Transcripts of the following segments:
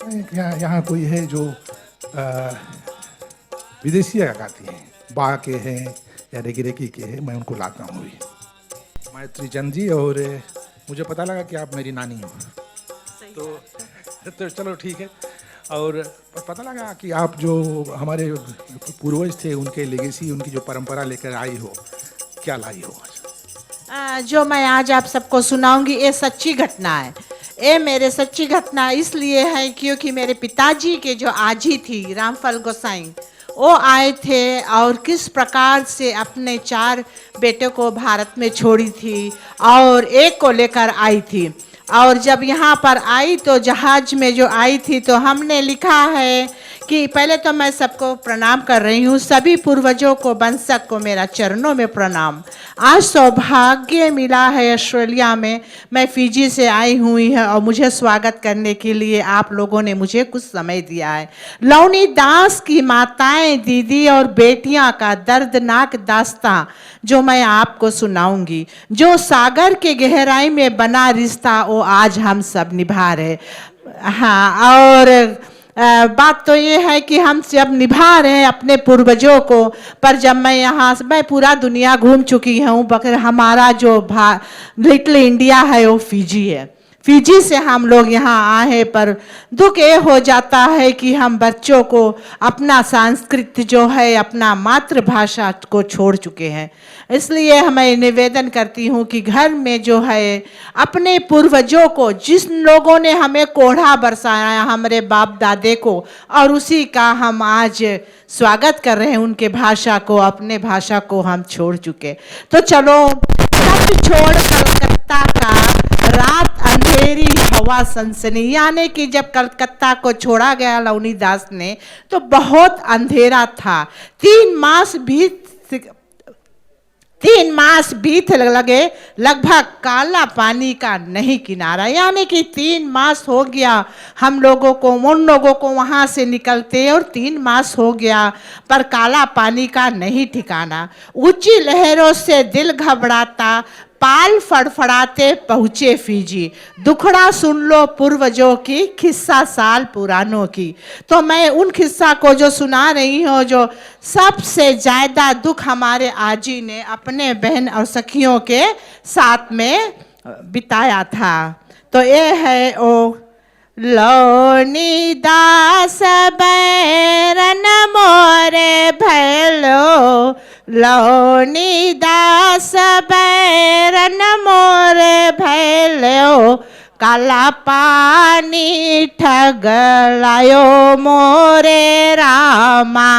यहाँ कोई है जो विदेशी गाती हैं, बा के हैं या रेगी के हैं, मैं उनको लाता हूँ अभी। मैत्री चंद जी, और मुझे पता लगा कि आप मेरी नानी हो, तो चलो ठीक है। और पता लगा कि आप जो हमारे पूर्वज थे, उनके लेगेसी, उनकी जो परंपरा लेकर आई हो, क्या लाई हो आज? जो मैं आज आप सबको सुनाऊंगी ये सच्ची घटना है। ये मेरे सच्ची घटना इसलिए है क्योंकि मेरे पिताजी के जो आजी थी रामफल गोसाई, वो आए थे और किस प्रकार से अपने 4 बेटों को भारत में छोड़ी थी और एक को लेकर आई थी। और जब यहाँ पर आई तो जहाज में जो आई थी, तो हमने लिखा है कि पहले तो मैं सबको प्रणाम कर रही हूँ, सभी पूर्वजों को, वंशक को मेरा चरणों में प्रणाम। आज सौभाग्य मिला है ऑस्ट्रेलिया में, मैं फिजी से आई हुई है और मुझे स्वागत करने के लिए आप लोगों ने मुझे कुछ समय दिया है। लौनी दास की माताएं, दीदी और बेटियां का दर्दनाक दास्तां जो मैं आपको सुनाऊंगी, जो सागर के गहराई में बना रिश्ता वो आज हम सब निभा रहे। हाँ, और बात तो ये है कि हम सब निभा रहे हैं अपने पूर्वजों को। पर जब मैं पूरा दुनिया घूम चुकी हूँ, मगर हमारा जो लिटिल इंडिया है वो फिजी है। फिजी से हम लोग यहाँ आए हैं, पर दुख ये हो जाता है कि हम बच्चों को अपना संस्कृत जो है, अपना मातृभाषा को छोड़ चुके हैं। इसलिए मैं निवेदन करती हूँ कि घर में जो है अपने पूर्वजों को, जिस लोगों ने हमें कोढ़ा बरसाया हमारे बाप दादे को, और उसी का हम आज स्वागत कर रहे हैं, उनके भाषा को, अपने भाषा को हम छोड़ चुके। तो चलो सब छोड़ कलकत्ता का रात अंधेरी हवा सनसनी, यानी कि जब कलकत्ता को छोड़ा गया लौनी दास ने तो बहुत अंधेरा था। 3 मास बीत लगे, लगभग काला पानी का नहीं किनारा, यानी कि 3 मास हो गया हम लोगों को, उन लोगों को वहाँ से निकलते, और 3 मास हो गया पर काला पानी का नहीं ठिकाना। ऊंची लहरों से दिल घबराता, पाल फड़फड़ाते पहुँचे फिजी। दुखड़ा सुन लो पूर्वजों की, किस्सा साल पुरानों की। तो मैं उन किस्सा को जो सुना रही हूँ, जो सबसे ज़्यादा दुख हमारे आजी ने अपने बहन और सखियों के साथ में बिताया था। तो ये है ओ लौनी दास बैरन मोरे भैलो, लौनी दास बैरन मोरे भैलो, काला पानी ठगलायो मोरे रामा,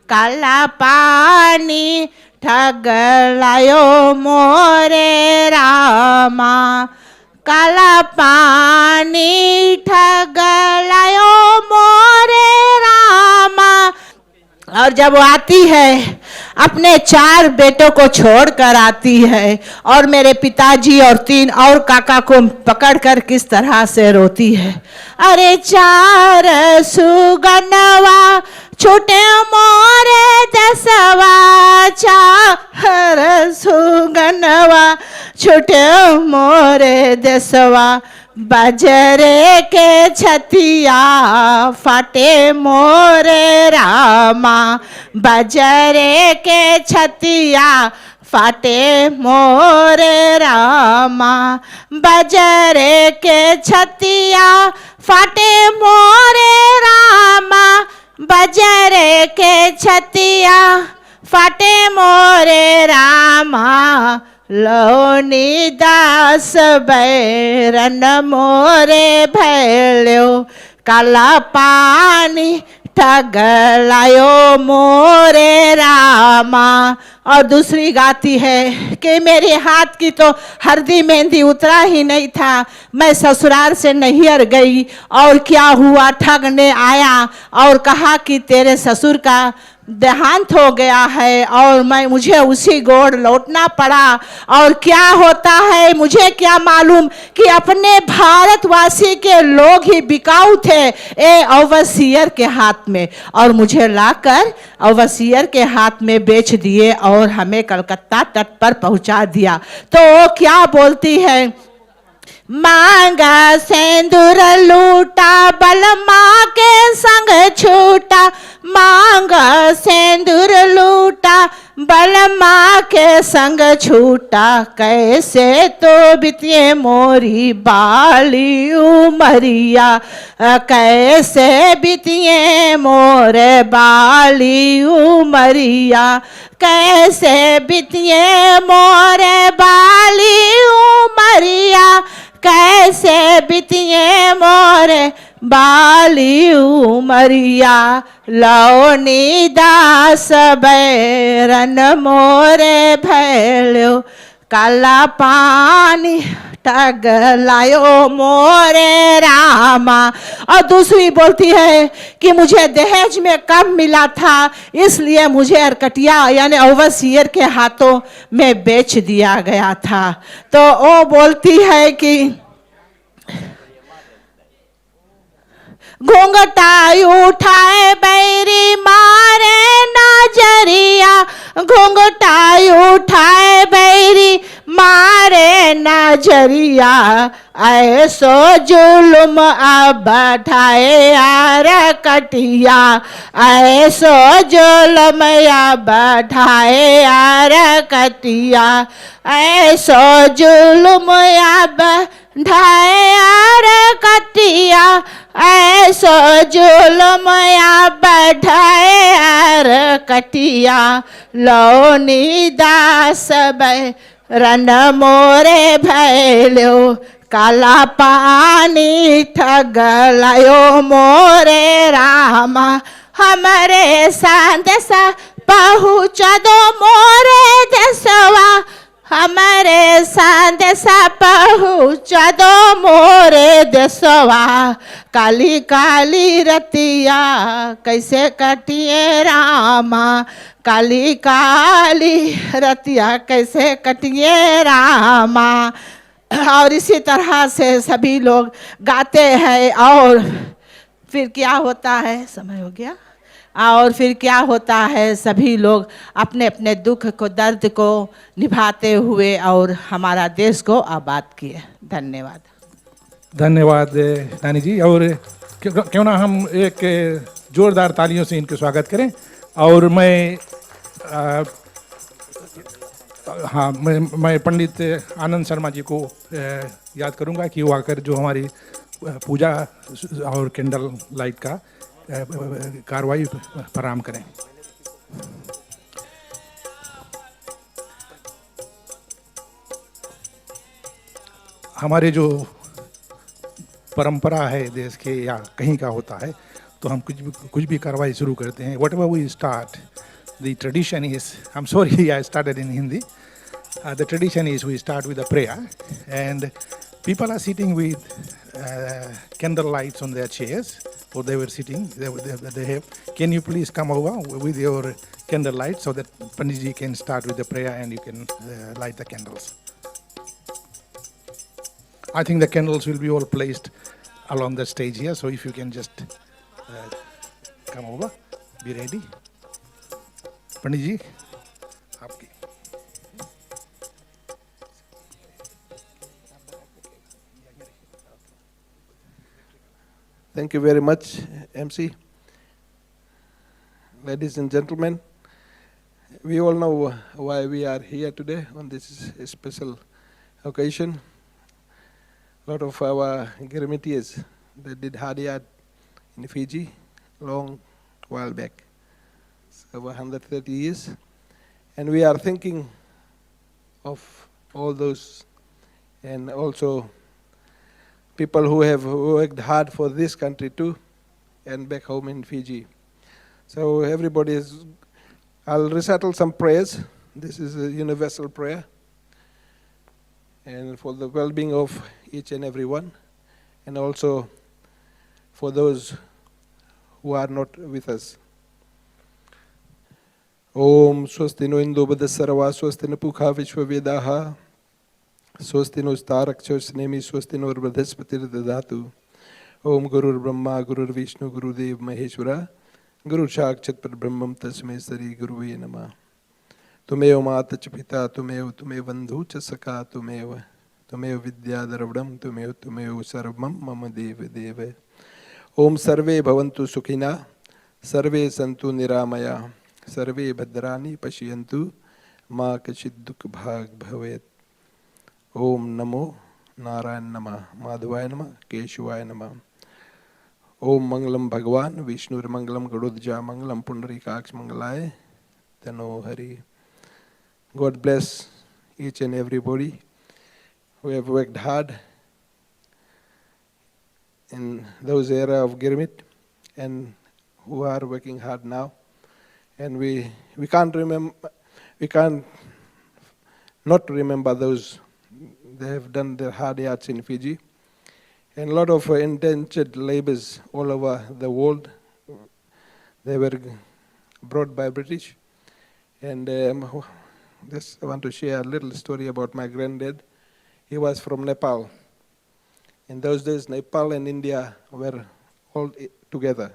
काला पानी ठगलायो मोरे रामा, काला पानी ठगलायो मोरे रामा। और जब वो आती है अपने 4 बेटों को छोड़कर आती है, और मेरे पिताजी और 3 और काका को पकड़कर किस तरह से रोती है। अरे 4 सुगनवा छूटे मोरे दसवा, 4 सुगनवा छूटे मोरे दसवा, बजरे के छतिया फाटे मोरे रामा, बजरे के छतिया फाटे मोरे रामा, बजरे के छतिया फाटे मोरे रामा, बजरे के छतिया फाटे मोरे रामा, लौनी दास बैरन मोरे भैलो, काला पानी ठगलायो मोरे रामा। और दूसरी गाती है कि मेरे हाथ की तो हल्दी मेहंदी उतरा ही नहीं था, मैं ससुराल से नैहर गई और क्या हुआ, ठग ने आया और कहा कि तेरे ससुर का देहांत हो गया है और मुझे उसी गोड़ लौटना पड़ा। और क्या होता है मुझे क्या मालूम कि अपने भारतवासी के लोग ही बिकाऊ थे ए ओवरसीयर के हाथ में, और मुझे लाकर ओवरसीयर के हाथ में बेच दिए और हमें कलकत्ता तट पर पहुंचा दिया। तो वो क्या बोलती है, मांगा सिंदूर लूटा बलमा के संग छूटा, मांगा सिंदूर लूटा बलमा के संग छूटा, कैसे तो बितिए मोरी बाली उमरिया, कैसे बितिए मोरे बाली उमरिया, कैसे बितिए मोरे बाली उमरिया, कैसे बितिए मोरे बाली उमरिया, लौनी दास बैरन मोरे भैलो, काला पानी टग लायो मोरे रामा। और दूसरी बोलती है कि मुझे दहेज में कम मिला था, इसलिए मुझे अरकटिया यानी ओवरसीयर के हाथों में बेच दिया गया था। तो वो बोलती है कि घूंघटा उठाए बैरी मारे नजरिया, घूंघटा उठाए बैरी मारे नजरिया, ऐसो जुल्म अब ढाए यार कटिया, ऐसो जुल्म अब ढाए यार कटिया, ऐसो जुल्म अब ढाए यार कटिया, ऐसो जुल्म अब ढाए यार कटिया, लौनी दास रन मोरे भैलो, काला पानी ठग लायो मोरे रामा, हमारे संदेशा पहुँचा दो मोरे देशवा, हमारे संदेशा पहुँचा दो मोरे देशवा, काली काली रतिया कैसे कटिए रामा, काली काली रतिया कैसे कटिए रामा। और इसी तरह से सभी लोग गाते हैं। और फिर क्या होता है, समय हो गया, और फिर क्या होता है, सभी लोग अपने अपने दुख को, दर्द को निभाते हुए और हमारा देश को आबाद किए। धन्यवाद। धन्यवाद नानी जी। और क्यों ना हम एक जोरदार तालियों से इनका स्वागत करें। और मैं पंडित आनंद शर्मा जी को याद करूंगा कि वो आकर जो हमारी पूजा और कैंडल लाइट का कार्रवाई प्रारंभ करें। हमारे जो परंपरा है देश के या कहीं का होता है, तो हम कुछ भी कार्रवाई शुरू करते हैं। Whatever we start, the tradition is, I am sorry I started in Hindi, the tradition is we start with a prayer and people are sitting with candle lights on their chairs, or they were sitting, they have, can you please come over with your candle light so that Panditji can start with the prayer and you can light the candles. I think the candles will be all placed along the stage here, so if you can just come over, be ready. Panditji, आपकी। Thank you very much, MC. Ladies and gentlemen, we all know why we are here today on this special occasion. A lot of our Girmitians, they did hard yard in Fiji long while back, so over 130 years. And we are thinking of all those, and also people who have worked hard for this country too, and back home in Fiji. So everybody is, I'll recital some prayers. This is a universal prayer, and for the well-being of each and every one, and also for those who are not with us. Om swasti no indo badasarva swasti no pukha vishwavedaha स्वस्ति no स्तारक्षस्नेमि स्वस्ति no बृहस्पतिर्दधातु। ओम गुरुर् ब्रह्मा गुरुर्विष्णु गुरुदेव महेश्वरा गुरु साक्षात् परब्रह्मं तस्मै श्री गुरुवे नमः। तुमेव माता च पिता तुमेव बंधु च सखा तुमेव Tumeo vidya dravadam, tumeo sarvam mama deva deva. Om sarve bhavantu sukhina, sarve santu niramaya, sarve bhadrani pashiyantu, ma kachid dukh bhag bhavet. Om namo Narayan Nama, Madhavaya Nama, Keshuvaya Nama. Om Mangalam Bhagavan, Vishnu Mangalam Garudja Mangalam Pundarikaks Mangalaya, Tano Hari. God bless each and everybody who have worked hard in those era of Girmit and who are working hard now. And we can't not remember those. They have done their hard yards in Fiji. And a lot of indentured laborers all over the world, they were brought by British. And just I want to share a little story about my granddad. He was from Nepal. In those days, Nepal and India were all together.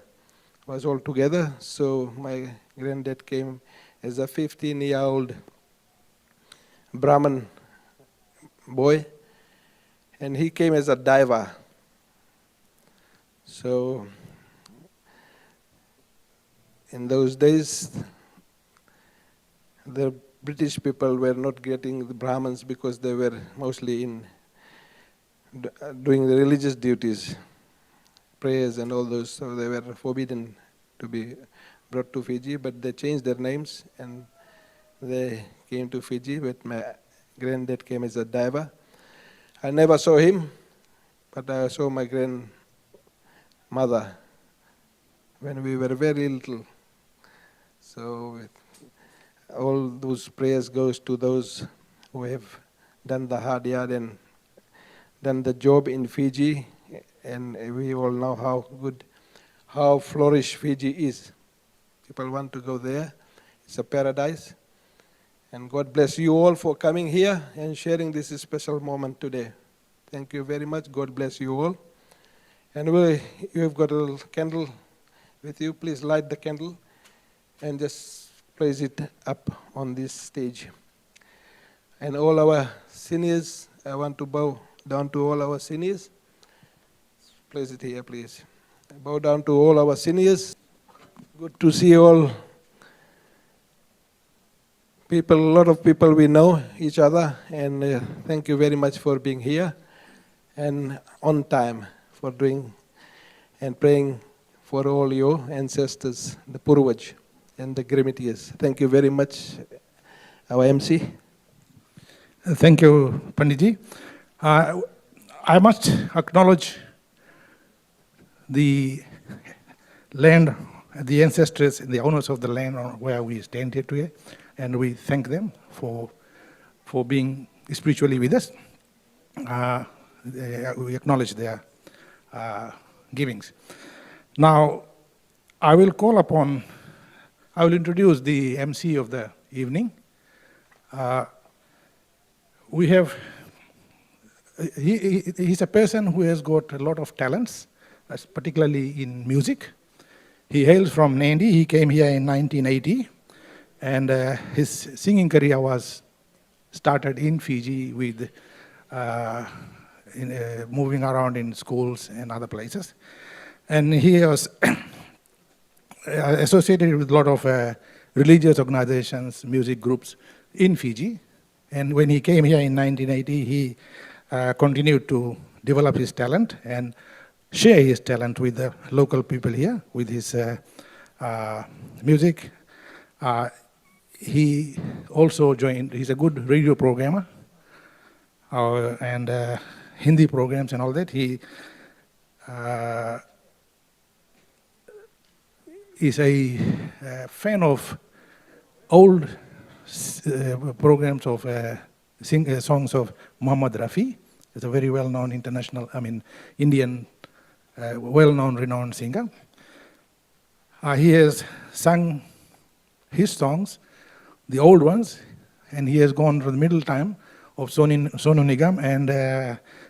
Was all together. So my granddad came as a 15-year-old Brahmin boy, and he came as a diver. So in those days, the British people were not getting the Brahmins because they were mostly in doing the religious duties, prayers and all those, so they were forbidden to be brought to Fiji, but they changed their names and they came to Fiji, but my granddad came as a diver. I never saw him, but I saw my grandmother when we were very little. So all those prayers goes to those who have done the hard yard and done the job in Fiji, and we all know how flourish Fiji is. People want to go there. It's a paradise. And God bless you all for coming here and sharing this special moment today. Thank you very much. God bless you all. And you have got a little candle with you. Please light the candle and just place it up on this stage. And all our seniors, I want to bow down to all our seniors. Place it here, please. Bow down to all our seniors. Good to see all people, a lot of people we know each other, and thank you very much for being here and on time for doing and praying for all your ancestors, the Purvaj and the Girmitias. Thank you very much, our MC. Thank you, Panditji. I must acknowledge the land, the ancestors, the owners of the land where we stand here today, and we thank them for being spiritually with us. We acknowledge their givings. Now, I will introduce the MC of the evening. He's a person who has got a lot of talents, particularly in music. He hails from Nandi. He came here in 1980, and his singing career was started in Fiji with moving around in schools and other places. And he was associated with a lot of religious organizations, music groups in Fiji. And when he came here in 1980, he continued to develop his talent and share his talent with the local people here with his music. He also he's a good radio programmer and Hindi programs and all that. He is a fan of old programs of songs of Muhammad Rafi. He's a very well-known Indian, well-known, renowned singer. He has sung his songs, the old ones, and he has gone to the middle time of Sonu Nigam, and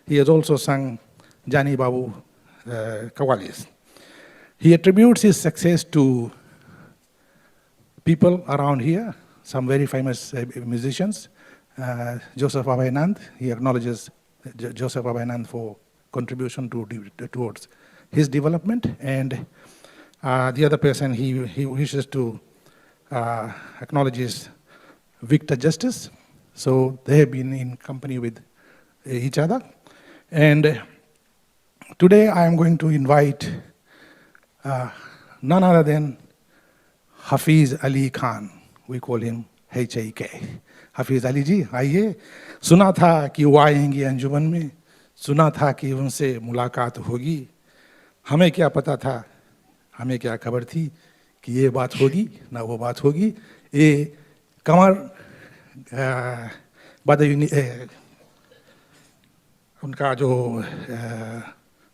he has also sung Jani Babu Kawalis. He attributes his success to people around here, some very famous musicians. Joseph Abhayanand, he acknowledges Joseph Abhayanand for contribution towards his development. And the other person he wishes to acknowledge is Victor Justice. So they have been in company with each other. And today I am going to invite none other than Hafiz Ali Khan. We call him HAK. हाफिज़ अली जी आइए. सुना था कि वो आएंगे अंजुमन में, सुना था कि उनसे मुलाकात होगी. हमें क्या पता था, हमें क्या खबर थी कि ये बात होगी ना वो बात होगी. ये कमर उनका जो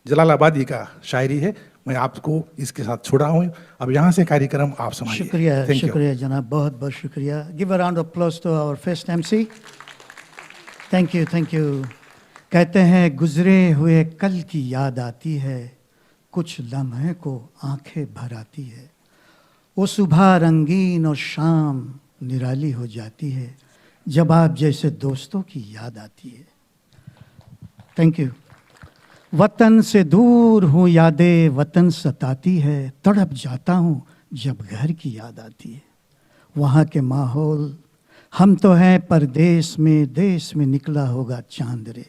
जलालाबादी का शायरी है, मैं आपको इसके साथ छोड़ा हूँ. अब यहाँ से कार्यक्रम आप समझिए. शुक्रिया, Thank you. शुक्रिया जनाब, बहुत बहुत शुक्रिया. Give a round of applause to our first MC. Thank you, thank you. कहते हैं गुजरे हुए कल की याद आती है, कुछ लम्हे को आंखें भर आती है. वो सुबह रंगीन और शाम निराली हो जाती है, जब आप जैसे दोस्तों की याद आती है. Thank you. वतन से दूर हूँ, यादें वतन सताती है, तड़प जाता हूँ जब घर की याद आती है. वहाँ के माहौल, हम तो हैं परदेश में, देश में निकला होगा चांद रे.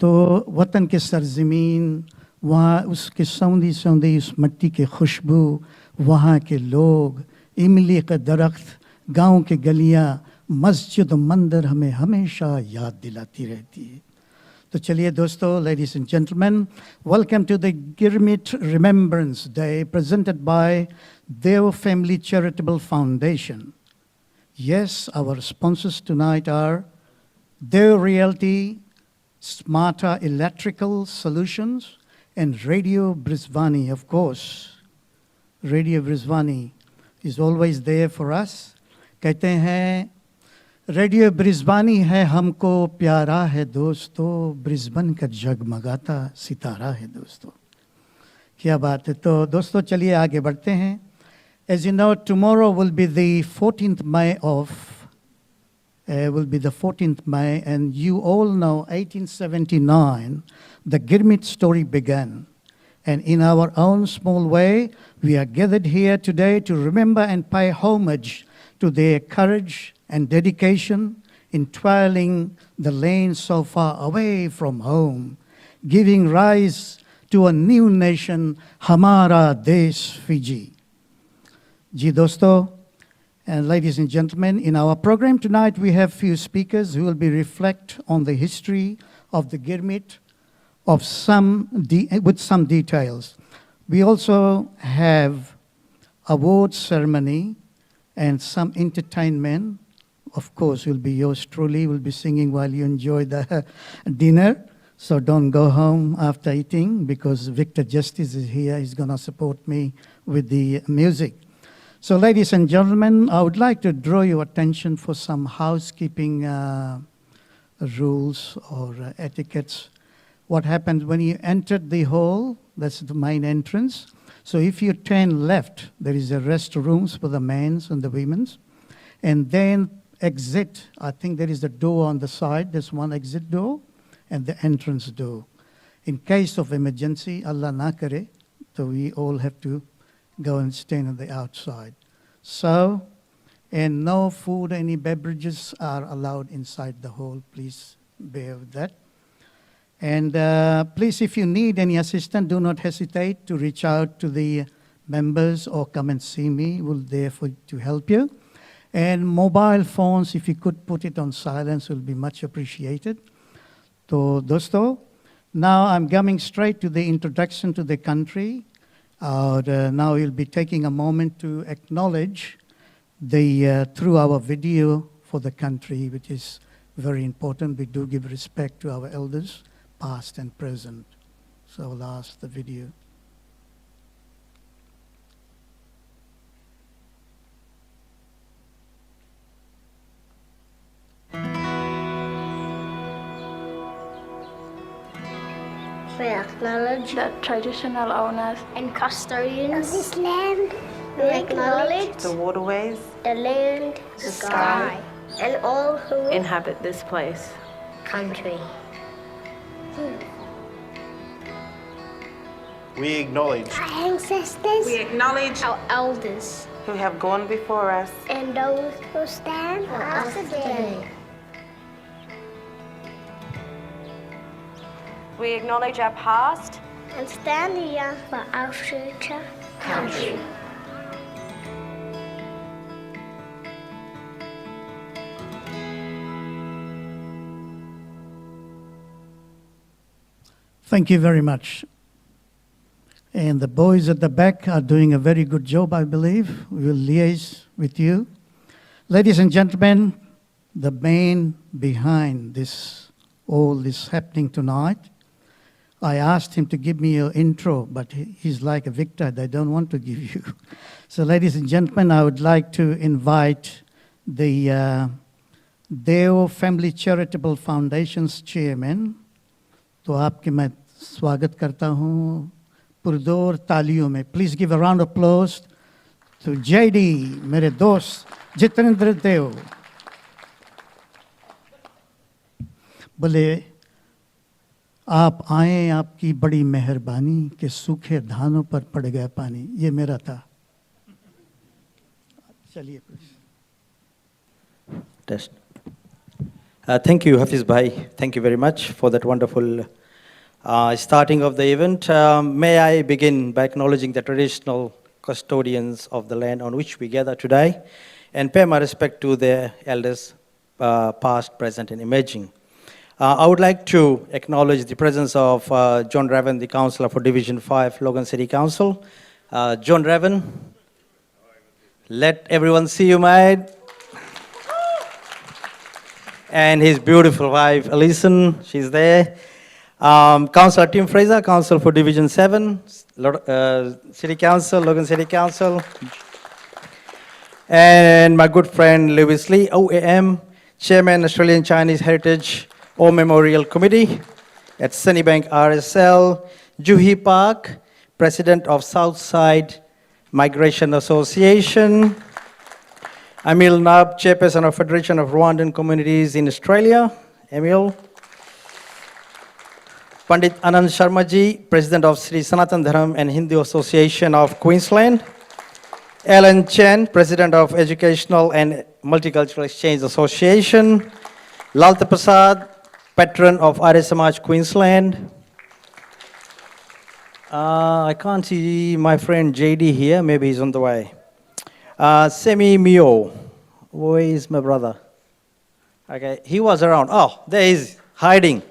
तो वतन के सरजमीन, वहाँ उसके सौंधी सौंधी उस मिट्टी की खुशबू, वहाँ के लोग, इमली का दरख्त, गांव के गलियाँ, मस्जिद मंदिर हमें हमेशा याद दिलाती रहती है. तो चलिए दोस्तों, ladies and gentlemen, welcome to the Girmit Remembrance Day presented by their Family Charitable Foundation. Yes, our sponsors tonight are their Realty, Smarter Electrical Solutions, and Radio Brisbane, of course. Radio Brisbane is always there for us. कहते हैं radio ब्रिस्बानी है हमको प्यारा है दोस्तों, Brisbane का जगमगाता सितारा है दोस्तों. क्या बात है. तो दोस्तों चलिए आगे बढ़ते हैं. As you know, tomorrow will be the 14th May and you all know 1879 the Girmit story began. And in our own small way, we are gathered here today to remember and pay homage to their courage and dedication in toiling the land so far away from home, giving rise to a new nation, Hamara Desh Fiji. Ji dosto, and ladies and gentlemen, in our program tonight we have few speakers who will be reflect on the history of the Girmit with some details. We also have award ceremony and some entertainment. Of course, will be yours truly, will be singing while you enjoy the dinner. So don't go home after eating, because Victor Justice is here. He's going to support me with the music. So ladies and gentlemen, I would like to draw your attention for some housekeeping rules or etiquettes. What happens when you entered the hall, that's the main entrance. So if you turn left, there is a restrooms for the men's and the women's. And then exit, I think there is a door on the side. There's one exit door and the entrance door. In case of emergency, Allah na kare, so we all have to go and stand on the outside. So, and no food, any beverages are allowed inside the hall. Please bear with that. And please, if you need any assistance, do not hesitate to reach out to the members or come and see me. We'll be there to help you. And mobile phones, if you could put it on silence, will be much appreciated. So, dosto, now I'm coming straight to the introduction to the country. Now we'll be taking a moment to acknowledge through our video for the country, which is very important. We do give respect to our elders, past and present. So I'll ask the video. We acknowledge the traditional owners and custodians of this land. We acknowledge the waterways, the land, the sky, and all who inhabit this place. country. We acknowledge our ancestors, We acknowledge our elders, who have gone before us. and those who stand for us today. We acknowledge our past. And stand here for our future country. Thank you very much. And the boys at the back are doing a very good job, I believe. We will liaise with you. Ladies and gentlemen, the man behind this, all this happening tonight, I asked him to give me an intro, but he's like a Victor, they don't want to give you. So ladies and gentlemen, I would like to invite the Deo Family Charitable Foundation's chairman, तो आपके मैं स्वागत करता हूँ पुरजोर तालियों में. Please give a round of applause to JD, मेरे दोस्त जितेंद्र देव. बोले आप आए, आपकी बड़ी मेहरबानी कि सूखे धानों पर पड़ गया पानी. ये मेरा था. चलिए Test. Thank you, Hafiz Bhai. Thank you very much for that wonderful starting of the event. May I begin by acknowledging the traditional custodians of the land on which we gather today and pay my respect to their elders, past, present, and emerging. I would like to acknowledge the presence of John Raven, the Councillor for Division 5, Logan City Council. John Raven, let everyone see you, mate. And his beautiful wife, Alison, she's there. Councillor Tim Fraser, Council for Division 7, City Council, Logan City Council. And my good friend Lewis Lee, OAM, Chairman, Australian Chinese Heritage War Memorial Committee at Sunnybank RSL. Juhi Park, President of Southside Migration Association. Emil Nab, Chairperson of Federation of Rwandan Communities in Australia. Emil. Pandit Anand Sharmaji, President of Sri Sanatan Dharam and Hindu Association of Queensland. Alan Chen, President of Educational and Multicultural Exchange Association. Lalta Prasad, Patron of Arya Samaj Queensland. I can't see my friend JD here, maybe he's on the way. Semi Mio, where is my brother? Okay, he was around. Oh, there he is, hiding.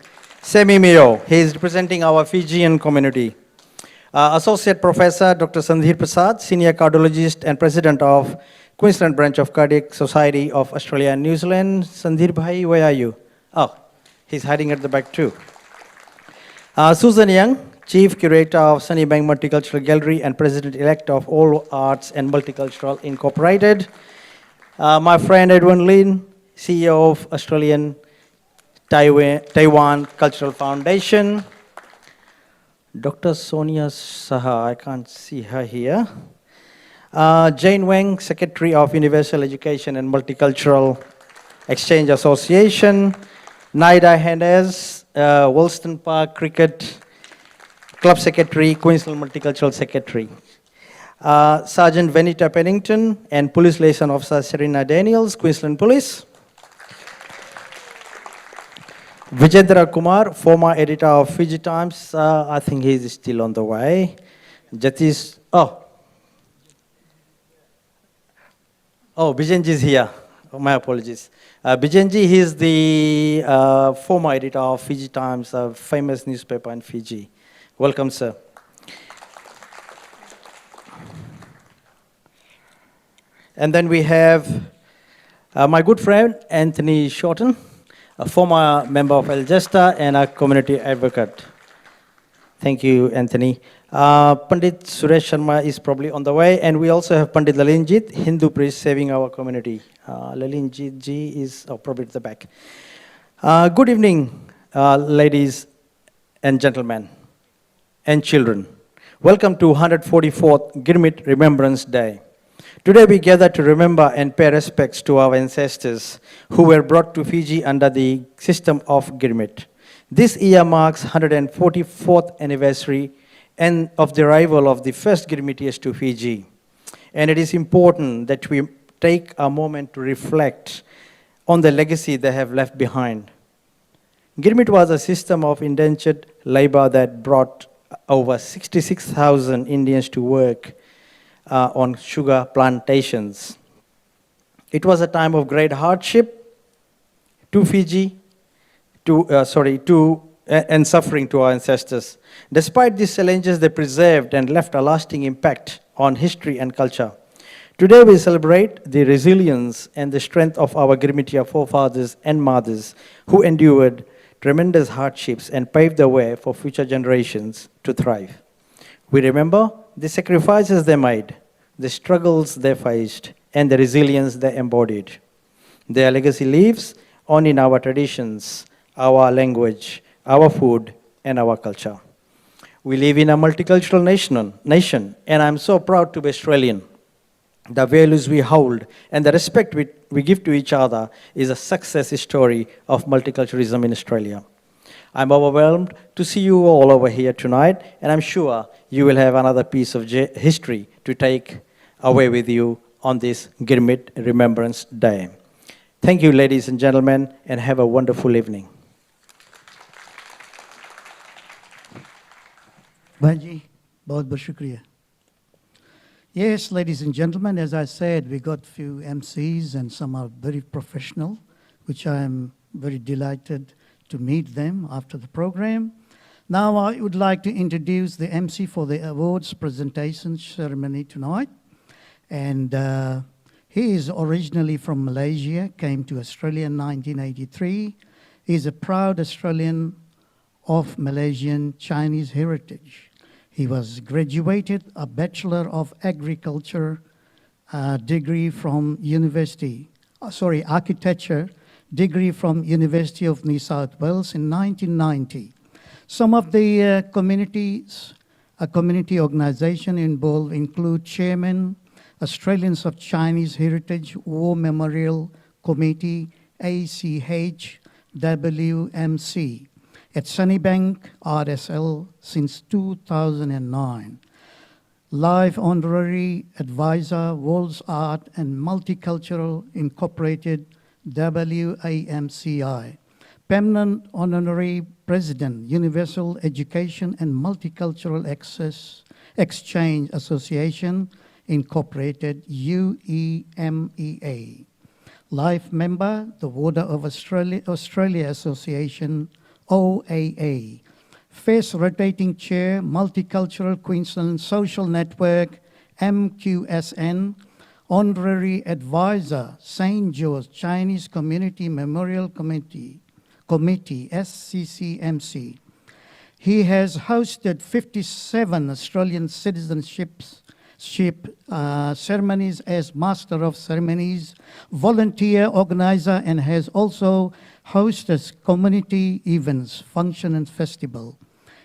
Semi Mio, he is representing our Fijian community. Associate Professor Dr. Sandhir Prasad, Senior Cardiologist and President of Queensland Branch of Cardiac Society of Australia and New Zealand. Sandhir Bhai, where are you? Oh, he's hiding at the back too. Susan Young, Chief Curator of Sunnybank Multicultural Gallery and President-elect of All Arts and Multicultural Incorporated. My friend Edwin Lin, CEO of Australian Taiwan Cultural Foundation. Dr. Sonia Saha, I can't see her here. Jane Wang, Secretary of Universal Education and Multicultural Exchange Association. Naida Hendes, Wollston Park Cricket Club Secretary, Queensland Multicultural Secretary. Sergeant Venita Pennington and Police Liaison Officer Serena Daniels, Queensland Police. Vijendra Kumar, former editor of Fiji Times. I think he is still on the way. Jatish, Bijenji is here. Oh, my apologies. Bijenji, he is the former editor of Fiji Times, a famous newspaper in Fiji. Welcome, sir. And then we have my good friend, Anthony Shorten, a former member of Algesta and a community advocate. Thank you, Anthony. Pandit Suresh Sharma is probably on the way, and we also have Pandit Lalinjit, Hindu priest saving our community. Lalinjit ji is probably at the back. Good evening, ladies and gentlemen and children. Welcome to 144th Girmit Remembrance Day. Today we gather to remember and pay respects to our ancestors who were brought to Fiji under the system of Girmit. This year marks 144th anniversary and of the arrival of the first Girmitians to Fiji. And it is important that we take a moment to reflect on the legacy they have left behind. Girmit was a system of indentured labor that brought over 66,000 Indians to work on sugar plantations. It was a time of great hardship to Fiji, and suffering to our ancestors. Despite these challenges, they preserved and left a lasting impact on history and culture. Today we celebrate the resilience and the strength of our Girmitia forefathers and mothers who endured tremendous hardships and paved the way for future generations to thrive. We remember the sacrifices they made, the struggles they faced, and the resilience they embodied. Their legacy lives on in our traditions, our language, our food, and our culture. We live in a multicultural nation, and I'm so proud to be Australian. The values we hold and the respect we give to each other is a success story of multiculturalism in Australia. I'm overwhelmed to see you all over here tonight, and I'm sure you will have another piece of history to take away with you on this Girmit Remembrance Day. Thank you, ladies and gentlemen, and have a wonderful evening. Bhaji, बहुत बहुत शुक्रिया. Yes, ladies and gentlemen, as I said, we got few MCs and some are very professional, which I am very delighted to meet them after the program. Now I would like to introduce the MC for the awards presentation ceremony tonight. And he is originally from Malaysia, came to Australia in 1983. He is a proud Australian of Malaysian Chinese heritage. He was graduated a Bachelor of Agriculture degree from Architecture degree from University of New South Wales in 1990. Some of the community organization involved include Chairman, Australians of Chinese Heritage War Memorial Committee, ACHWMC, at Sunnybank RSL since 2009. Life Honorary Advisor, World's Art and Multicultural Incorporated, WAMCI. Permanent Honorary President, Universal Education and Multicultural Exchange Association, Incorporated, UEMEA. Life Member, the Order of Australia Association, OAA. First Rotating Chair, Multicultural Queensland Social Network, MQSN. Honorary Advisor, St. George Chinese Community Memorial Committee, SCCMC. He has hosted 57 Australian citizenship ceremonies as Master of Ceremonies, volunteer organizer, and has also hosted community events, function and festival.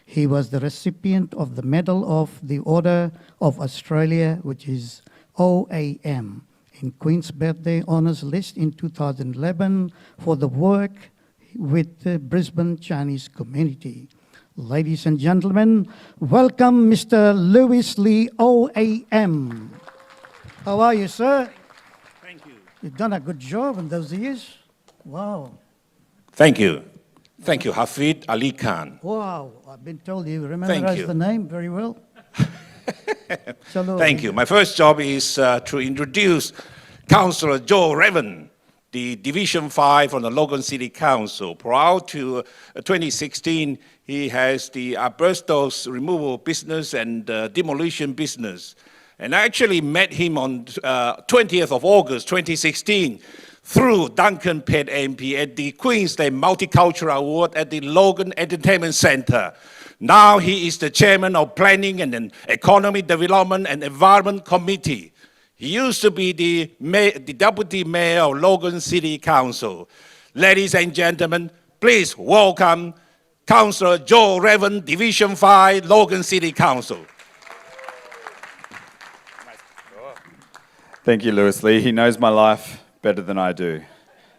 He was the recipient of the Medal of the Order of Australia, which is OAM, in Queen's Birthday Honours List in 2011 for the work with the Brisbane Chinese community. Ladies and gentlemen, welcome Mr. Lewis Lee, OAM. How are you, sir? Thank you. You've done a good job in those years. Wow. Thank you. Thank you, Hafid Ali Khan. Wow, I've been told you memorize the name very well. Thank you. My first job is to introduce Councillor Joe Revan, the Division 5 from the Logan City Council. Prior to 2016, he has the asbestos removal business and demolition business. And I actually met him on 20th of August 2016 through Duncan Pett MP at the Queensland Multicultural Award at the Logan Entertainment Centre. Now he is the chairman of Planning and Economic Development and Environment Committee. He used to be the deputy mayor of Logan City Council. Ladies and gentlemen, please welcome Councillor Joe Revan, Division 5, Logan City Council. Thank you, Lewis Lee. He knows my life better than I do.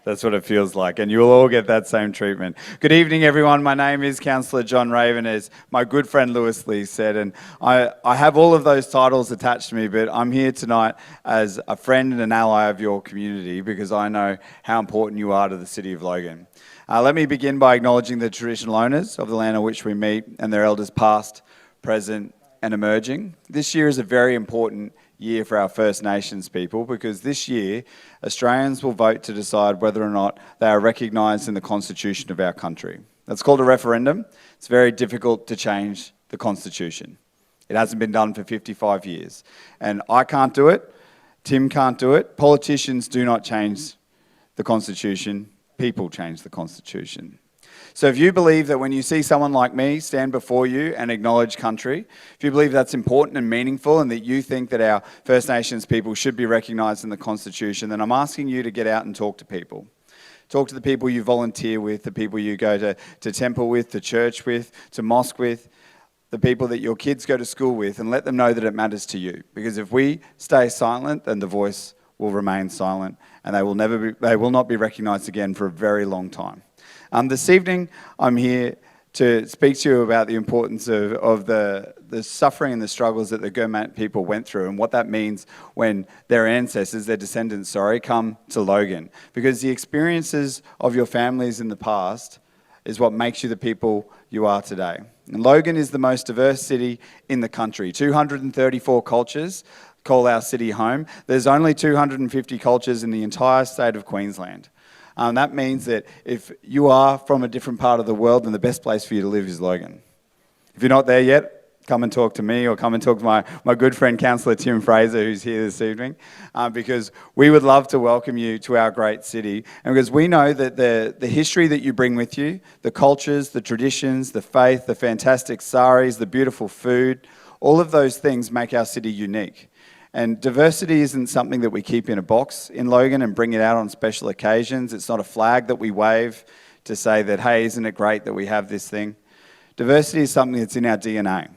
That's what it feels like, and you'll all get that same treatment. Good evening, everyone. My name is Councillor John Raven, as my good friend Lewis Lee said, and I have all of those titles attached to me, but I'm here tonight as a friend and an ally of your community because I know how important you are to the City of Logan. Let me begin by acknowledging the traditional owners of the land on which we meet and their elders past, present and emerging. This year is a very important year for our First Nations people because this year Australians will vote to decide whether or not they are recognised in the Constitution of our country. That's called a referendum. It's very difficult to change the Constitution. It hasn't been done for 55 years. And I can't do it, Tim can't do it, politicians do not change the Constitution, people change the Constitution. So if you believe that when you see someone like me stand before you and acknowledge country, if you believe that's important and meaningful and that you think that our First Nations people should be recognised in the Constitution, then I'm asking you to get out and talk to people. Talk to the people you volunteer with, the people you go to temple with, to church with, to mosque with, the people that your kids go to school with, and let them know that it matters to you. Because if we stay silent, then the voice will remain silent and they will not be recognised again for a very long time. This evening, I'm here to speak to you about the importance of the suffering and the struggles that the Girmit people went through and what that means when their ancestors, their descendants, come to Logan. Because the experiences of your families in the past is what makes you the people you are today. And Logan is the most diverse city in the country. 234 cultures call our city home. There's only 250 cultures in the entire state of Queensland. That means that if you are from a different part of the world, then the best place for you to live is Logan. If you're not there yet, come and talk to me or come and talk to my good friend, Councillor Tim Fraser, who's here this evening, because we would love to welcome you to our great city. And because we know that the history that you bring with you, the cultures, the traditions, the faith, the fantastic saris, the beautiful food, all of those things make our city unique. And diversity isn't something that we keep in a box in Logan and bring it out on special occasions. It's not a flag that we wave to say that, hey, isn't it great that we have this thing? Diversity is something that's in our DNA.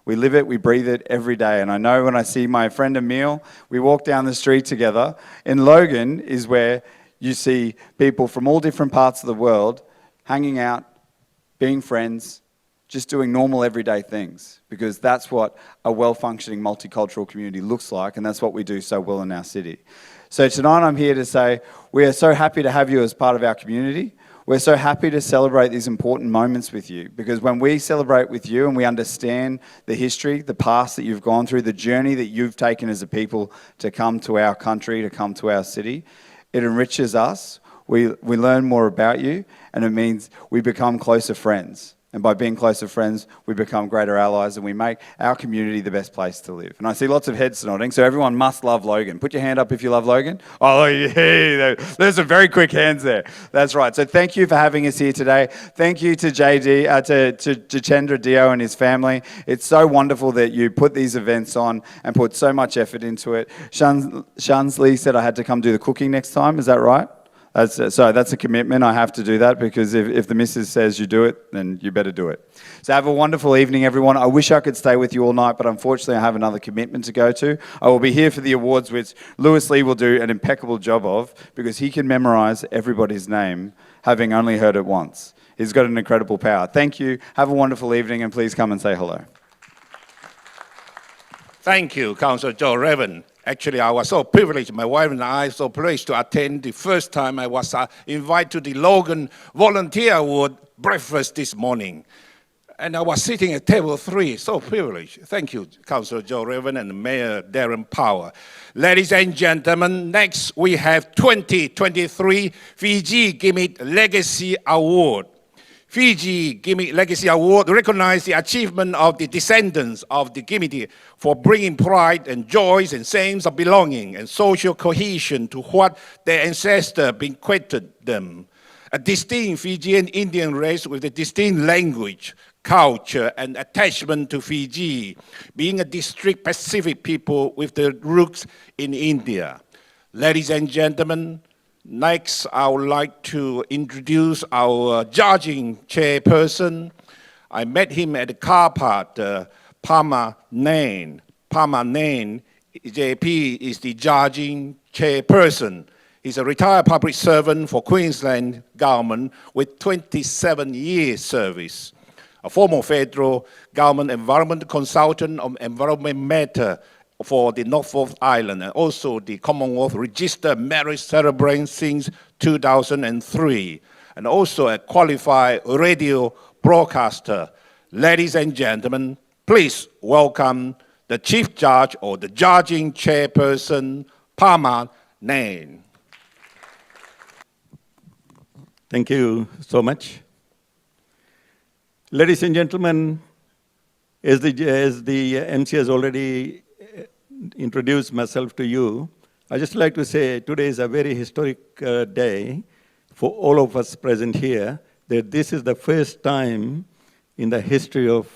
We live it, we breathe it every day. And I know when I see my friend Emil, we walk down the street together. In Logan is where you see people from all different parts of the world hanging out, being friends, just doing normal everyday things, because that's what a well-functioning multicultural community looks like, and that's what we do so well in our city. So tonight I'm here to say we are so happy to have you as part of our community. We're so happy to celebrate these important moments with you, because when we celebrate with you and we understand the history, the past that you've gone through, the journey that you've taken as a people to come to our country, to come to our city, it enriches us. We learn more about you, and it means we become closer friends. And by being closer friends, we become greater allies and we make our community the best place to live. And I see lots of heads nodding, so everyone must love Logan. Put your hand up if you love Logan. Oh, yeah, there's some very quick hands there. That's right. So thank you for having us here today. Thank you to JD, to Chandra Dio and his family. It's so wonderful that you put these events on and put so much effort into it. Shansley said I had to come do the cooking next time. Is that right? That's a commitment. I have to do that because if the missus says you do it, then you better do it. So have a wonderful evening, everyone. I wish I could stay with you all night, but unfortunately I have another commitment to go to. I will be here for the awards, which Lewis Lee will do an impeccable job of because he can memorise everybody's name, having only heard it once. He's got an incredible power. Thank you. Have a wonderful evening, and please come and say hello. Thank you, Councillor Joe Raven. Actually, I was so privileged, my wife and I, so privileged to attend the first time I was invited to the Logan Volunteer Award breakfast this morning. And I was sitting at table 3, so privileged. Thank you, Councillor Joe Raven and Mayor Darren Power. Ladies and gentlemen, next we have 2023 Fiji Girmit Legacy Award. Fiji Girmit Legacy Award recognizes the achievement of the descendants of the Girmit for bringing pride and joys and sense of belonging and social cohesion to what their ancestors bequeathed them. A distinct Fijian Indian race with a distinct language, culture, and attachment to Fiji, being a distinct Pacific people with their roots in India. Ladies and gentlemen, next, I would like to introduce our judging chairperson. I met him at the car park, Pama Nain. Pama Nain, JP, is the judging chairperson. He's a retired public servant for Queensland government with 27 years service. A former federal government environment consultant on environment matter for the Norfolk Island, and also the Commonwealth Register Marriage Celebrant since 2003, and also a qualified radio broadcaster. Ladies and gentlemen, please welcome the Chief Judge or the Judging Chairperson, Pama Nain. Thank you so much. Ladies and gentlemen, as the MC has already introduced myself to you, I just like to say today is a very historic day for all of us present here, that this is the first time in the history of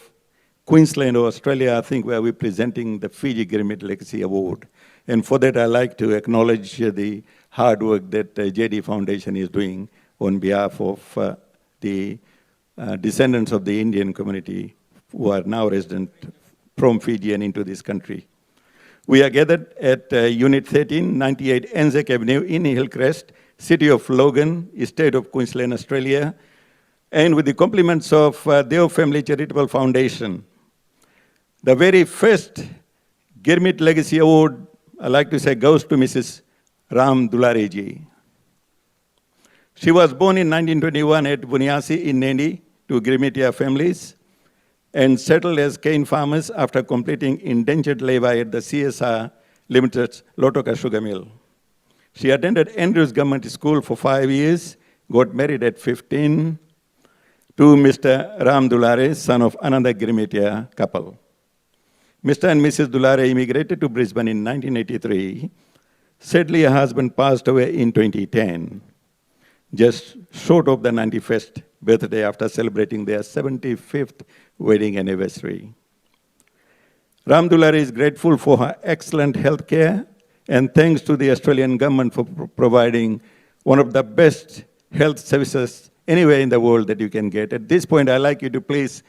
Queensland or Australia, I think, where we're presenting the Fiji Girmit Legacy Award. And for that, I like to acknowledge the hard work that JD Foundation is doing on behalf of the descendants of the Indian community who are now resident from Fiji and into this country. We are gathered at Unit 13, 98 Anzac Avenue in Hillcrest, City of Logan, State of Queensland, Australia, and with the compliments of their family charitable foundation. The very first Girmit Legacy Award, I like to say, goes to Mrs. Ram Dulare ji. She was born in 1921 at Bunyasi in Nandi to Girmitia families and settled as cane farmers after completing indentured labor at the CSR Limited's Lotoka Sugar Mill. She attended Andrews Government School for 5 years, got married at 15 to Mr. Ram Dulare, son of another Girmitia couple. Mr. and Mrs. Dulare immigrated to Brisbane in 1983. Sadly, her husband passed away in 2010, just short of the 91st birthday after celebrating their 75th wedding anniversary. Ram Dulare is grateful for her excellent health care and thanks to the Australian government for providing one of the best health services anywhere in the world that you can get. At this point, I'd like you to please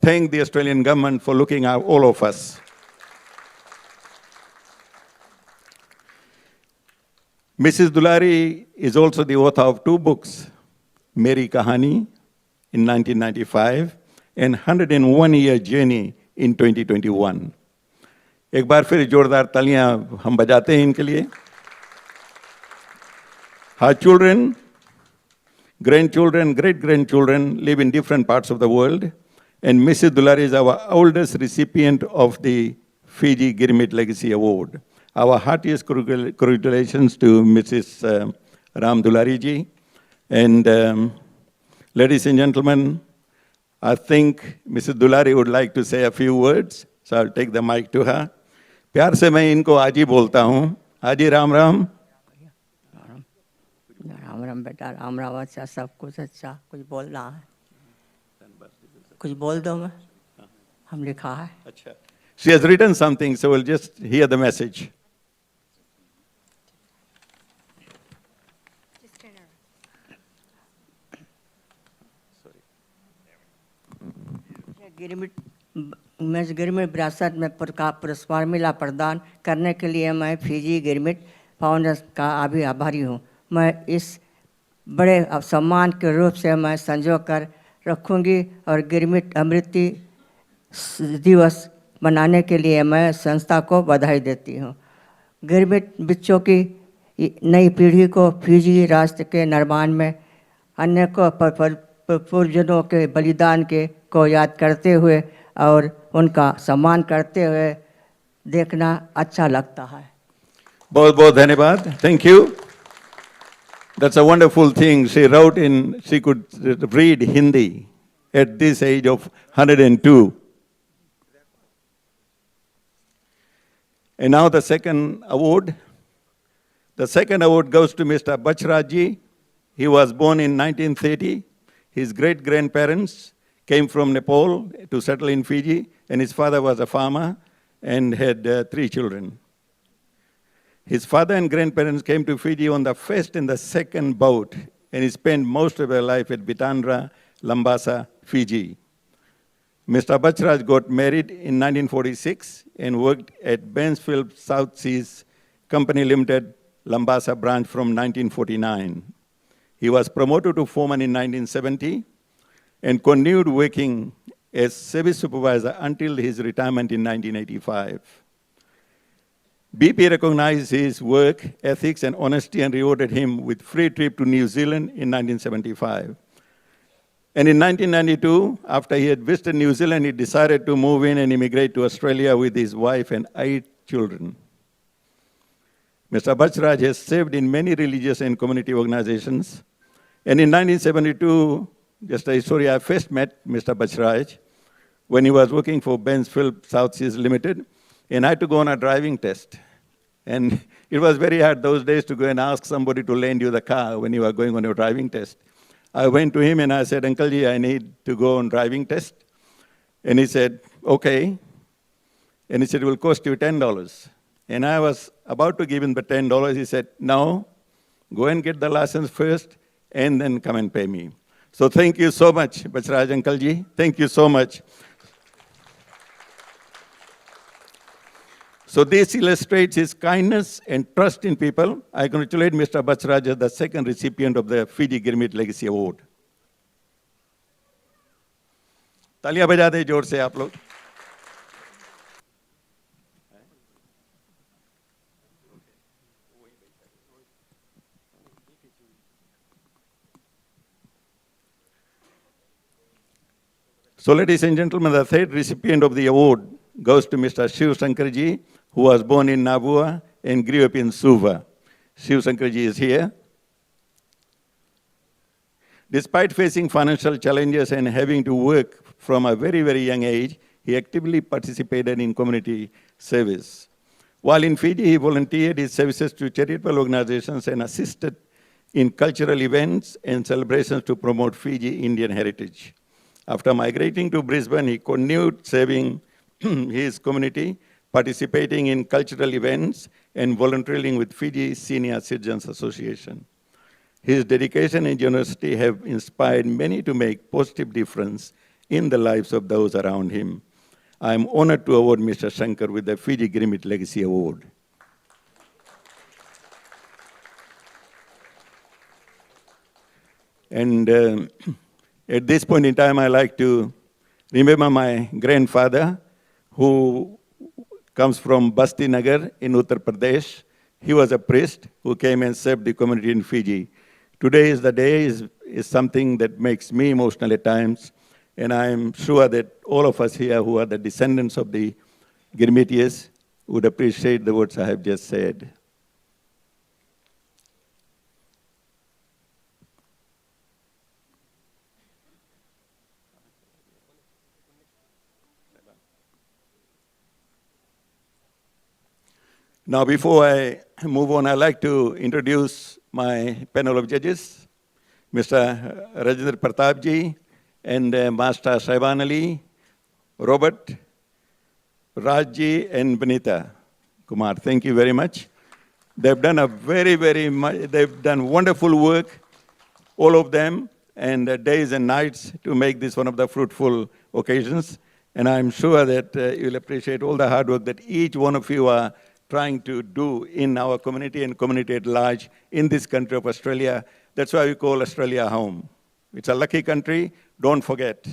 thank the Australian government for looking out all of us. Mrs. Dulare is also the author of 2 books, Meri Kahani in 1995 and 101-year Journey in 2021. एक बार फिर जोरदार तालियां हम बजाते हैं इनके लिए. Her children, grandchildren, great-grandchildren live in different parts of the world, and Mrs. Dulare is our oldest recipient of the Fiji Girmit Legacy Award. Our heartiest congratulations to Mrs. Ram Dulare ji. And ladies and gentlemen, I think Mrs. Dulare would like to say a few words, so I'll take the mic to her. प्यार से मैं इनको आजी बोलता हूँ. आजी राम राम. राम राम बेटा, राम राम. अच्छा, सब कुछ अच्छा. कुछ बोलना है? कुछ बोल दो. मैं हम लिखा है. अच्छा. She has written something, so we'll just hear the message. Girmit विरासत में पुरस्कार मिला प्रदान करने के लिए मैं फिजी गिरमिट फाउंडेशन का अभी आभारी हूँ. मैं इस बड़े सम्मान के रूप से मैं संजो कर रखूँगी और गिरमिट अमृति दिवस मनाने के लिए मैं संस्था को बधाई देती हूँ. गिरमिट बच्चों की नई पीढ़ी को फिजी राष्ट्र के निर्माण में अन्य को पूर्वजों के बलिदान के को याद करते हुए और उनका सम्मान करते हुए देखना अच्छा लगता है. बहुत बहुत धन्यवाद. Thank you. That's a wonderful thing. She wrote in, she could read Hindi at this age of 102. And now the second award. The second award goes to Mr. Bachraj ji. He was born in 1930. His great-grandparents came from Nepal to settle in Fiji, and his father was a farmer and had 3 children. His father and grandparents came to Fiji on the first and the second boat, and he spent most of their life at Bitandra, Lambasa, Fiji. Mr. Bachraj got married in 1946 and worked at Bansfield South Seas Company Limited Lambasa branch from 1949. He was promoted to foreman in 1970 and continued working as service supervisor until his retirement in 1985. BP recognized his work ethics and honesty and rewarded him with free trip to New Zealand in 1975. And in 1992, after he had visited New Zealand, he decided to move in and immigrate to Australia with his wife and 8 children. Mr. Bachraj has served in many religious and community organizations. And in 1972, just a story, I first met Mr. Bachraj when he was working for Bensfield South Seas Limited, and I had to go on a driving test. And it was very hard those days to go and ask somebody to lend you the car when you were going on your driving test. I went to him and I said, Uncle Ji, I need to go on driving test. And he said, okay. And he said, it will cost you $10. And I was about to give him the $10. He said, no, go and get the license first and then come and pay me. So thank you so much, Bachraj Uncle Ji. Thank you so much. So this illustrates his kindness and trust in people. I congratulate Mr. Bachraj as the second recipient of the Fiji Girmit Legacy Award. तालियां बजा दें जोर से आप लोग. So ladies and gentlemen, the third recipient of the award goes to Mr. Shiv Shankarji, who was born in Nabua and grew up in Suva. Shiv Shankarji is here. Despite facing financial challenges and having to work from a very, very young age, he actively participated in community service. While in Fiji, he volunteered his services to charitable organizations and assisted in cultural events and celebrations to promote Fiji Indian heritage. After migrating to Brisbane, he continued serving his community, participating in cultural events, and volunteering with Fiji Senior Citizens Association. His dedication and generosity have inspired many to make positive difference in the lives of those around him. I am honored to award Mr. Shankar with the Fiji Girmit Legacy Award. And at this point in time, I like to remember my grandfather, who comes from Basti Nagar in Uttar Pradesh. He was a priest who came and served the community in Fiji. Today is the day is something that makes me emotional at times, and I am sure that all of us here who are the descendants of the Girmitians would appreciate the words I have just said. Now, before I move on, I'd like to introduce my panel of judges, Mr. Rajendra Pratap ji and Master Saiban Ali, Robert, Rajji, and Benita Kumar. Thank you very much. They've done they've done wonderful work, all of them, and days and nights to make this one of the fruitful occasions. And I'm sure that you'll appreciate all the hard work that each one of you are trying to do in our community and community at large in this country of Australia. That's why we call Australia home. It's a lucky country, don't forget.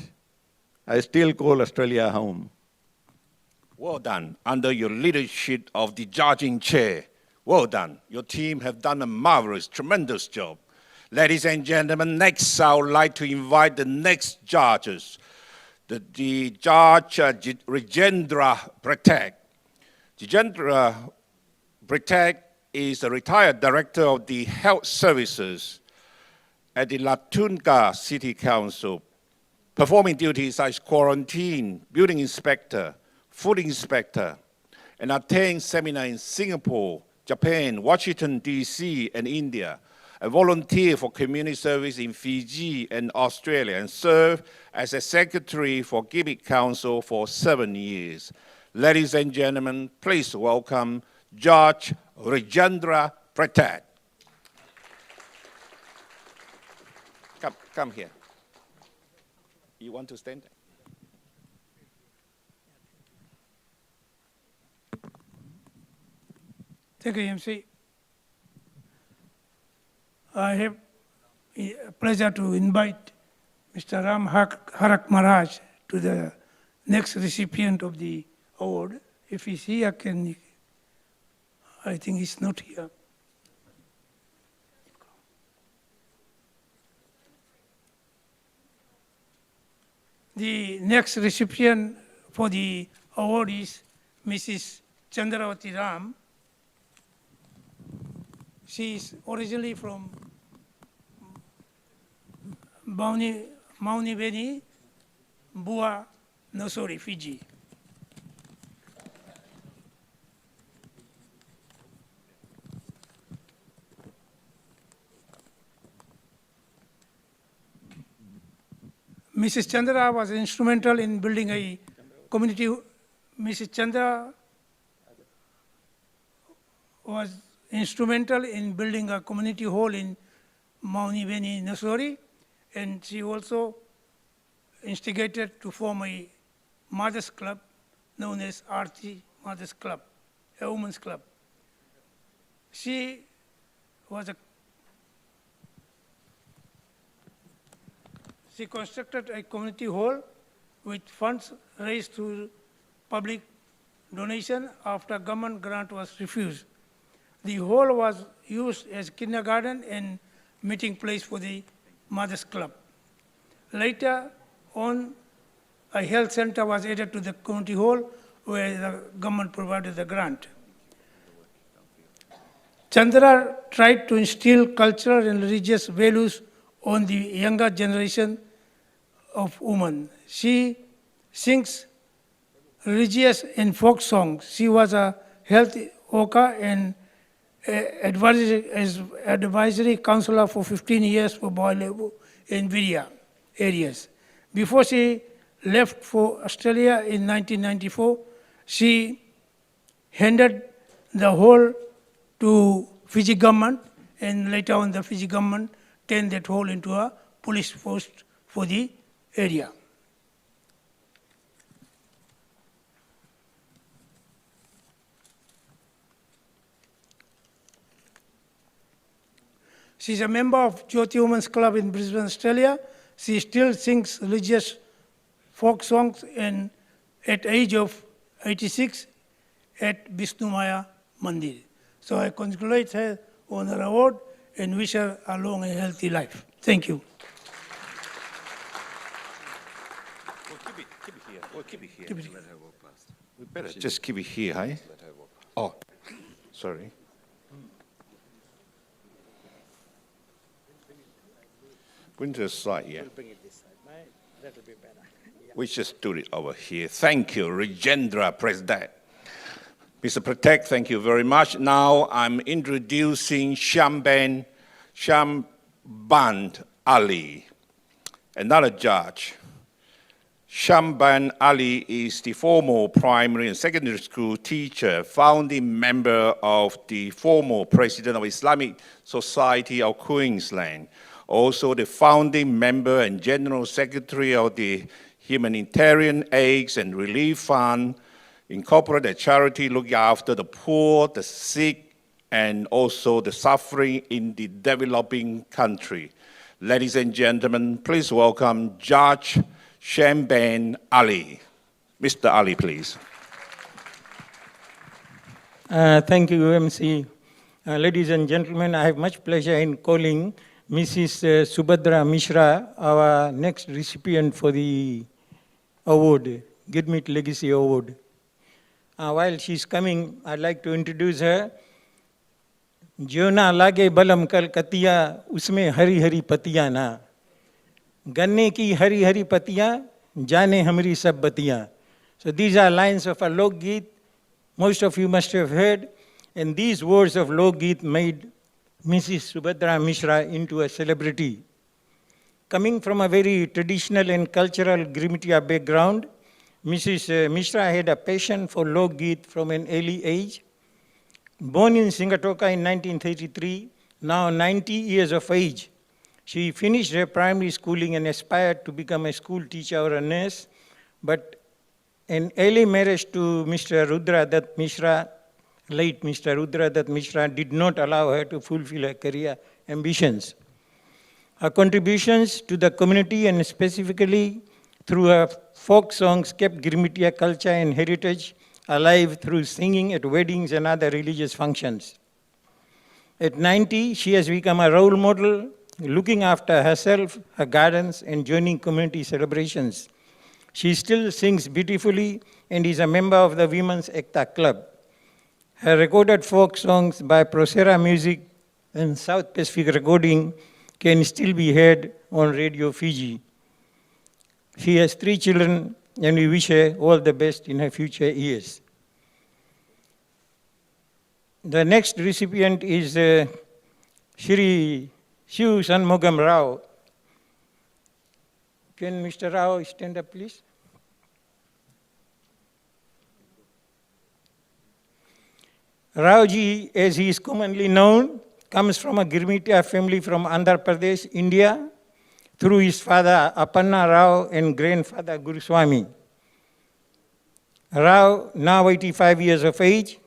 I still call Australia home. Well done, under your leadership of the judging chair. Well done. Your team have done a marvelous, tremendous job. Ladies and gentlemen, next I would like to invite the next judges. The Judge Rajendra Pratek. Jitendra Britek is the retired director of the Health Services at the Latunga City Council, performing duties as quarantine, building inspector, food inspector, and attained seminars in Singapore, Japan, Washington, D.C., and India. A volunteer for community service in Fiji and Australia, and served as a secretary for Girmit Council for 7 years. Ladies and gentlemen, please welcome Judge Rajendra Pratek. Come here. You want to stand? Thank you, MC. I have a pleasure to invite Mr. Ram Harak Maharaj to the next recipient of the award. If he's here, I think he's not here. The next recipient for the award is Mrs. Chandravati Ram. She is originally from Maunibeni, Bua, Nosori, Fiji. Mrs. Chandra was instrumental in building a community. Mrs. Chandra was instrumental in building a community hall in Maunibeni, Nosori, and she also instigated to form a mothers club known as Arti Mothers Club, a women's club. She constructed a community hall with funds raised through public donation after government grant was refused. The hall was used as kindergarten and meeting place for the Mothers Club. Later on, a health center was added to the community hall where the government provided the grant. Chandra tried to instill cultural and religious values on the younger generation of women. She sings religious and folk songs. She was a health worker and advisory counselor for 15 years for boy labor in Viria areas. Before she left for Australia in 1994, she handed the whole to Fiji government, and later on the Fiji government turned that whole into a police post for the area. She's a member of Jyoti Women's Club in Brisbane, Australia. She still sings religious folk songs, and at age of 86 at Vishnu Maya Mandir. So I congratulate her on her award and wish her a long and healthy life. Thank you. Keep it here. We better just keep it here, hey? Oh, sorry. Bring to the side, yeah. We'll bring it this side, right? That'll be better. Yeah. We just do it over here. Thank you, Rajendra President. Mr. Pratek, thank you very much. Now I'm introducing Shamban Ali, another judge. Shamban Ali is the former primary and secondary school teacher, founding member of the former president of Islamic Society of Queensland, also the founding member and general secretary of the Humanitarian Aids and Relief Fund, incorporated a charity looking after the poor, the sick, and also the suffering in the developing country. Ladies and gentlemen, please welcome Judge Shamban Ali. Mr. Ali, please. Thank you, MC. Ladies and gentlemen, I have much pleasure in calling Mrs. Subhadra Mishra, our next recipient for the award, Girmit Legacy Award. While she's coming, I'd like to introduce her. Jona lage balam kal katiya, usme hari hari patiya na. Ganne ki hari hari patiya, jane hamri sab batiya. So these are lines of a Lok Geet. Most of you must have heard. And these words of Lok Geet made Mrs. Subhadra Mishra into a celebrity. Coming from a very traditional and cultural Girmitiya background, Mrs. Mishra had a passion for Lok Geet from an early age. Born in Singatoka in 1933, now 90 years of age, she finished her primary schooling and aspired to become a school teacher or a nurse, but an early marriage to Mr. Rudra Dutt Mishra late Mr. Rudradat Mishra did not allow her to fulfill her career ambitions. Her contributions to the community and specifically through her folk songs kept Girmitiya culture and heritage alive through singing at weddings and other religious functions. At 90, she has become a role model, looking after herself, her gardens, and joining community celebrations. She still sings beautifully and is a member of the Women's Ekta Club. Her recorded folk songs by Procera Music and South Pacific Recording can still be heard on Radio Fiji. She has 3 children, and we wish her all the best in her future years. The next recipient is Shri Shiv Shanmugam Rao. Can Mr. Rao stand up, please? Raoji, as he is commonly known, comes from a Girmitiya family from Andhra Pradesh, India, through his father Apanna Rao and grandfather Guruswami. Rao, now 85 years of age,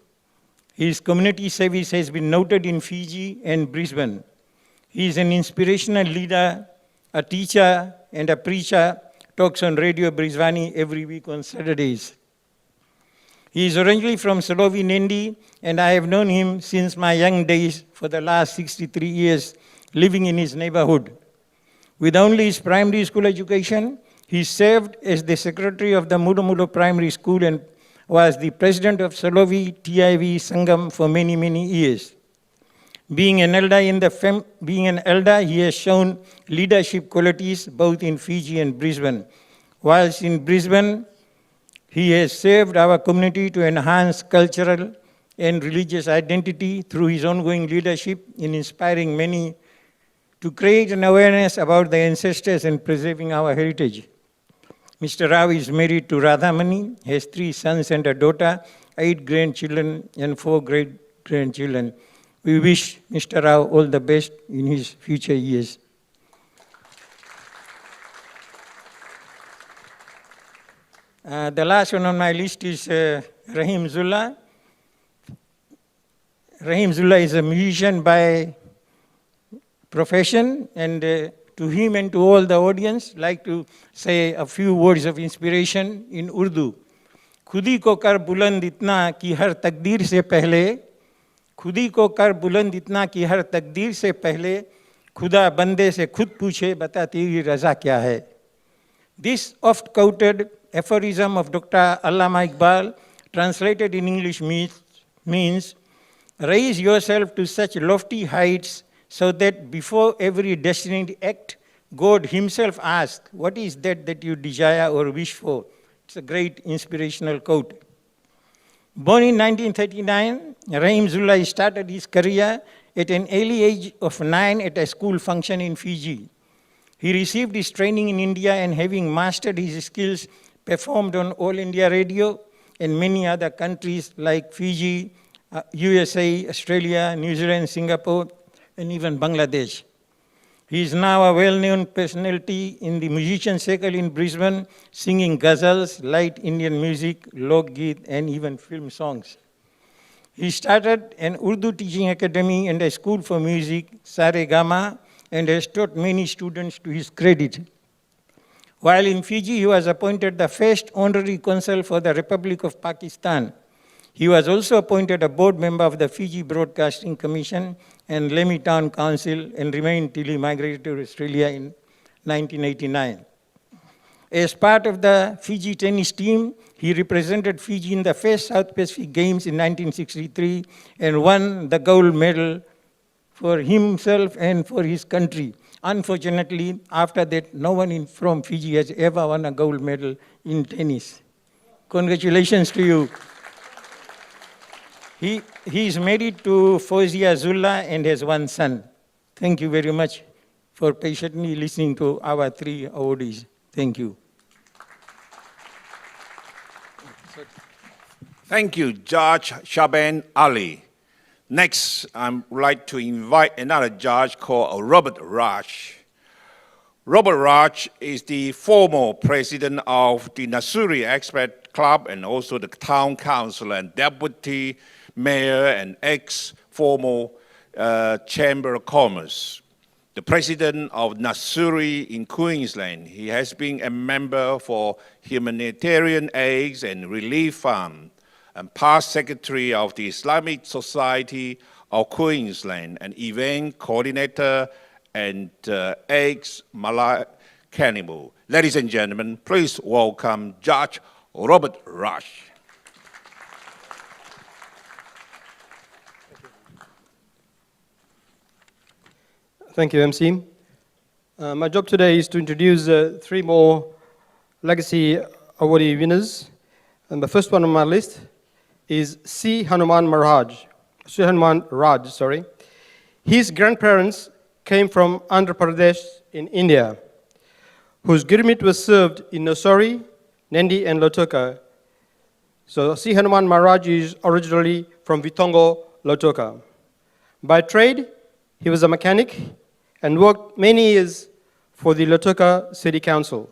his community service has been noted in Fiji and Brisbane. He is an inspirational leader, a teacher, and a preacher, talks on Radio Brisbane every week on Saturdays. He is originally from Salovi, Nendi, and I have known him since my young days for the last 63 years, living in his neighborhood. With only his primary school education, he served as the secretary of the Mudumulo Primary School and was the president of Salovi TIV Sangam for many, many years. Being an elder, he has shown leadership qualities both in Fiji and Brisbane. Whilst in Brisbane, he has served our community to enhance cultural and religious identity through his ongoing leadership in inspiring many to create an awareness about the ancestors and preserving our heritage. Mr. Rao is married to Radhamani, has 3 sons and a daughter, 8 grandchildren and 4 great-grandchildren. We wish Mr. Rao all the best in his future years. The last one on my list is Rahim Zulla. Rahim Zulla is a musician by profession, and to him and to all the audience, like to say a few words of inspiration in Urdu. खुदी को कर बुलंद इतना कि हर तकदीर से पहले, खुदी को कर बुलंद इतना कि हर तकदीर से पहले, खुदा बंदे से खुद पूछे बता तेरी रज़ा क्या है. This oft quoted aphorism of Dr. Allama Iqbal, translated in English means, raise yourself to such lofty heights so that before every destined act, God himself asks, what is that you desire or wish for? It's a great inspirational quote. Born in 1939, Rahim Zulla started his career at an early age of 9 at a school function in Fiji. He received his training in India and having mastered his skills, performed on All India Radio and many other countries like Fiji, USA, Australia, New Zealand, Singapore, and even Bangladesh. He is now a well-known personality in the musician circle in Brisbane, singing ghazals, light Indian music, lok geet, and even film songs. He started an Urdu teaching academy and a school for music, Saregama, and has taught many students to his credit. While in Fiji, he was appointed the first honorary consul for the Republic of Pakistan. He was also appointed a board member of the Fiji Broadcasting Commission and Lemhi Town Council and remained till he migrated to Australia in 1989. As part of the Fiji tennis team, he represented Fiji in the first South Pacific Games in 1963 and won the gold medal for himself and for his country. Unfortunately, after that, no one from Fiji has ever won a gold medal in tennis. Congratulations to you. He is married to Fozia Zulla and has 1 son. Thank you very much for patiently listening to our 3 awardees. Thank you. Thank you, Judge Shaban Ali. Next, I would like to invite another judge called Robert Raj. Robert Raj is the former president of the Nasuri Expat club and also the town council and deputy mayor and ex-formal chamber of commerce. The president of Nasuri in Queensland. He has been a member for Humanitarian Aid and Relief Fund and past secretary of the Islamic Society of Queensland, an event coordinator and ex-Malay cannibal. Ladies and gentlemen, please welcome Judge Robert Rush. Thank you, MC. My job today is to introduce 3 more legacy awardee winners. And the first one on my list is C. Hanuman Raj. His grandparents came from Andhra Pradesh in India, whose Girmit was served in Nosori, Nendi, and Lotoka. So C. Hanuman Maharaj is originally from Vitongo, Lotoka. By trade, he was a mechanic and worked many years for the Lotoka City Council.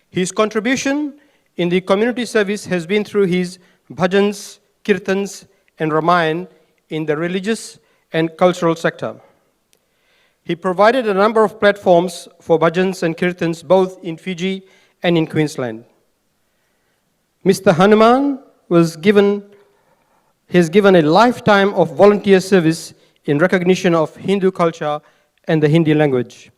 His contribution in the community service has been through his bhajans, kirtans, and Ramayana in the religious and cultural sector. He provided a number of platforms for bhajans and kirtans both in Fiji and in Queensland. Mr. Hanuman has given a lifetime of volunteer service in recognition of Hindu culture and the Hindi language.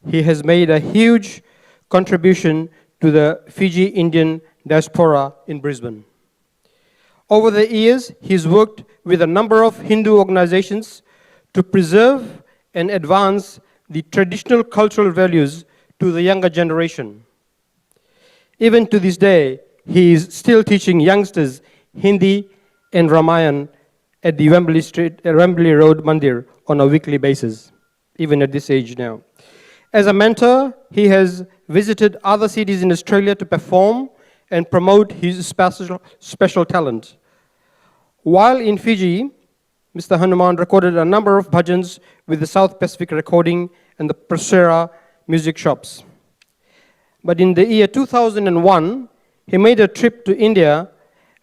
He has made a huge contribution to the Fiji Indian diaspora in Brisbane. Over the years, he's worked with a number of Hindu organizations to preserve and advance the traditional cultural values to the younger generation. Even to this day, he is still teaching youngsters Hindi and Ramayana at the Wembley Road Mandir on a weekly basis, even at this age now. As a mentor, he has visited other cities in Australia to perform and promote his special talent. While in Fiji, Mr. Hanuman recorded a number of bhajans with the South Pacific Recording and the Prosera music shops. But in the year 2001, he made a trip to India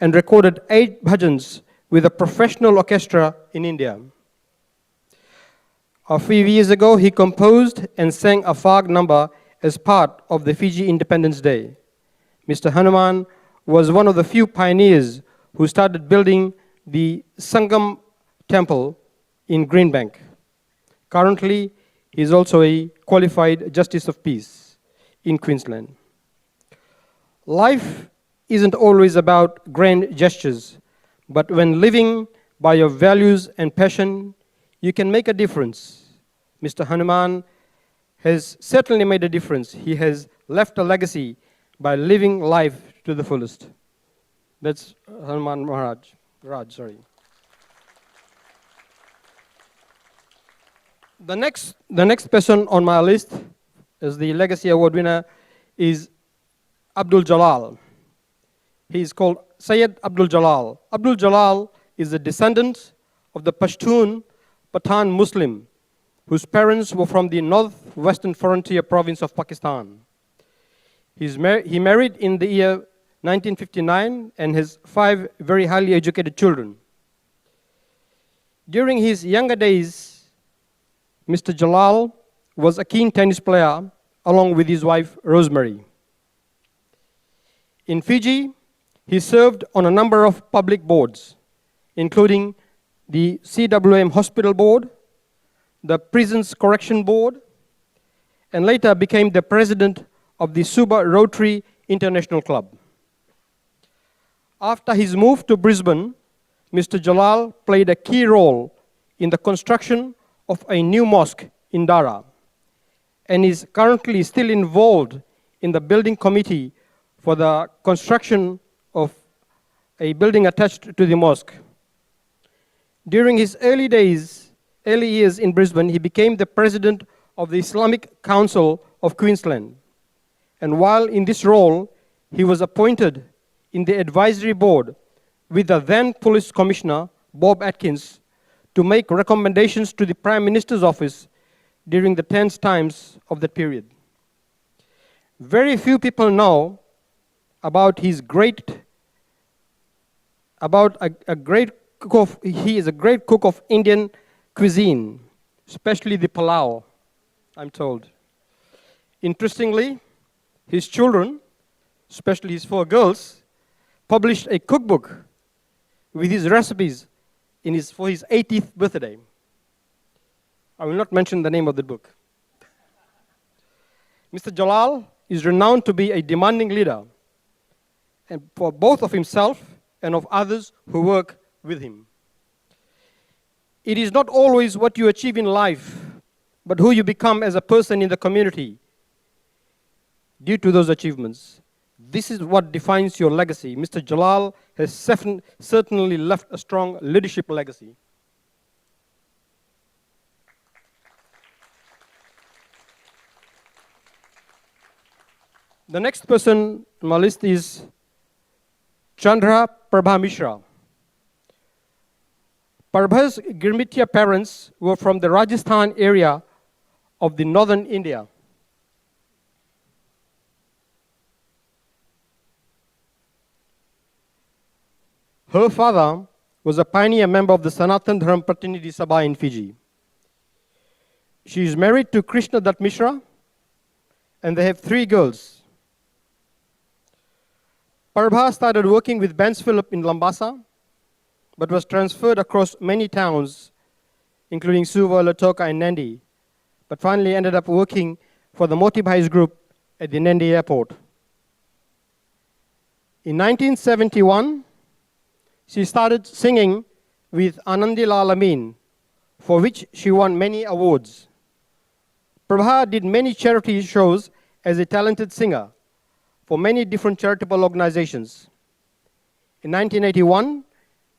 and recorded 8 bhajans with a professional orchestra in India. A few years ago, he composed and sang a fag number as part of the Fiji Independence Day. Mr. Hanuman was one of the few pioneers who started building the Sangam Temple in Greenbank. Currently, he is also a qualified Justice of Peace in Queensland. Life isn't always about grand gestures, but when living by your values and passion, you can make a difference. Mr. Hanuman has certainly made a difference. He has left a legacy by living life to the fullest. That's Hanuman Raj. The next person on my list as the Legacy Award winner is Abdul Jalal. He is called Syed Abdul Jalal. Abdul Jalal is a descendant of the Pashtun Pathan Muslim whose parents were from the northwestern frontier province of Pakistan. He married in the year 1959 and has 5 very highly educated children. During his younger days, Mr. Jalal was a keen tennis player along with his wife Rosemary. In Fiji, he served on a number of public boards, including the CWM Hospital Board, the Prisons Correction Board, and later became the president of the Suba Rotary International Club. After his move to Brisbane, Mr. Jalal played a key role in the construction of a new mosque in Dara and is currently still involved in the building committee for the construction of a building attached to the mosque. During his early years in Brisbane, he became the president of the Islamic Council of Queensland. And while in this role, he was appointed in the advisory board with the then police commissioner, Bob Atkins, to make recommendations to the Prime Minister's office during the tense times of that period. Very few people know about his great, about a great cook of, he is a great cook of Indian cuisine, especially the palau, I'm told. Interestingly, his children, especially his 4 girls, published a cookbook with his recipes for his 80th birthday. I will not mention the name of the book. Mr. Jalal is renowned to be a demanding leader, and for both of himself and of others who work with him. It is not always what you achieve in life, but who you become as a person in the community due to those achievements. This is what defines your legacy. Mr. Jalal has certainly left a strong leadership legacy. The next person on my list is Chandra Prabha Mishra. Prabha's Girmitia parents were from the Rajasthan area of the northern India. Her father was a pioneer member of the Sanatan Dharma Pratinidhi Sabha in Fiji. She is married to Krishna Dutt Mishra, and they have 3 girls. Prabha started working with Benz Phillip in Lambasa, but was transferred across many towns, including Suva, Latoka, and Nandi, but finally ended up working for the Motibhai's group at the Nandi airport. In 1971, she started singing with Anandilal Amin, for which she won many awards. Prabha did many charity shows as a talented singer for many different charitable organizations. In 1981,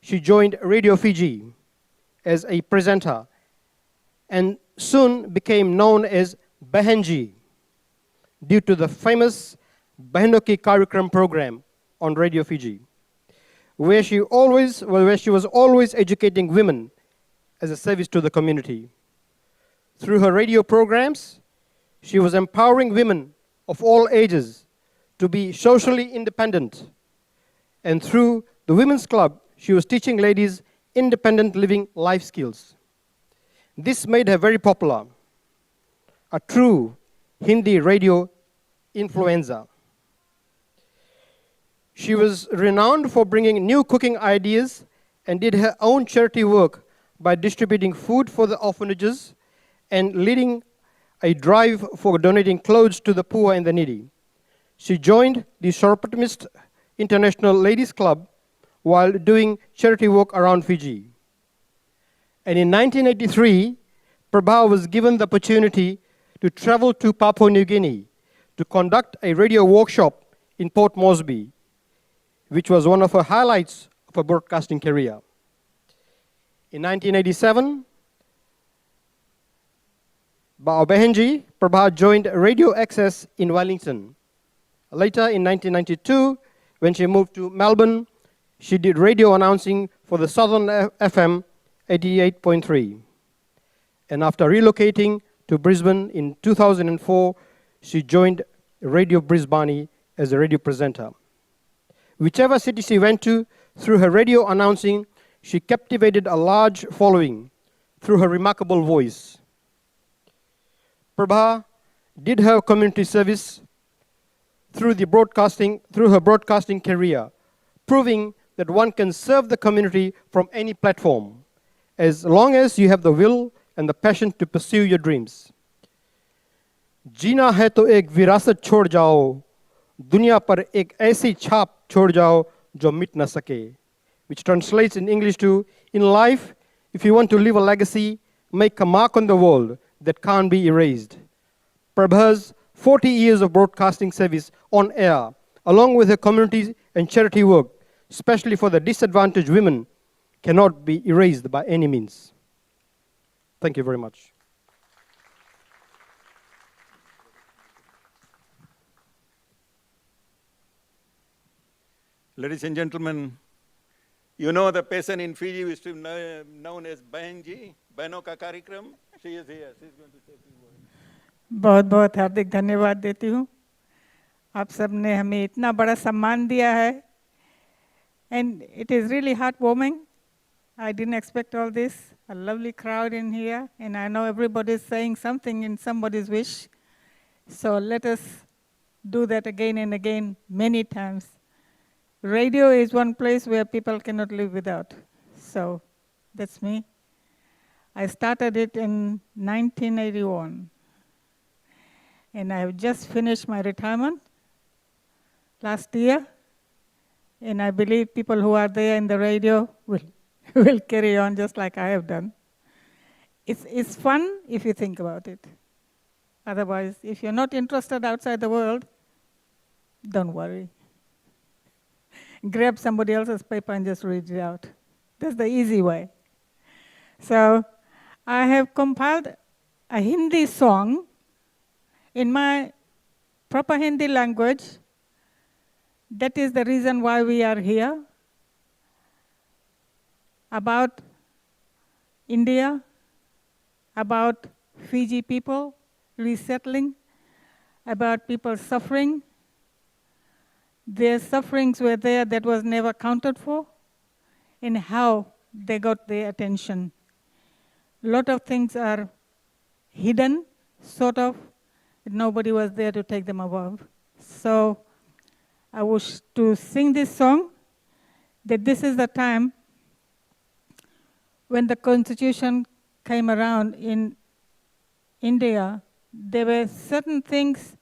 she joined Radio Fiji as a presenter and soon became known as Bahenji due to the famous Bahenoki Karikram program on Radio Fiji, where she was always educating women as a service to the community. Through her radio programs, she was empowering women of all ages to be socially independent. And through the Women's Club, she was teaching ladies independent living life skills. This made her very popular, a true Hindi radio influencer. She was renowned for bringing new cooking ideas and did her own charity work by distributing food for the orphanages and leading a drive for donating clothes to the poor and the needy. She joined the Soroptimist International Ladies Club while doing charity work around Fiji. And in 1983, Prabha was given the opportunity to travel to Papua New Guinea to conduct a radio workshop in Port Moresby, which was one of her highlights of her broadcasting career. In 1987, Bahenji Prabha joined Radio Access in Wellington. Later, in 1992, when she moved to Melbourne, she did radio announcing for the Southern FM 88.3. And after relocating to Brisbane in 2004, she joined Radio Brisbane as a radio presenter. Whichever city she went to, through her radio announcing, she captivated a large following through her remarkable voice. Prabha did her community service through her broadcasting career, proving that one can serve the community from any platform, as long as you have the will and the passion to pursue your dreams. जीना है तो एक विरासत छोड़ जाओ, दुनिया पर एक ऐसी छाप छोड़ जाओ जो मिट न सके. Which translates in English to, in life, if you want to leave a legacy, make a mark on the world that can't be erased. Prabha's 40 years of broadcasting service on air, along with her community and charity work, especially for the disadvantaged women, cannot be erased by any means. Thank you very much. Ladies and gentlemen, you know the person in Fiji is still known as Bahenji, Bano Ka Karikram. She is here. She's going to say a few words. बहुत बहुत हार्दिक धन्यवाद देती हूँ. आप सब ने हमें इतना बड़ा सम्मान दिया है, and it is really heartwarming. I didn't expect all this. A lovely crowd in here, and I know everybody is saying something in somebody's wish. So let us do that again and again, many times. Radio is one place where people cannot live without. So that's me. I started it in 1981. And I have just finished my retirement last year. And I believe people who are there in the radio will carry on just like I have done. It's fun if you think about it. Otherwise, if you're not interested outside the world, don't worry. Grab somebody else's paper and just read it out. That's the easy way. So I have compiled a Hindi song in my proper Hindi language. That is the reason why we are here. About India, about Fiji people resettling, about people suffering. Their sufferings were there that was never accounted for, and how they got their attention. A lot of things are hidden, sort of. Nobody was there to take them above. So I wish to sing this song, that this is the time when the Constitution came around in India. There were certain things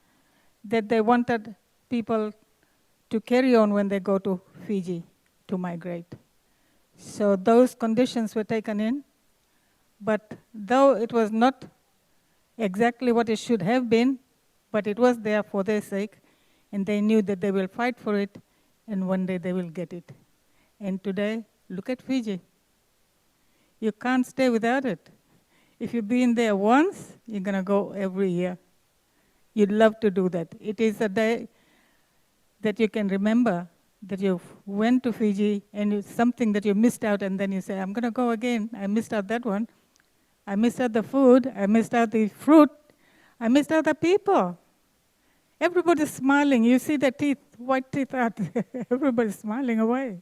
that they wanted people to carry on when they go to Fiji to migrate. So those conditions were taken in, but though it was not exactly what it should have been, but it was there for their sake, and they knew that they will fight for it, and one day they will get it. And today, look at Fiji. You can't stay without it. If you've been there once, you're gonna go every year. You'd love to do that. It is a day that you can remember that you went to Fiji and it's something that you missed out, and then you say, I'm gonna go again. I missed out that one. I missed out the food. I missed out the fruit. I missed out the people. Everybody's smiling. You see the teeth, white teeth out there. Everybody's smiling away.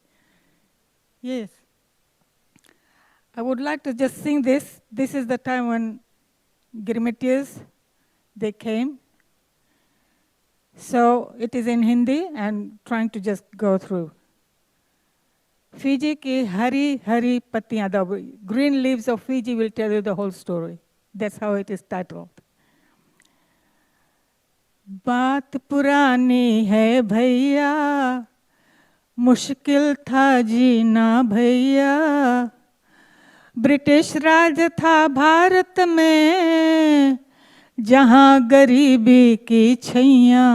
Yes. I would like to just sing this. This is the time when Girmitians, they came. So it is in Hindi and trying to just go through. Fiji ki hari hari pattiyan, the green leaves of Fiji will tell you the whole story. That's how it is titled. बात पुरानी है भैया, मुश्किल था जीना भैया, British राज था भारत में, जहाँ गरीबी की छैया,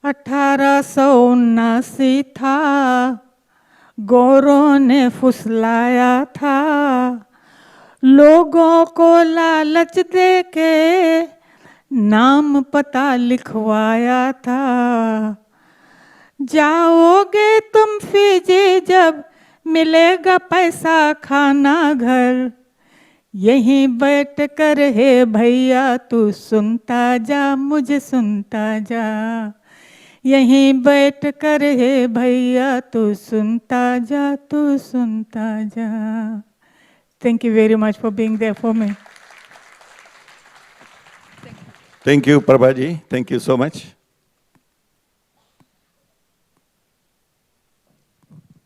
1879 था, गोरों ने फुसलाया था, लोगों को लालच दे के नाम पता लिखवाया था। जाओगे तुम फीजी जब मिलेगा पैसा खाना घर, यहीं बैठ कर हे भैया तू सुनता जा मुझे सुनता जा, यहीं बैठ कर हे भैया तू सुनता जा तू सुनता जा। Thank you very much for being there for me. Thank you, Prabhaji. Thank you so much.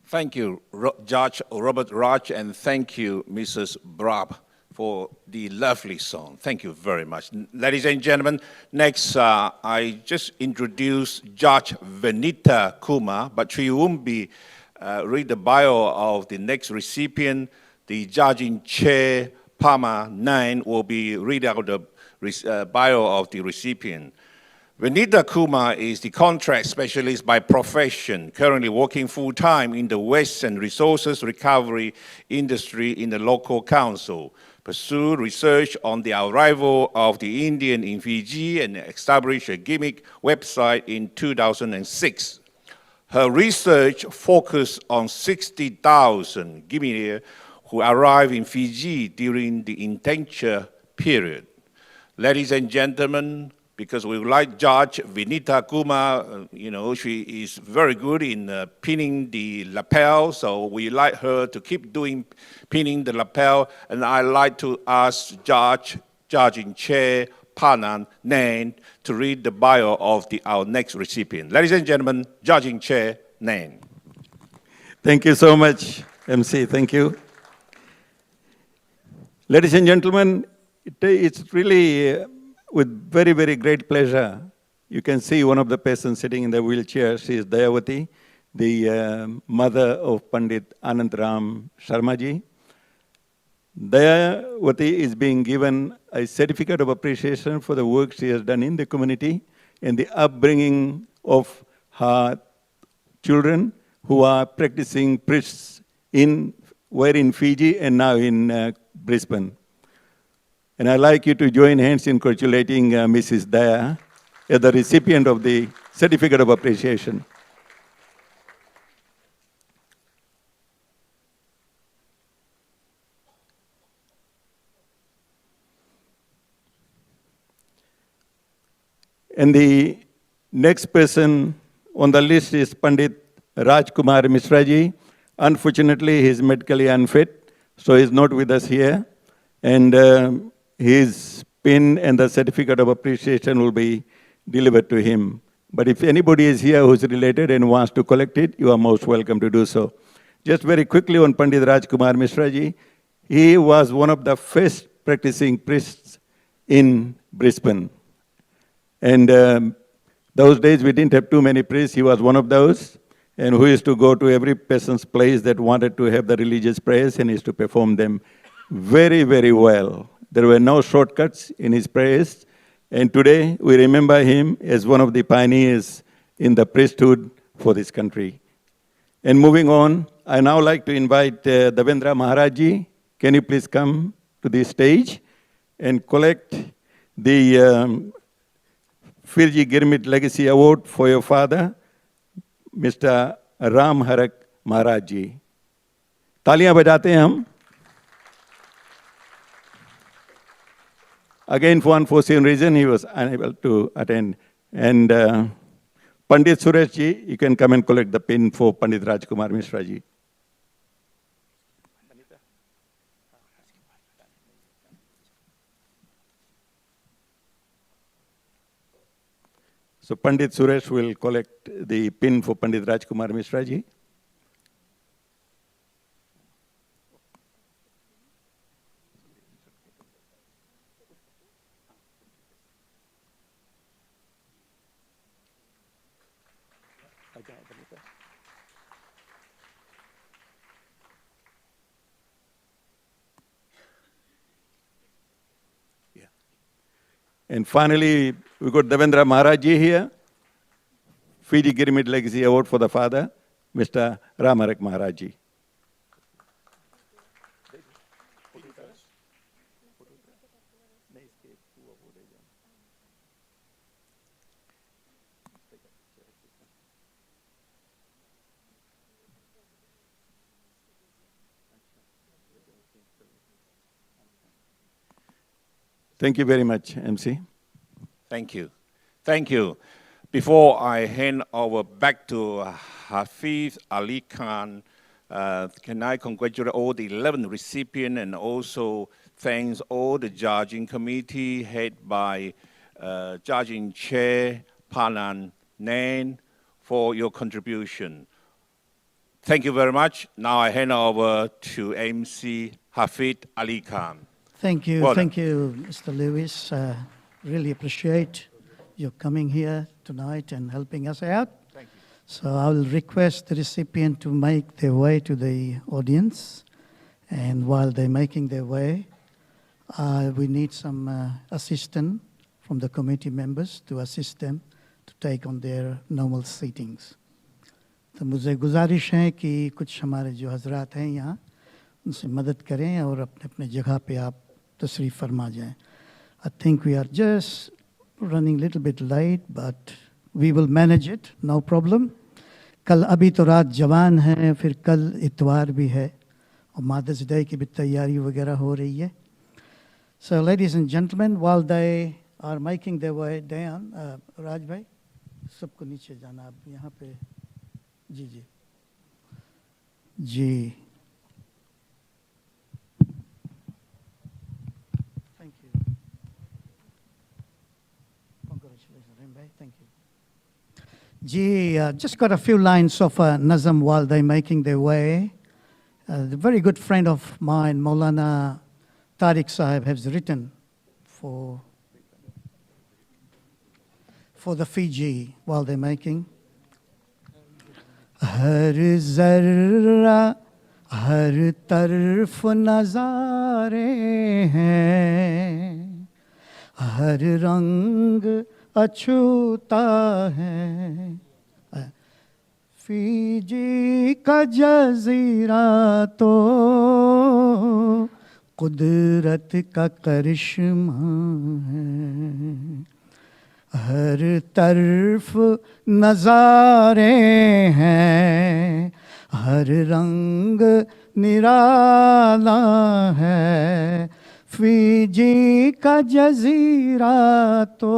Thank you, Judge Robert Raj, and thank you, Mrs. Brab, for the lovely song. Thank you very much. Ladies and gentlemen, next I just introduced Judge Venita Kumar, but she won't be read the bio of the next recipient. The judge in chair, Pama 9, will be read out the bio of the recipient. Venita Kumar is the contract specialist by profession, currently working full-time in the waste and resources recovery industry in the local council. Pursued research on the arrival of the Indian in Fiji and established a Girmit website in 2006. Her research focused on 60,000 Girmitians who arrived in Fiji during the indenture period. Ladies and gentlemen, because we would like Judge Vinita Kumar, she is very good in pinning the lapel, so we like her to keep doing pinning the lapel, and I like to ask Judging Chair Panan Nain to read the bio of our next recipient. Ladies and gentlemen, Judging Chair Nain. Thank you so much, MC. Thank you. Ladies and gentlemen, it's really with very, very great pleasure. You can see one of the persons sitting in the wheelchair. She is Dayawati, the mother of Pandit Anandram Sharmaji. Dayawati is being given a certificate of appreciation for the work she has done in the community and the upbringing of her children who are practicing priests in Fiji and now in Brisbane. And I'd like you to join hands in congratulating Mrs. Daya as the recipient of the certificate of appreciation. And the next person on the list is Pandit Rajkumar Mishraji. Unfortunately, he is medically unfit, so he's not with us here. And his pin and the certificate of appreciation will be delivered to him. But if anybody is here who's related and wants to collect it, you are most welcome to do so. Just very quickly on Pandit Rajkumar Mishraji, he was one of the first practicing priests in Brisbane. And those days we didn't have too many priests. He was one of those, and who used to go to every person's place that wanted to have the religious prayers and used to perform them very, very well. There were no shortcuts in his prayers, and today we remember him as one of the pioneers in the priesthood for this country. And moving on, I now like to invite Devendra Maharajji. Can you please come to the stage and collect the Fiji Girmit Legacy Award for your father, Mr. Ram Harak Maharajji. तालियां बजाते हैं हम. Again, for unforeseen reason, he was unable to attend. And Pandit Suresh ji, you can come and collect the pin for Pandit Rajkumar Mishra ji. So Pandit Suresh will collect the pin for Pandit Rajkumar Mishra ji. And finally, we got Devendra Maharajji here. Fiji Girmit Legacy Award for the father, Mr. Ramarak Maharajji. Thank you very much, MC. Thank you. Thank you. Before I hand over back to Hafiz Ali Khan, can I congratulate all the 11 recipients and also thanks all the judging committee head by judging chair Panan Nain for your contribution. Thank you very much. Now I hand over to MC Hafiz Ali Khan. Thank you. Well Thank you, Mr. Lewis. Really appreciate you coming here tonight and helping us out. Thank you. So I will request the recipient to make their way to the audience. And while they're making their way, we need some assistance from the committee members to assist them to take on their normal seatings. तो मुझे गुजारिश है कि कुछ हमारे जो हजरात हैं यहाँ उनसे मदद करें और अपने अपने जगह पे आप तशरीफ़ फरमा जाएं. I think we are just running a little bit late, but we will manage it, no problem. कल अभी तो रात जवान है, फिर कल इतवार भी है और मदर्स डे की भी तैयारी वगैरह हो रही है. So ladies and gentlemen, while they are making their way down. राज भाई, सबको नीचे जाना अब यहाँ पे. जी जी. जी. Thank you. Congratulations, Rim bhai. Thank you. Ji, just got a few lines of Nazam while they're making their way. The very good friend of mine, Maulana Tariq Sahib, has written for the Fiji while they're making. Har zarra, har tarf nazare hain, har rang अछूता है. Fiji का जजीरा तो कुदरत का करिश्मा है. हर तरफ नज़ारे हैं, हर रंग निराला है. फीजी का जजीरा तो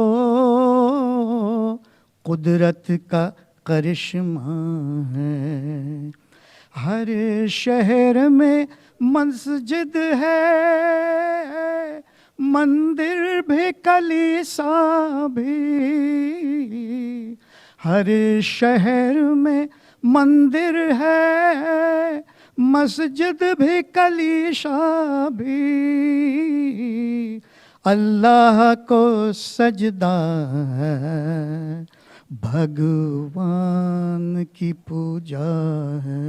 कुदरत का करिश्मा है. हर शहर में मस्जिद है, मंदिर भी कलीसा भी. हर शहर में मंदिर है, मस्जिद भी कलीसा भी. अल्लाह को सजदा है, भगवान की पूजा है.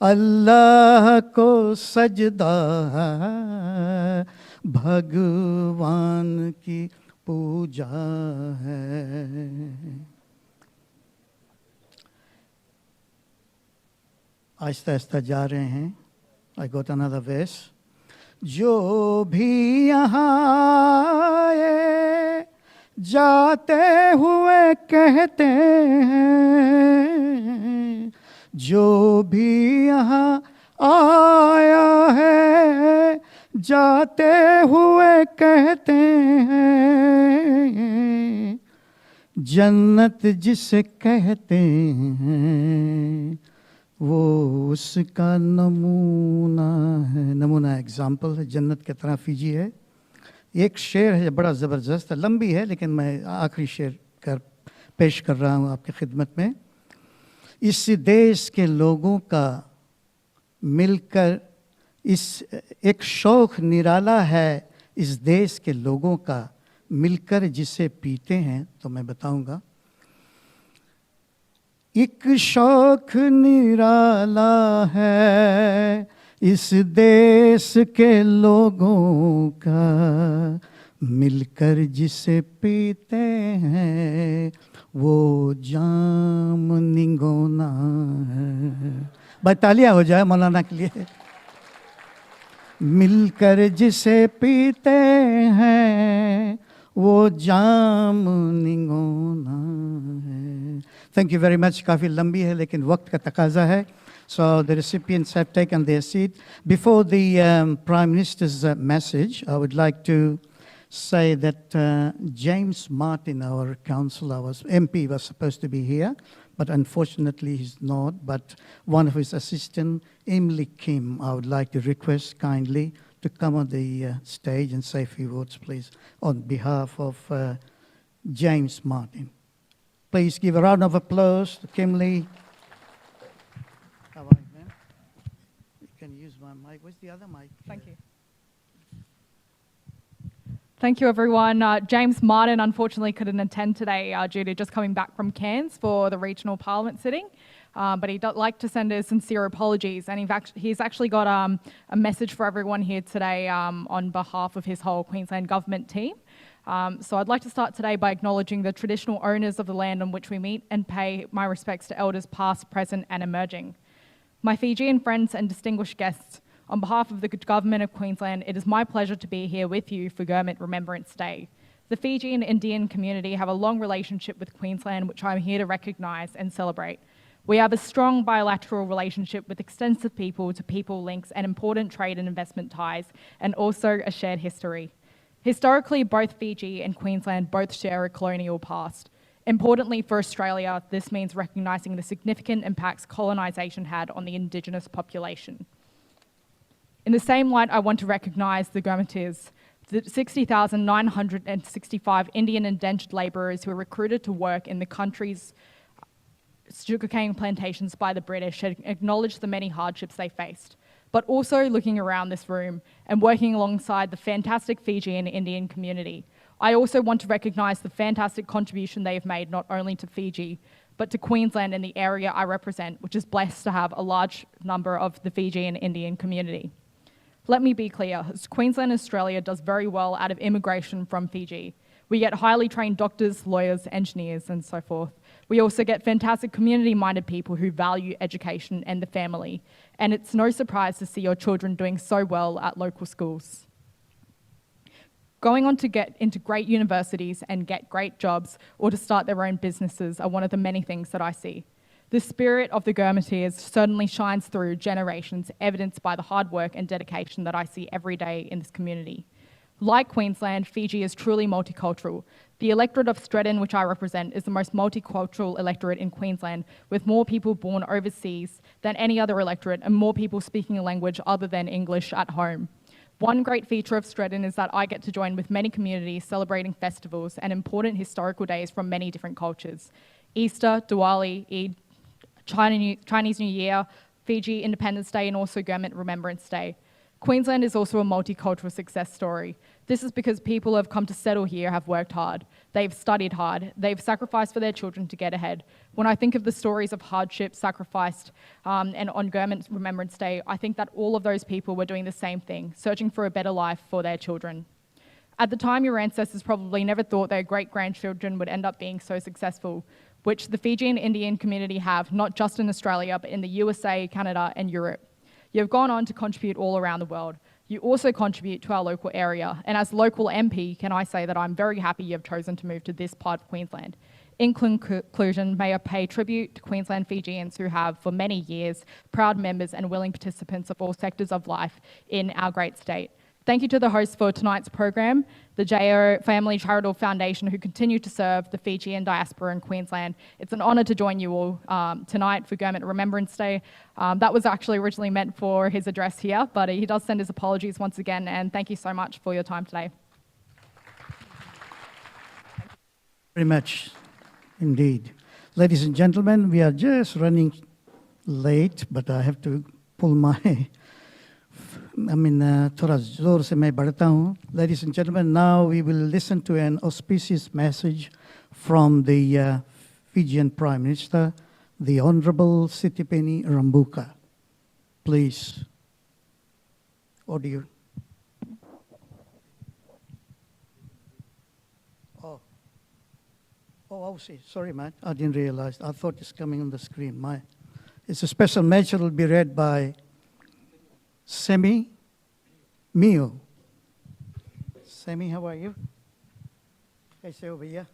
अल्लाह को सजदा है, भगवान की पूजा है. आहिस्ता आहिस्ता जा रहे हैं. I got another verse. जो भी यहाँ आए जाते हुए कहते हैं, जो भी यहाँ आया है जाते हुए कहते हैं, जन्नत जिसे कहते हैं वो उसका नमूना है. नमूना एग्जाम्पल है, जन्नत की तरह फीजी है. एक शेर है बड़ा ज़बरदस्त, लंबी है लेकिन मैं आखिरी शेर पेश कर रहा हूँ आपकी खिदमत में. इस देश के लोगों का मिलकर इस एक शौक़ निराला है. इस देश के लोगों का मिलकर जिसे पीते हैं, तो मैं बताऊंगा. एक शौक़ निराला है इस देश के लोगों का, मिलकर जिसे पीते हैं वो जाम निगोना है. भाई तालियां हो जाए मौलाना के लिए. मिलकर जिसे पीते हैं वो जाम निगोना है. Thank you very much. काफ़ी लंबी है लेकिन वक्त का तकाजा है. So the recipients have taken their seat. Before the Prime Minister's message, I would like to say that James Martin, our councillor, MP, was supposed to be here, but unfortunately he's not. But one of his assistants, Emily Kim, I would like to request kindly to come on the stage and say a few words, please, on behalf of James Martin. Please give a round of applause to Kimley. How are you, ma'am? You can use my mic. Where's the other mic? Thank you. Thank you, everyone. James Martin unfortunately couldn't attend today due to just coming back from Cairns for the regional parliament sitting. But he'd like to send his sincere apologies, and he's actually got a message for everyone here today on behalf of his whole Queensland government team. So I'd like to start today by acknowledging the traditional owners of the land on which we meet and pay my respects to elders past, present and emerging. My Fijian friends and distinguished guests, on behalf of the Government of Queensland, it is my pleasure to be here with you for Girmit Remembrance Day. The Fijian Indian community have a long relationship with Queensland, which I'm here to recognise and celebrate. We have a strong bilateral relationship with extensive people-to-people links and important trade and investment ties, and also a shared history. Historically, both Fiji and Queensland both share a colonial past. Importantly for Australia, this means recognising the significant impacts colonisation had on the Indigenous population. In the same light, I want to recognise the Girmitirs, the 60,965 Indian indentured labourers who were recruited to work in the country's sugarcane plantations by the British, and acknowledge the many hardships they faced, but also looking around this room and working alongside the fantastic Fijian Indian community. I also want to recognise the fantastic contribution they have made not only to Fiji, but to Queensland and the area I represent, which is blessed to have a large number of the Fijian Indian community. Let me be clear, Queensland, Australia does very well out of immigration from Fiji. We get highly trained doctors, lawyers, engineers, and so forth. We also get fantastic community-minded people who value education and the family. And it's no surprise to see your children doing so well at local schools. Going on to get into great universities and get great jobs or to start their own businesses are one of the many things that I see. The spirit of the Girmitirs certainly shines through generations, evidenced by the hard work and dedication that I see every day in this community. Like Queensland, Fiji is truly multicultural. The electorate of Stretton, which I represent, is the most multicultural electorate in Queensland, with more people born overseas than any other electorate and more people speaking a language other than English at home. One great feature of Stretton is that I get to join with many communities celebrating festivals and important historical days from many different cultures. Easter, Diwali, Eid, Chinese New Year, Fiji Independence Day, and also Girmit Remembrance Day. Queensland is also a multicultural success story. This is because people who have come to settle here have worked hard. They've studied hard. They've sacrificed for their children to get ahead. When I think of the stories of hardship sacrificed and on Girmit Remembrance Day, I think that all of those people were doing the same thing, searching for a better life for their children. At the time, your ancestors probably never thought their great-grandchildren would end up being so successful, which the Fijian Indian community have, not just in Australia, but in the USA, Canada, and Europe. You have gone on to contribute all around the world. You also contribute to our local area, and as local MP, can I say that I'm very happy you have chosen to move to this part of Queensland. In conclusion, may I pay tribute to Queensland Fijians who have, for many years, proud members and willing participants of all sectors of life in our great state. Thank you to the hosts for tonight's program, the JO Family Charitable Foundation, who continue to serve the Fijian diaspora in Queensland. It's an honour to join you all tonight for Girmit Remembrance Day. That was actually originally meant for his address here, but he does send his apologies once again, and thank you so much for your time today. Very much indeed. Ladies and gentlemen, we are just running late, but I have to pull my थोड़ा जोर से मैं बढ़ता हूँ. Ladies and gentlemen, now we will listen to an auspicious message from the Fijian Prime Minister, the Honourable Sitipeni Rambuka. Please. Audio. Oh, I see. Sorry, man. I didn't realize. I thought it's coming on the screen. It's a special message that will be read by Semi Mio. Semi, how are you? कैसे हो भैया?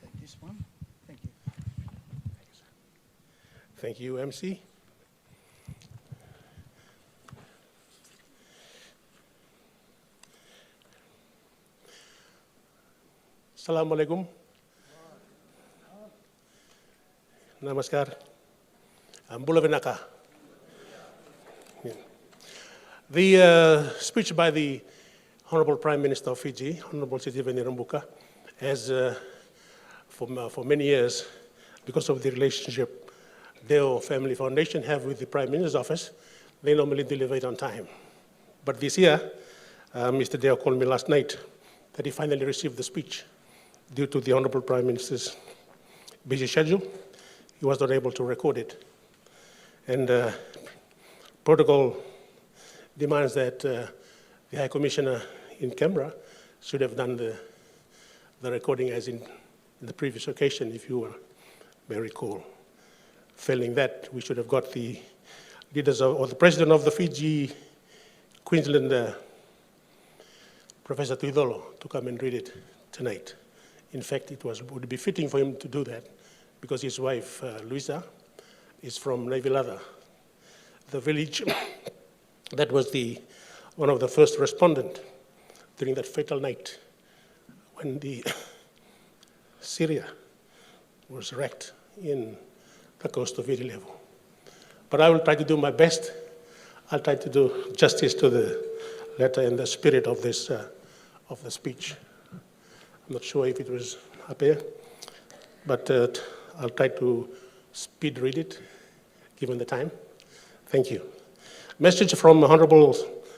Take this one. Thank you. Thank you, MC. Assalamu alaikum. Namaskar. Bulavinaka. The speech by the Honorable Prime Minister of Fiji, Honorable Sitipeni Rambuka, has for many years, because of the relationship Deo Family Foundation have with the Prime Minister's office, they normally deliver it on time. But this year, Mr. Deo called me last night that he finally received the speech. Due to the Honorable Prime Minister's busy schedule, he was not able to record it. And protocol demands that the High Commissioner in Canberra should have done the recording as in the previous occasion, if you may recall. Failing that, we should have got the leaders or the President of the Fiji Queensland, Professor Tuidolo, to come and read it tonight. In fact, would be fitting for him to do that because his wife, Luisa, is from Navilada, the village that was one of the first respondents during that fatal night when the Syria was wrecked in the coast of Viti Levu. But I will try to do my best. I'll try to do justice to the letter and the spirit of this of the speech. I'm not sure if it was up here, but I'll try to speed read it, given the time. Thank you. Message from Honorable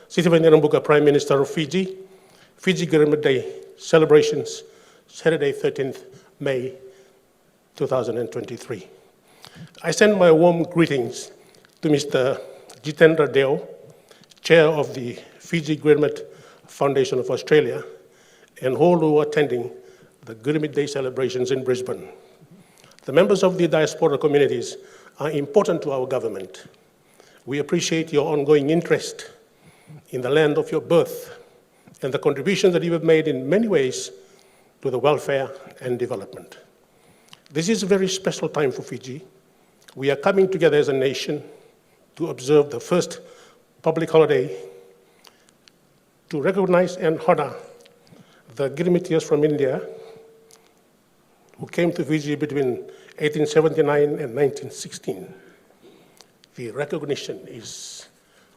Sitiveni Rambuka, Prime Minister of Fiji. Fiji Girmit Day celebrations, Saturday, 13th May 2023. I send my warm greetings to Mr. Jitendra Deo, Chair of the Fiji Girmit Foundation of Australia, and all who are attending the Girmit Day celebrations in Brisbane. The members of the diaspora communities are important to our government. We appreciate your ongoing interest in the land of your birth and the contributions that you have made in many ways to the welfare and development. This is a very special time for Fiji. We are coming together as a nation to observe the first public holiday to recognize and honor the Girmitiers from India who came to Fiji between 1879 and 1916. The recognition is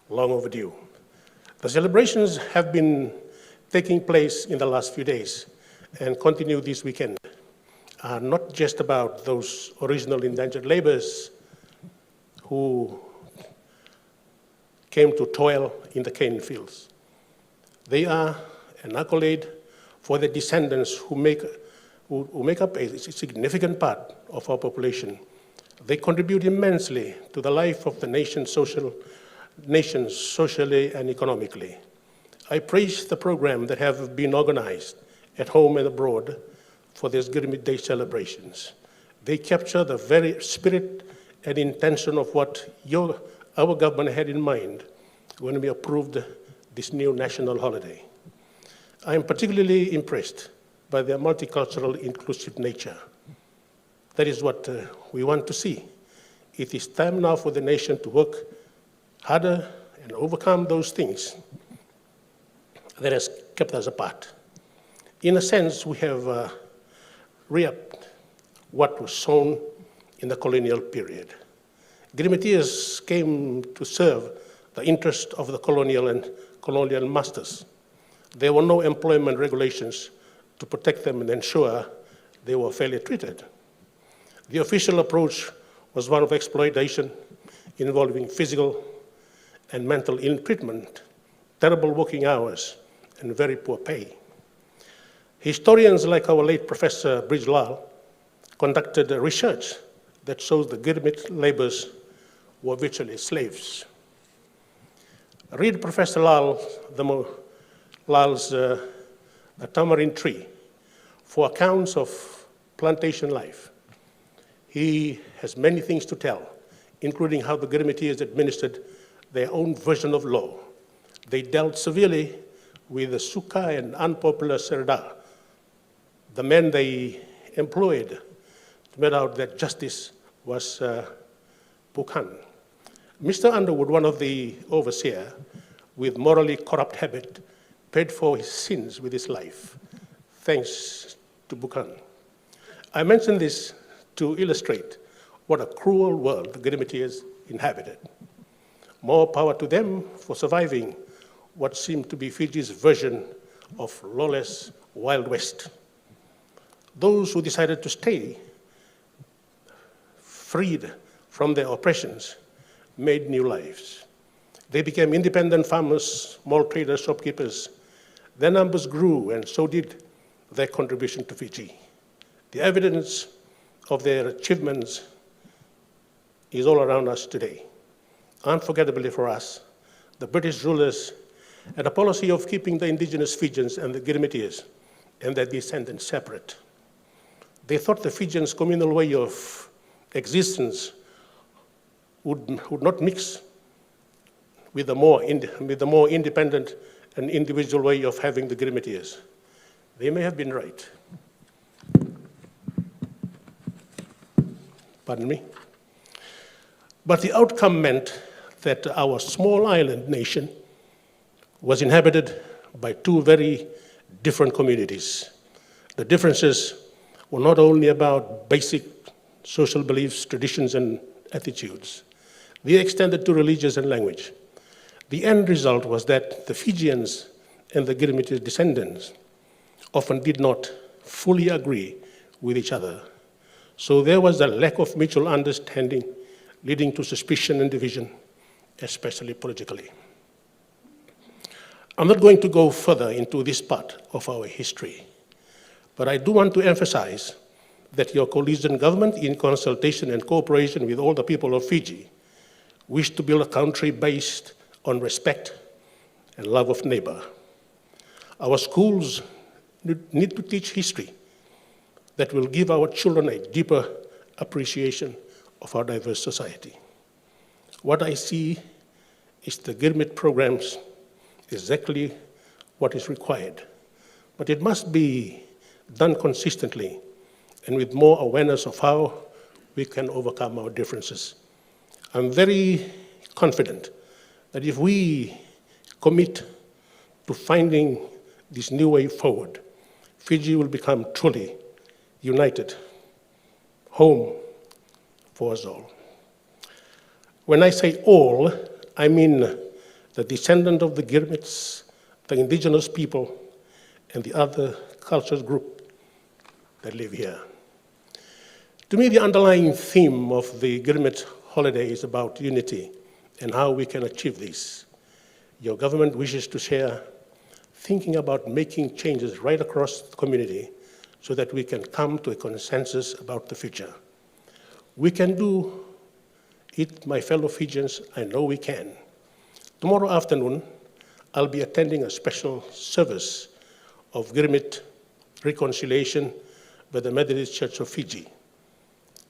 long overdue. The celebrations have been taking place in the last few days and continue this weekend are not just about those original indentured laborers who came to toil in the cane fields. They are an accolade for the descendants who make up a significant part of our population. They contribute immensely to the life of the nation socially and economically. I praise the program that have been organized at home and abroad for these Girmit Day celebrations. They capture the very spirit and intention of what our government had in mind when we approved this new national holiday. I am particularly impressed by their multicultural, inclusive nature. That is what we want to see. It is time now for the nation to work harder and overcome those things that has kept us apart. In a sense, we have reaped what was sown in the colonial period. Girmitiers came to serve the interest of the colonial and colonial masters. There were no employment regulations to protect them and ensure they were fairly treated. The official approach was one of exploitation involving physical and mental ill treatment, terrible working hours, and very poor pay. Historians like our late Professor Bridge Lal conducted research that shows the Girmit laborers were virtually slaves. Read Professor Lal's The Tamarind Tree for accounts of plantation life. He has many things to tell, including how the Girmitiers administered their own version of law. They dealt severely with the Suka and unpopular Serdar, the men they employed to make out that justice was Bukhan. Mr. Underwood, one of the overseer with morally corrupt habit, paid for his sins with his life, thanks to Bukhan. I mention this to illustrate what a cruel world the Girmitiers inhabited. More power to them for surviving what seemed to be Fiji's version of lawless Wild West. Those who decided to stay, freed from their oppressions, made new lives. They became independent farmers, small traders, shopkeepers. Their numbers grew, and so did their contribution to Fiji. The evidence of their achievements is all around us today. Unforgettably for us, the British rulers had a policy of keeping the indigenous Fijians and the Girmitiers and their descendants separate. They thought the Fijians' communal way of existence would not mix with the more independent and individual way of having the Girmitiers. They may have been right. Pardon me. But the outcome meant that our small island nation was inhabited by two very different communities. The differences were not only about basic social beliefs, traditions, and attitudes. They extended to religious and language. The end result was that the Fijians and the Girmit descendants often did not fully agree with each other. So there was a lack of mutual understanding, leading to suspicion and division, especially politically. I'm not going to go further into this part of our history, but I do want to emphasize that your coalition government, in consultation and cooperation with all the people of Fiji, wish to build a country based on respect and love of neighbor. Our schools need to teach history that will give our children a deeper appreciation of our diverse society. What I see is the Girmit programs exactly what is required, but it must be done consistently and with more awareness of how we can overcome our differences. I'm very confident that if we commit to finding this new way forward, Fiji will become truly united, home for us all. When I say all, I mean the descendant of the Girmits, the indigenous people, and the other cultural group that live here. To me, the underlying theme of the Girmit holiday is about unity and how we can achieve this. Your government wishes to share thinking about making changes right across the community so that we can come to a consensus about the future. We can do it, my fellow Fijians, I know we can. Tomorrow afternoon, I'll be attending a special service of Girmit reconciliation by the Methodist Church of Fiji.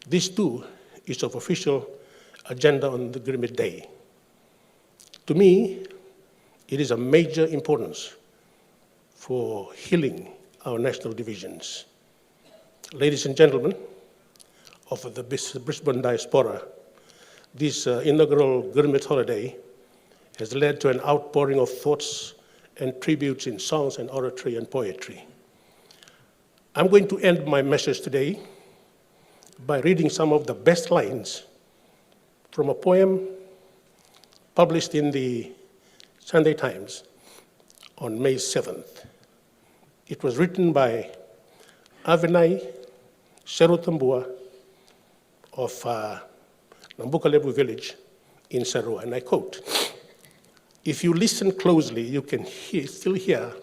This too is of official agenda on the Girmit Day. To me, it is a major importance for healing our national divisions. Ladies and gentlemen of the Brisbane diaspora, this inaugural Girmit holiday has led to an outpouring of thoughts and tributes in songs and oratory and poetry. I'm going to end my message today by reading some of the best lines from a poem published in the Sunday Times on May 7th. It was written by Avinai Serutambua of Nambucalevu village in Sarua, and I quote, "If you listen closely, you can still hear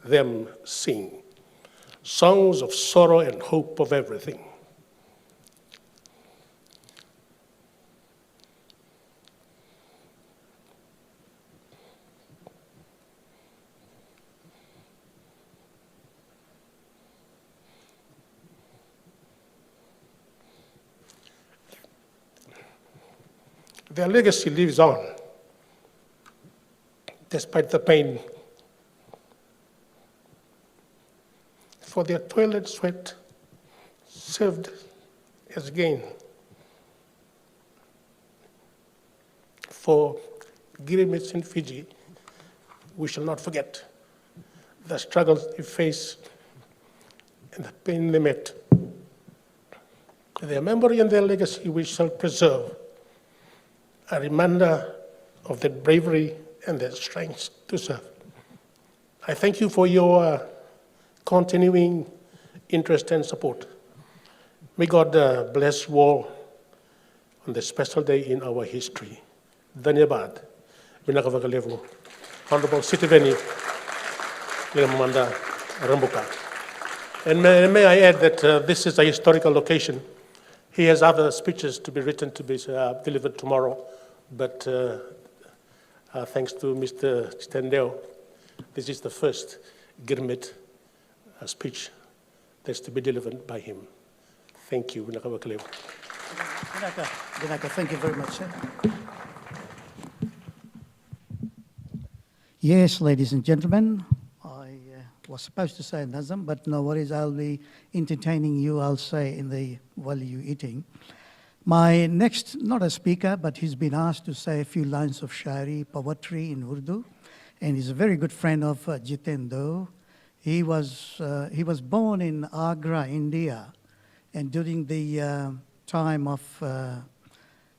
them sing, songs of sorrow and hope of everything. Their legacy lives on, despite the pain. For their toilet sweat served as gain. For Girmits in Fiji, we shall not forget the struggles they faced and the pain they met. Their memory and their legacy we shall preserve, a reminder of their bravery and their strength to serve. I thank you for your continuing interest and support. May God bless you all on this special day in our history. Dhanyabad. Vinakavakalevu. Honorable Sitiveni Niramanda Rambuka. And may I add that this is a historical location. He has other speeches to be written to be delivered tomorrow, but thanks to Mr. Stendel, this is the first Girmit speech that's to be delivered by him. Thank you. Vinaka, thank you very much, sir. Yes, ladies and gentlemen, I was supposed to say Nazam, but no worries, I'll be entertaining you, I'll say, while you're eating. My next, not a speaker, but he's been asked to say a few lines of Shairi, poetry in Urdu, and he's a very good friend of Jitendra. He was born in Agra, India, and during the time of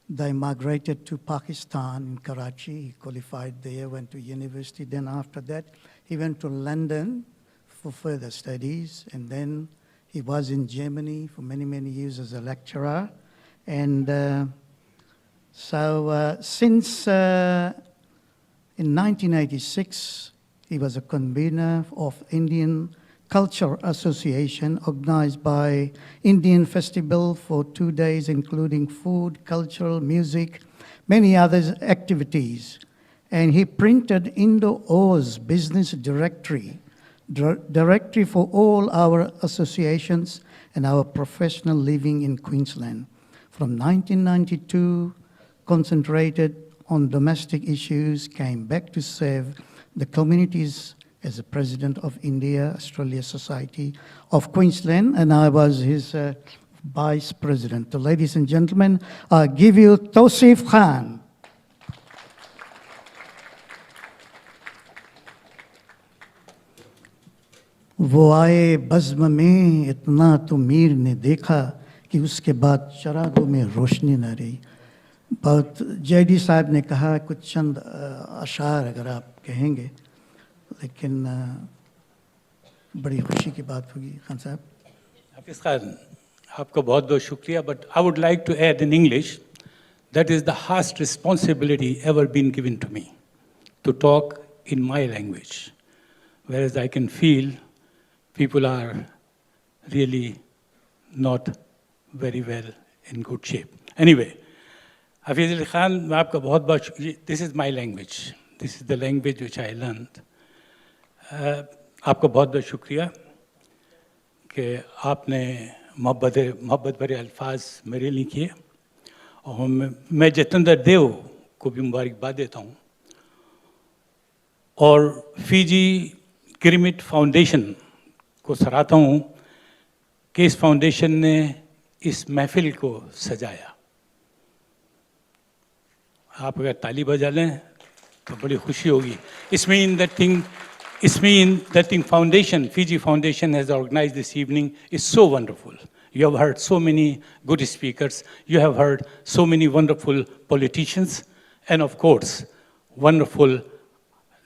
they migrated to Pakistan in Karachi. He qualified there, went to university. Then after that, he went to London for further studies, and then he was in Germany for many, many years as a lecturer. And since in 1986, he was a convener of Indian Culture Association, organized by Indian Festival for 2 days, including food, cultural, music, many other activities. And he printed Indo-Oz Business Directory for all our associations and our professional living in Queensland. From 1992, concentrated on domestic issues, came back to serve the communities as the President of India Australia Society of Queensland, and I was his Vice President. So ladies and gentlemen, I give you Tausif Khan. वो आए बज़्म में इतना तो मीर ने देखा कि उसके बाद चरागों में रोशनी न रही. बहुत जेडी साहब ने कहा कुछ चंद अशार अगर आप कहेंगे, लेकिन बड़ी खुशी की बात होगी. खान साहब. हाफिज़ खान, आपको बहुत बहुत शुक्रिया, but I would like to add in English, that is the highest responsibility ever been given to me, to talk in my language, whereas I can feel people are really not very well in good shape. Anyway, Hafiz Ali Khan, मैं आपका बहुत बहुत शुक्रिया. This is my language. This is the language which I learned. आपको बहुत बहुत शुक्रिया कि आपने मोहब्बत भरे अल्फाज मेरे लिए किए, और मैं जितेंद्र देव को भी मुबारकबाद देता हूँ, और फिजी गिरमिट फाउंडेशन को सराहता हूँ कि इस फाउंडेशन ने इस महफिल को सजाया. आप अगर ताली बजा लें तो बड़ी खुशी होगी. It means that foundation, Fiji Foundation has organized this evening is so wonderful. You have heard so many good speakers. You have heard so many wonderful politicians. And of course, wonderful,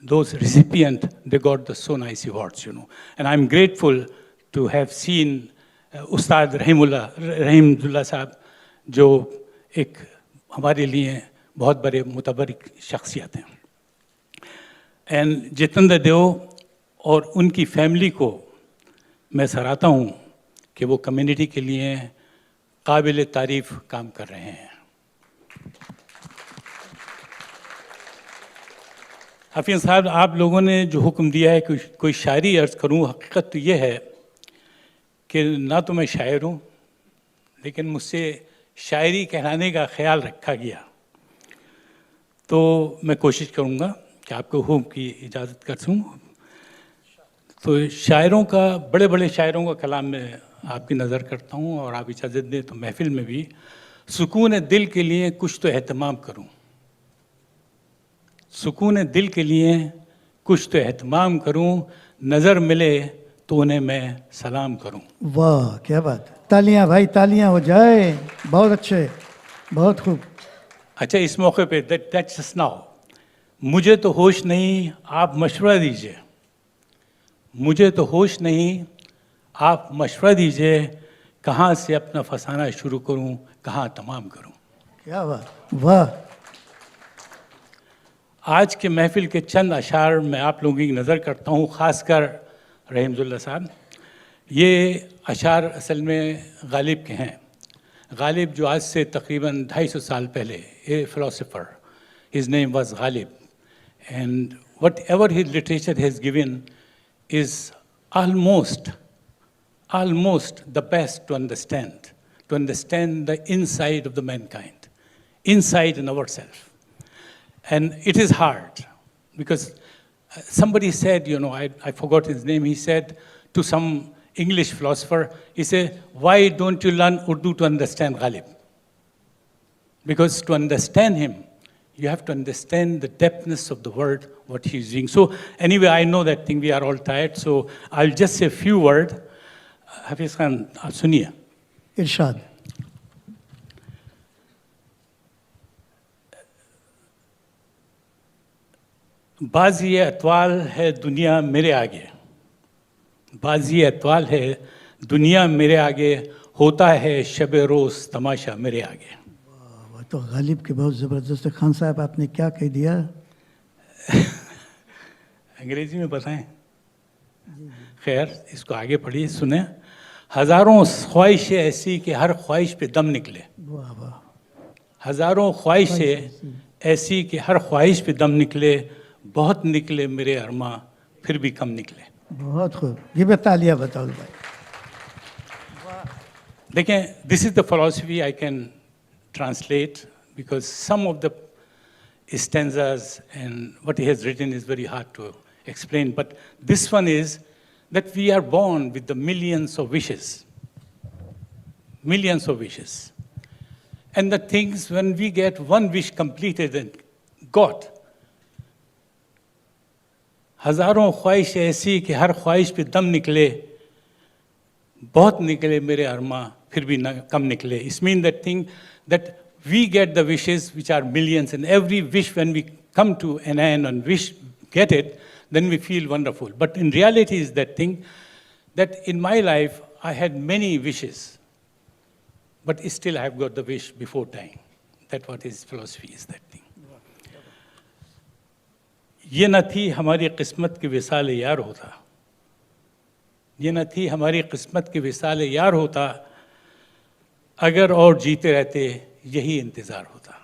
those recipients, they got the so nice awards, you know. And I'm grateful to have seen Ustad Rahimullah Sahab, जो एक हमारे लिए बहुत बड़े मुतबरिक शख्सियत हैं. And Jitendra देव और उनकी फैमिली को मैं सराहता हूँ कि वो कम्युनिटी के लिए काबिल तारीफ काम कर रहे हैं. हफीज़ साहब, आप लोगों ने जो हुक्म दिया है कि कोई शायरी अर्ज़ करूँ, हकीकत तो ये है कि ना तो मैं शायर हूँ, लेकिन मुझसे शायरी कहलाने का ख्याल रखा गया, तो मैं कोशिश करूँगा कि आपको हुक्म की इजाज़त कर दूँ. तो शायरों का, बड़े बड़े शायरों का कलाम में आपकी नज़र करता हूँ, और आप इजाज़त दें तो महफिल में भी सुकून दिल के लिए कुछ तो एहतमाम करूँ. सुकून दिल के लिए कुछ तो एहतमाम करूँ, नज़र मिले तो उन्हें मैं सलाम करूँ. वाह, क्या बात. तालियां भाई, तालियां हो जाए. बहुत अच्छे, बहुत खूब. अच्छा, इस मौके पे दैट्स जस्ट नाउ, मुझे तो होश नहीं, आप मशवरा दीजिए. मुझे तो होश नहीं, आप मशवरा दीजिए, कहाँ से अपना फसाना शुरू करूँ, कहाँ तमाम करूँ. क्या बात. वाह. आज के महफिल के चंद अशार मैं आप लोगों की नज़र करता हूँ, ख़ासकर रहीमुल्लाह साहब. ये अशार असल में गालिब के हैं. गालिब जो आज से तकरीबन 250 साल पहले, a philosopher, his name was Ghalib, and whatever his literature has given is almost the best to understand the inside of the mankind, inside in ourselves. And it is hard, because somebody said, you know, I forgot his name, he said to some English philosopher, he said, why don't you learn Urdu to understand Ghalib? Because to understand him, you have to understand the depthness of the word, what he's doing. So anyway, I know that thing, we are all tired, so I'll just say a few words. Hafiz Khan, आप सुनिए. इरशाद. बाज़ी अतवाल है दुनिया मेरे आगे, बाज़ी अतवाल है दुनिया मेरे आगे, होता है शब रोज़ तमाशा मेरे आगे. तो गालिब के बहुत ज़बरदस्त. खान साहब आपने क्या कह दिया? अंग्रेजी में बताएं. खैर, इसको आगे पढ़िए, सुने. हज़ारों ख्वाहिशें ऐसी कि हर ख्वाहिश पे दम निकले. हज़ारों ख्वाहिशें ऐसी कि हर ख्वाहिश पे दम निकले, बहुत निकले मेरे अरमा, फिर भी कम निकले. बहुत खूब. ये बता लिया, बताओ भाई. देखें, this is the philosophy I can translate, because some of the stanzas and what he has written is very hard to explain, but this one is that we are born with the millions of wishes. Millions of wishes. And the things, when we get one wish completed and got, हजारों ख्वाहिश ऐसी कि हर ख्वाहिश पे दम निकले, बहुत निकले मेरे अरमा, फिर भी कम निकले. It means that thing that we get the wishes which are millions, and every wish when we come to an end and wish get it, then we feel wonderful. But in reality is that thing that in my life I had many wishes, but still I have got the wish before dying. That's what his philosophy is, that thing. ये न थी हमारी किस्मत की विसाल यार होता, ये न थी हमारी किस्मत की विसाल यार होता, अगर और जीते रहते यही इंतज़ार होता.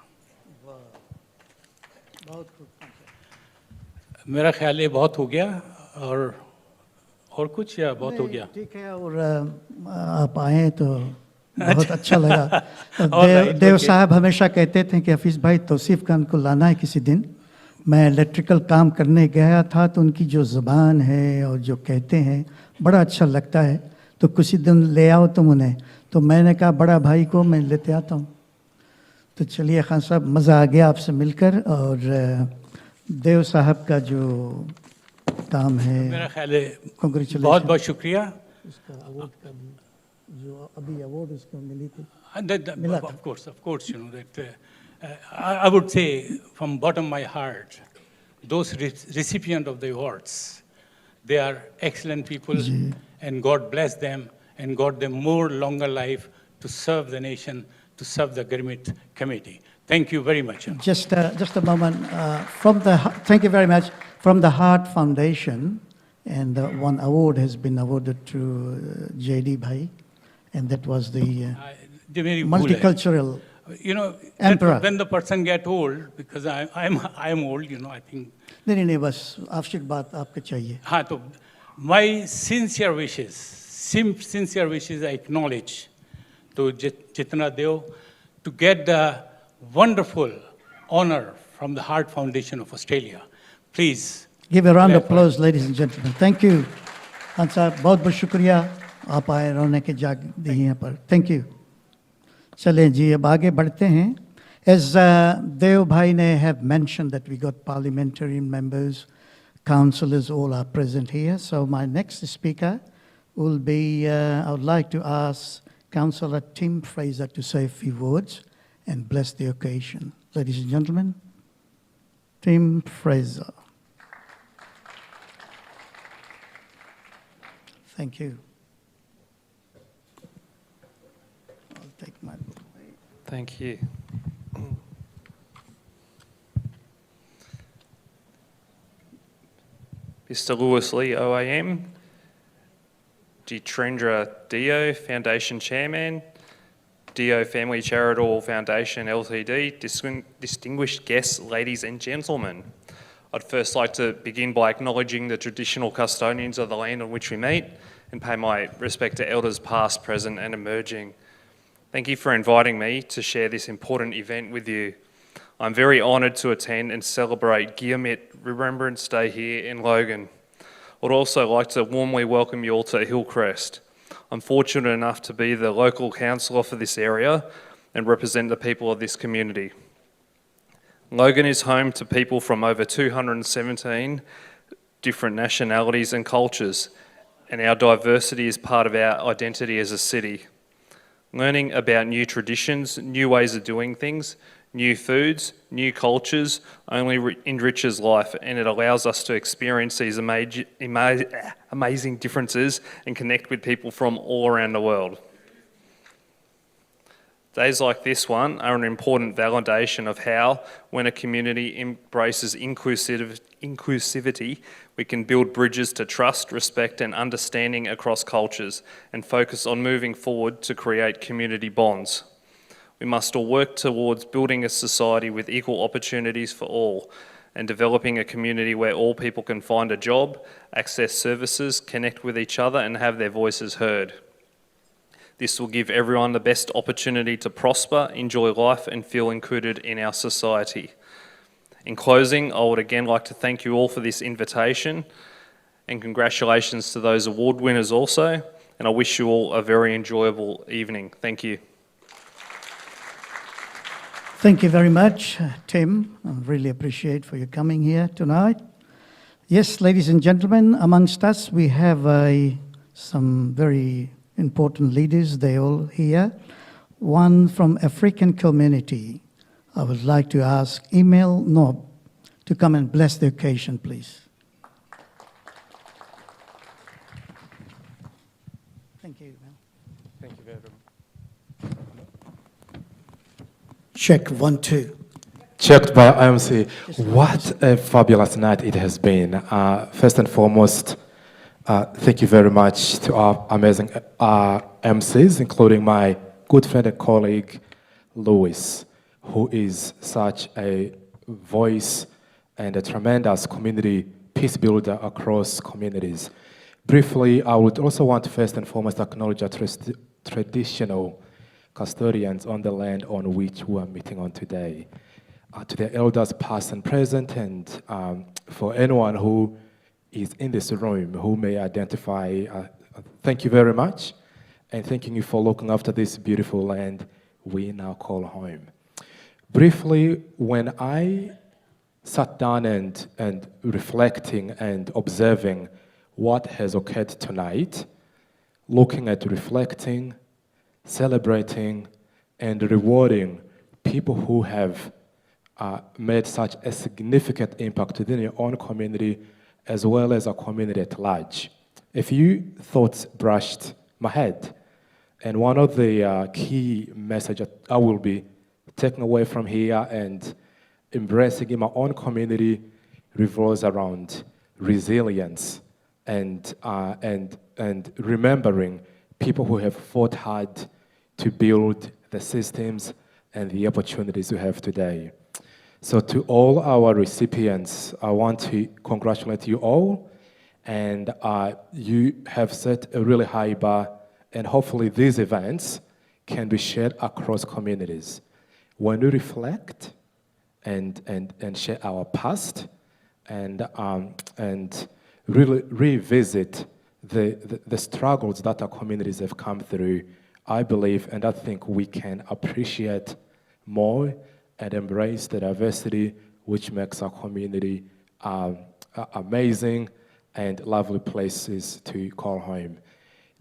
मेरा ख्याल है बहुत हो गया, और कुछ या बहुत हो गया? ठीक है. और आप आए तो बहुत अच्छा लगा. देव साहब हमेशा कहते थे कि हफीज़ भाई तौसीफ खान को लाना है किसी दिन. मैं इलेक्ट्रिकल काम करने गया था तो उनकी जो ज़बान है और जो कहते हैं बड़ा अच्छा लगता है, तो किसी दिन ले आओ तुम उन्हें. तो मैंने कहा बड़ा भाई को मैं लेते आता हूँ. तो चलिए खान साहब, मज़ा आ गया आपसे मिलकर. और देव साहब का जो काम है, मेरा ख्याल है कांग्रेचुलेशन. बहुत बहुत शुक्रिया. उसका अवार्ड का भी जो अभी अवार्ड उसको मिली थी. Of course, you know that. I would say from bottom of my heart, those recipients of the awards, they are excellent people, and God bless them and God them more longer life to serve the nation, to serve the Girmit committee. Thank you very much. Just a moment. Thank you very much. From the Heart Foundation, and one award has been awarded to JD Bhai, and that was the multicultural. You know, Emperor. when the person get old, because I'm old, you know, I think. नहीं बस आवश्यक बात आपके चाहिए. हाँ, तो my sincere wishes I acknowledge to Jitana Deo to get the wonderful honor from the Heart Foundation of Australia. Please. Give a round of applause, ladies and gentlemen. Thank you. Khan साहब बहुत बहुत शुक्रिया आप आए रोने के जाग दी यहाँ पर. Thank you. चलें जी, अब आगे बढ़ते हैं. As Dev Bhai ne have mentioned that we got parliamentary members, councillors, all are present here. So my next speaker will be, I would like to ask Councillor Tim Fraser to say a few words and bless the occasion. Ladies and gentlemen, Tim Fraser. Thank you. I'll take my book. Thank you. Mr. Lewis Lee, OAM, Jitendra Dio, Foundation Chairman, Dio Family Charitable Foundation Ltd, distinguished guests, ladies and gentlemen. I'd first like to begin by acknowledging the traditional custodians of the land on which we meet and pay my respect to elders past, present and emerging. Thank you for inviting me to share this important event with you. I'm very honoured to attend and celebrate Girmit Remembrance Day here in Logan. I'd also like to warmly welcome you all to Hillcrest. I'm fortunate enough to be the local councillor for this area and represent the people of this community. Logan is home to people from over 217 different nationalities and cultures, and our diversity is part of our identity as a city. Learning about new traditions, new ways of doing things, new foods, new cultures only enriches life, and it allows us to experience these amazing differences and connect with people from all around the world. Days like this one are an important validation of how, when a community embraces inclusivity, we can build bridges to trust, respect and understanding across cultures and focus on moving forward to create community bonds. We must all work towards building a society with equal opportunities for all and developing a community where all people can find a job, access services, connect with each other and have their voices heard. This will give everyone the best opportunity to prosper, enjoy life and feel included in our society. In closing, I would again like to thank you all for this invitation and congratulations to those award winners also, and I wish you all a very enjoyable evening. Thank you. Thank you very much, Tim. I really appreciate for you coming here tonight. Yes, ladies and gentlemen, amongst us we have some very important leaders. They all here. One from African community. I would like to ask Emil Nob to come and bless the occasion, please. Thank you, Emil. Thank you very much. Check 1, 2. Checked by IMC. What a fabulous night it has been. First and foremost, thank you very much to our amazing MCs, including my good friend and colleague, Louis, who is such a voice and a tremendous community peace builder across communities. Briefly, I would also want to first and foremost acknowledge our traditional custodians on the land on which we are meeting on today. To their elders past and present, and for anyone who is in this room who may identify, thank you very much, and thanking you for looking after this beautiful land we now call home. Briefly, when I sat down and reflecting and observing what has occurred tonight, looking at reflecting, celebrating, and rewarding people who have made such a significant impact within your own community as well as a community at large. A few thoughts brushed my head, and one of the key messages I will be taking away from here and embracing in my own community revolves around resilience and remembering people who have fought hard to build the systems and the opportunities we have today. So to all our recipients, I want to congratulate you all, and you have set a really high bar, and hopefully these events can be shared across communities. When we reflect and share our past and really revisit the struggles that our communities have come through, I believe and I think we can appreciate more and embrace the diversity which makes our community amazing and lovely places to call home.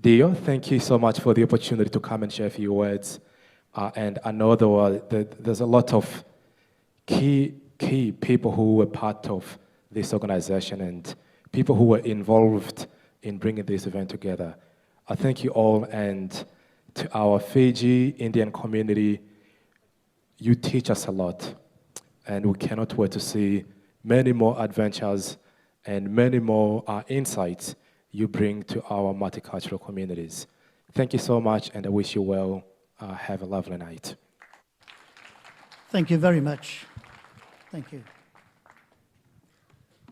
Dio, thank you so much for the opportunity to come and share a few words. And I know there's a lot of key people who were part of this organization and people who were involved in bringing this event together. I thank you all, and to our Fiji Indian community, you teach us a lot, and we cannot wait to see many more adventures and many more insights you bring to our multicultural communities. Thank you so much, and I wish you well. Have a lovely night. Thank you very much. Thank you.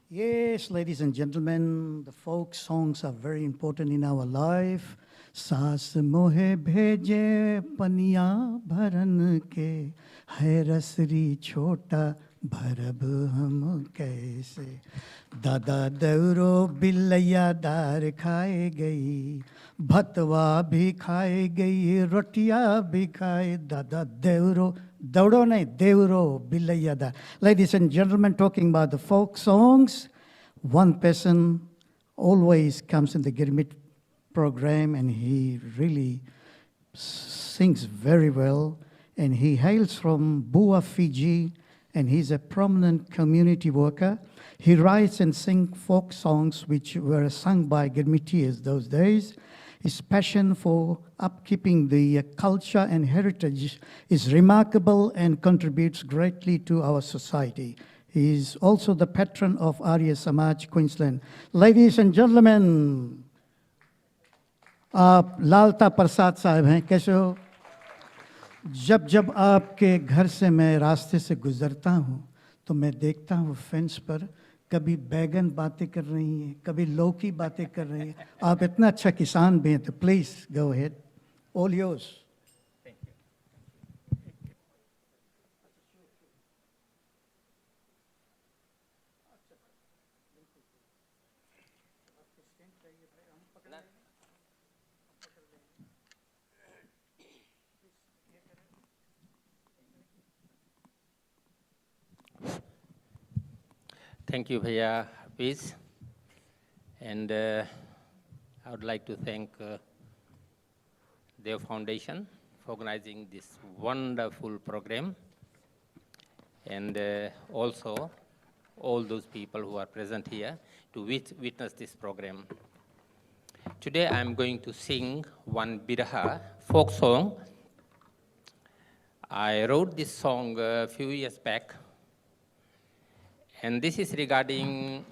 Yes, ladies and gentlemen, the folk songs are very important in our life. सास मोहे भेजे पनिया भरन के है रसरी छोटा भरब हम कैसे दादा दौरो बिलैया दार खाए गई भतवा भी खाए गई रोटियां भी खाए दादा देवरो दौड़ो नहीं देवरो बिलैया दार. Ladies and gentlemen, talking about the folk songs, one person always comes in the Girmit program and he really sings very well, and he hails from Bua, Fiji, and he's a prominent community worker. He writes and sings folk songs which were sung by Girmitians those days. His passion for upkeeping the culture and heritage is remarkable and contributes greatly to our society. He is also the patron of Arya Samaj, Queensland. Ladies and gentlemen, आप लालता प्रसाद साहब हैं. कैसे हो? जब जब आपके घर से मैं रास्ते से गुजरता हूँ तो मैं देखता हूँ फेंस पर कभी बैगन बातें कर रही हैं, कभी लौकी बातें कर रही हैं. आप इतना अच्छा किसान भी हैं, तो please go ahead, all yours. Thank you, Bhaiya Peace. And I would like to thank their foundation for organizing this wonderful program, and also all those people who are present here to witness this program. Today I'm going to sing one Biraha folk song. I wrote this song a few years back, and this is regarding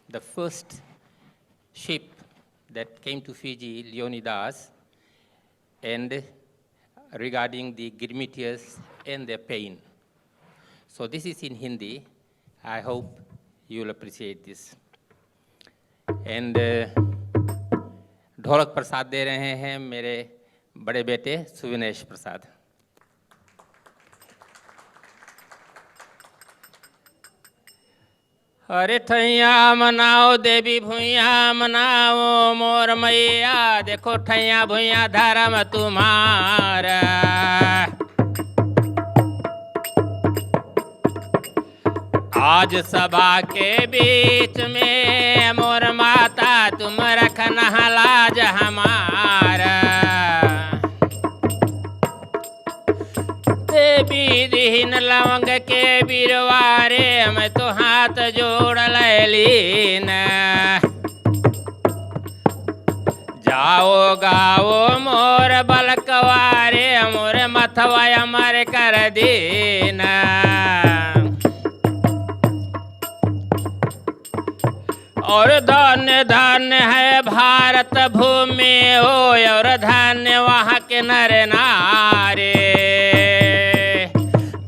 the first ship that came to Fiji, Leonidas, and regarding the Girmitians and their pain. So this is in Hindi. I hope you'll appreciate this. And ढोलक प्रसाद दे रहे हैं मेरे बड़े बेटे सुविनेश प्रसाद. अरे ठैया मनाओ देवी भुइया मनाओ मोर मैया, देखो ठैया भुइया धर्म तुम्हारा. आज सभा के बीच में मोर माता तुम रखना लाज हमारा. देवी दीन लवंग के बिरवारे मैं तो हाथ जोड़ लीन. जाओ गाओ मोर बलकवारे मोर मथवा अमर कर दीना. और धन्य धन्य है भारत भूमि हो, और धन्य वहाँ के नर नारे.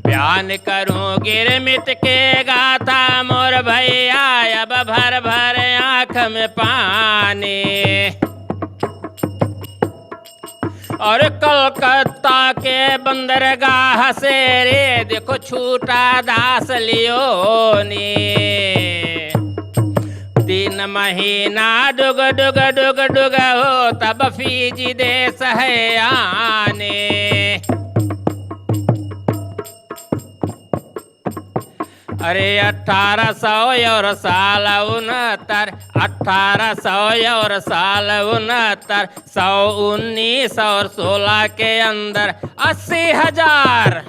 बयान करूं गिरमिट के गाथा मोर भैया, अब भर भर आँख में पानी. और कलकत्ता के बंदरगाह से रे देखो छूटा दास लियो ने. 3 महीना डुग डुग डुग डुग हो, तब फीजी देश है आने. अरे 1800 और साल 69, 1800 और साल 69, 100, 19 और 16 के अंदर 80,000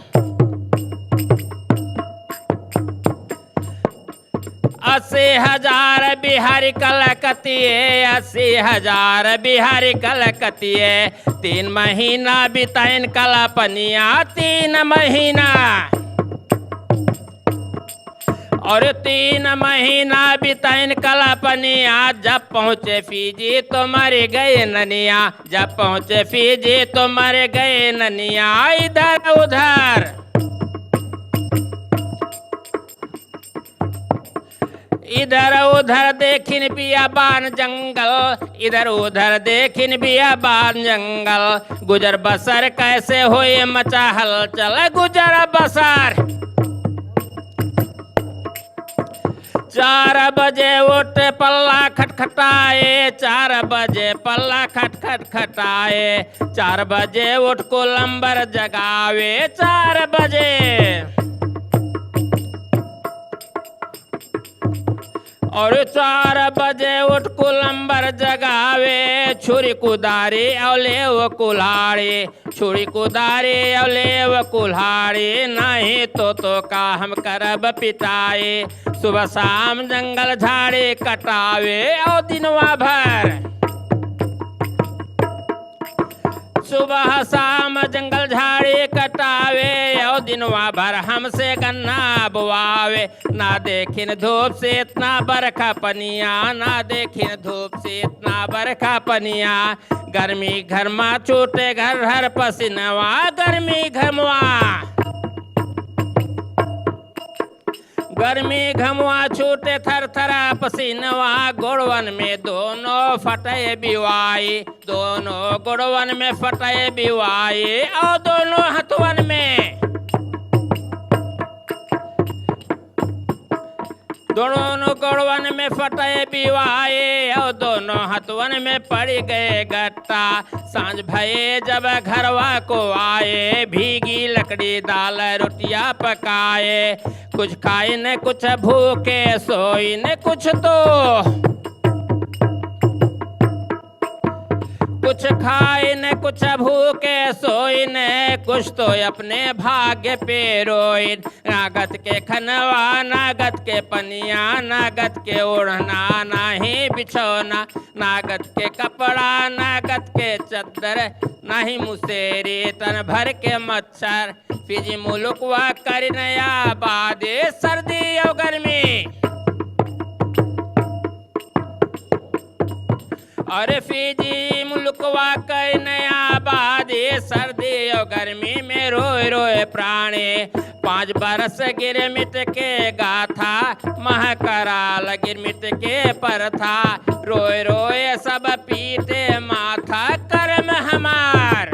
80,000 बिहारी कलकतिए, 80,000 बिहारी कलकतिए. 3 महीना बिताइन कलापनिया, 3 महीना. और 3 महीना बिताइन कलापनिया. जब पहुँचे फीजी तो मर गए ननिया, जब पहुँचे फीजी तो मर गए ननिया. इधर उधर इधर उधर देखिन बियाबान जंगल, इधर उधर देखिन बियाबान जंगल. गुजर बसर कैसे हुए मचा हलचल, गुजर बसर. 4 बजे उठ पल्ला खटखटाए, 4 बजे पल्ला खटखटाए, 4 बजे उठ कोलंबर जगावे, 4 बजे। और 4 बजे उठ कोलंबर जगावे, छुरी कुदारी अवलेव कुल्हाड़ी, छुरी कुदारी अवलेव कुल्हाड़ी, नहीं तो का हम करब पिटाए। सुबह शाम जंगल झाड़ी कटावे और दिनवा भर, सुबह शाम जंगल झाड़ी कटावे और दिनवा भर हमसे गन्ना बुआवे। ना देखिन धूप से इतना बरखा पनिया, ना देखिन धूप से इतना बरखा पनिया। गर्मी घर में छूटे घर हर पसीनवा, गर्मी घमवा, गर्मी घमवा छूटे थर थरा पसीनवा। गुड़वन में दोनों फटे बिवाई, दोनों गुड़वन में फटे बिवाई और दोनों हथवन में, दोनों गुड़वन में फटे बिवाए और दोनों हथवन में पड़ गए गट्टा। सांझ भये जब घरवा को आए, भीगी लकड़ी दाल रोटियां पकाए। कुछ खाए न कुछ भूखे सोई न कुछ तो, कुछ खाए न कुछ भूखे सोई न कुछ तो अपने भाग्य पे रोई। नागत के खनवा नागत के पनिया, नागत के ओढ़ना नाही बिछौना, नागत के कपड़ा नागत के चद्दर, नहीं मुसेरी तन भर के मच्छर। फिजी मुलुकवा कर नया बादे सर्दी और गर्मी, अरे फिजी मुल्कवा कई नया बादे सर्दी और गर्मी में रोए रोए प्राणी। 5 बरस गिरमिट के गाथा, महकराल गिरमिट के पर था। रोए रोए सब पीटे माथा, कर्म हमार,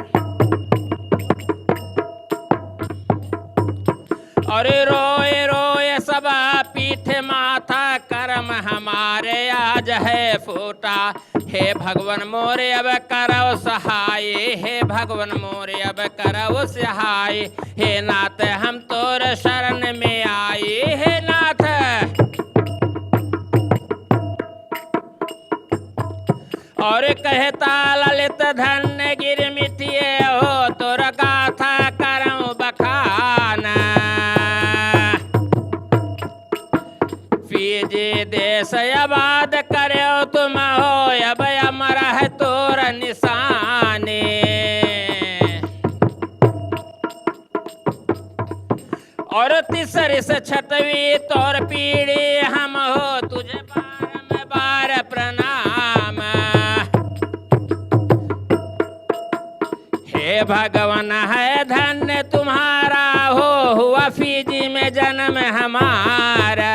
अरे रोए रोए सब पीठ माथा, कर्म हमारे आज है फूटा। हे भगवान मोरे अब करव सहाय, हे भगवान मोरे अब करव सहाय। हे नाथ हम तोर शरण में आए, हे नाथ। और कहता ललित धन्य गिरमिटिए हो, तोर गाथा करऊं बखाना। फीजी देश आबाद करो तुम हो, अब अमर है तोर निशाने। और तीसरी से छठवीं तोर पीढ़ी हम हो, तुझे बार प्रणाम। हे भगवान है धन्य तुम्हारा हो, हुआ फीजी में जन्म हमारा।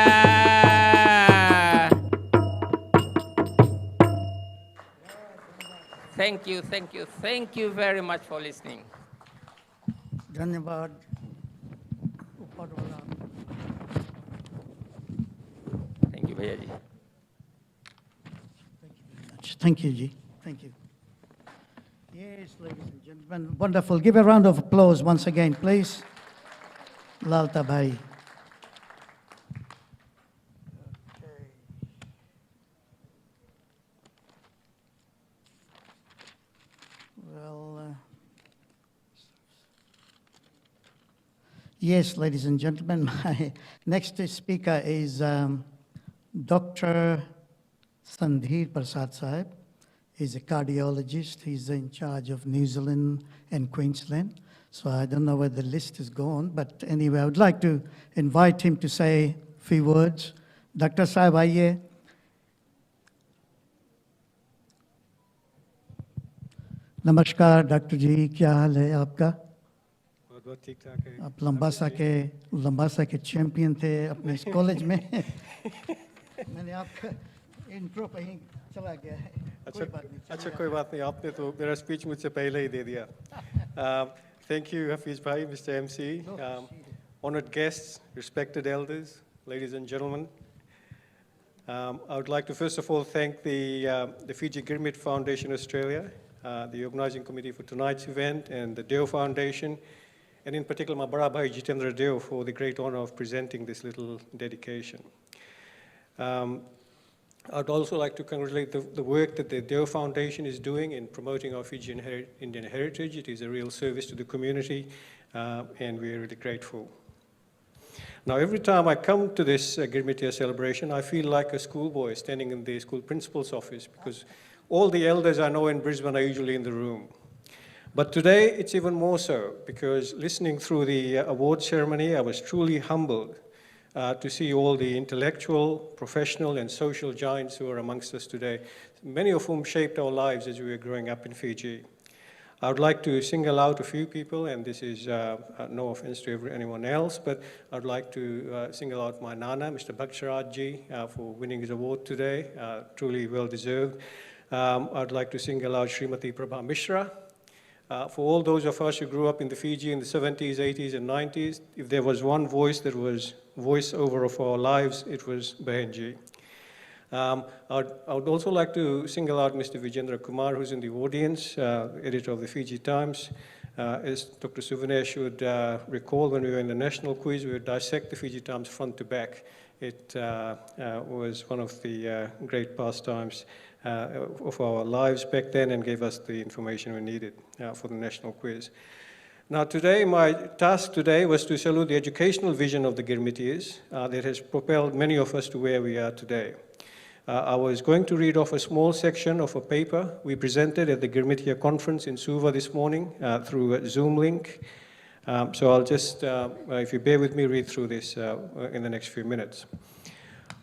Thank you very much for listening. धन्यवाद। ऊपर वाला। Thank you, भैया जी। Thank you, Ji. Thank you. Yes, ladies and gentlemen, wonderful. Give a round of applause once again, please. Lalta Bhai. Yes, ladies and gentlemen, my next speaker is Dr. Sandhir Prasad Sahib. He's a cardiologist. He's in charge of New Zealand and Queensland. So I don't know where the list is gone, but anyway, I would like to invite him to say a few words. Dr. Sahib, आइए. नमस्कार doctor जी, क्या हाल है आपका? बहुत ठीक ठाक है। आप लंबासा के चैंपियन थे अपने इस कॉलेज में। मैंने आपका इंट्रो पे ही चला गया है। अच्छा कोई बात नहीं, आपने तो मेरा स्पीच मुझसे पहले ही दे दिया। Thank you, Hafiz Bhai, Mr. MC, honored guests, respected elders, ladies and gentlemen. I would like to first of all thank the Fiji Girmit Foundation Australia, the organising committee for tonight's event, and the Deo Foundation, and in particular my Barabhai Jitendra Deo for the great honour of presenting this little dedication. I'd also like to congratulate the work that the Deo Foundation is doing in promoting our Fijian Indian heritage. It is a real service to the community, and we're really grateful. Now, every time I come to this Girmit Year celebration, I feel like a schoolboy standing in the school principal's office, because all the elders I know in Brisbane are usually in the room. But today, it's even more so, because listening through the award ceremony, I was truly humbled to see all the intellectual, professional, and social giants who are amongst us today, many of whom shaped our lives as we were growing up in Fiji. I would like to single out a few people, and this is no offense to anyone else, but I'd like to single out my Nana, Mr. Bhaksharaj for winning his award today, truly well deserved. I'd like to single out Srimati Prabha Mishra. For all those of us who grew up in the Fiji in the 70s, 80s, and 90s, if there was one voice that was voiceover of our lives, it was Behenji. I would also like to single out Mr. Vijendra Kumar, who's in the audience, editor of the Fiji Times. As Dr. Suvanesh should recall, when we were in the national quiz, we would dissect the Fiji Times front to back. It was one of the great pastimes of our lives back then, and gave us the information we needed for the national quiz. Now today, my task today was to salute the educational vision of the Girmitiers that has propelled many of us to where we are today. I was going to read off a small section of a paper we presented at the Girmit Year conference in Suva this morning through a Zoom link. So I'll just, if you bear with me, read through this in the next few minutes.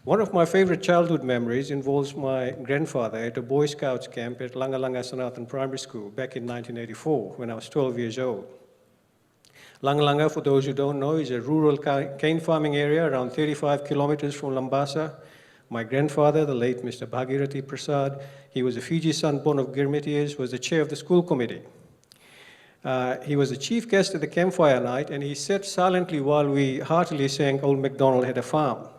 One of my favorite childhood memories involves my grandfather at a Boy Scouts camp at Langa Langa Sanathan Primary School back in 1984 when I was 12 years old. Langa Langa, for those who don't know, is a rural cane farming area around 35 kilometers from Lambasa. My grandfather, the late Mr. Bhagirathi Prasad, he was a Fiji son born of Girmitiers, was the chair of the school committee. He was the chief guest at the campfire night, and he sat silently while we heartily sang Old MacDonald Had a Farm.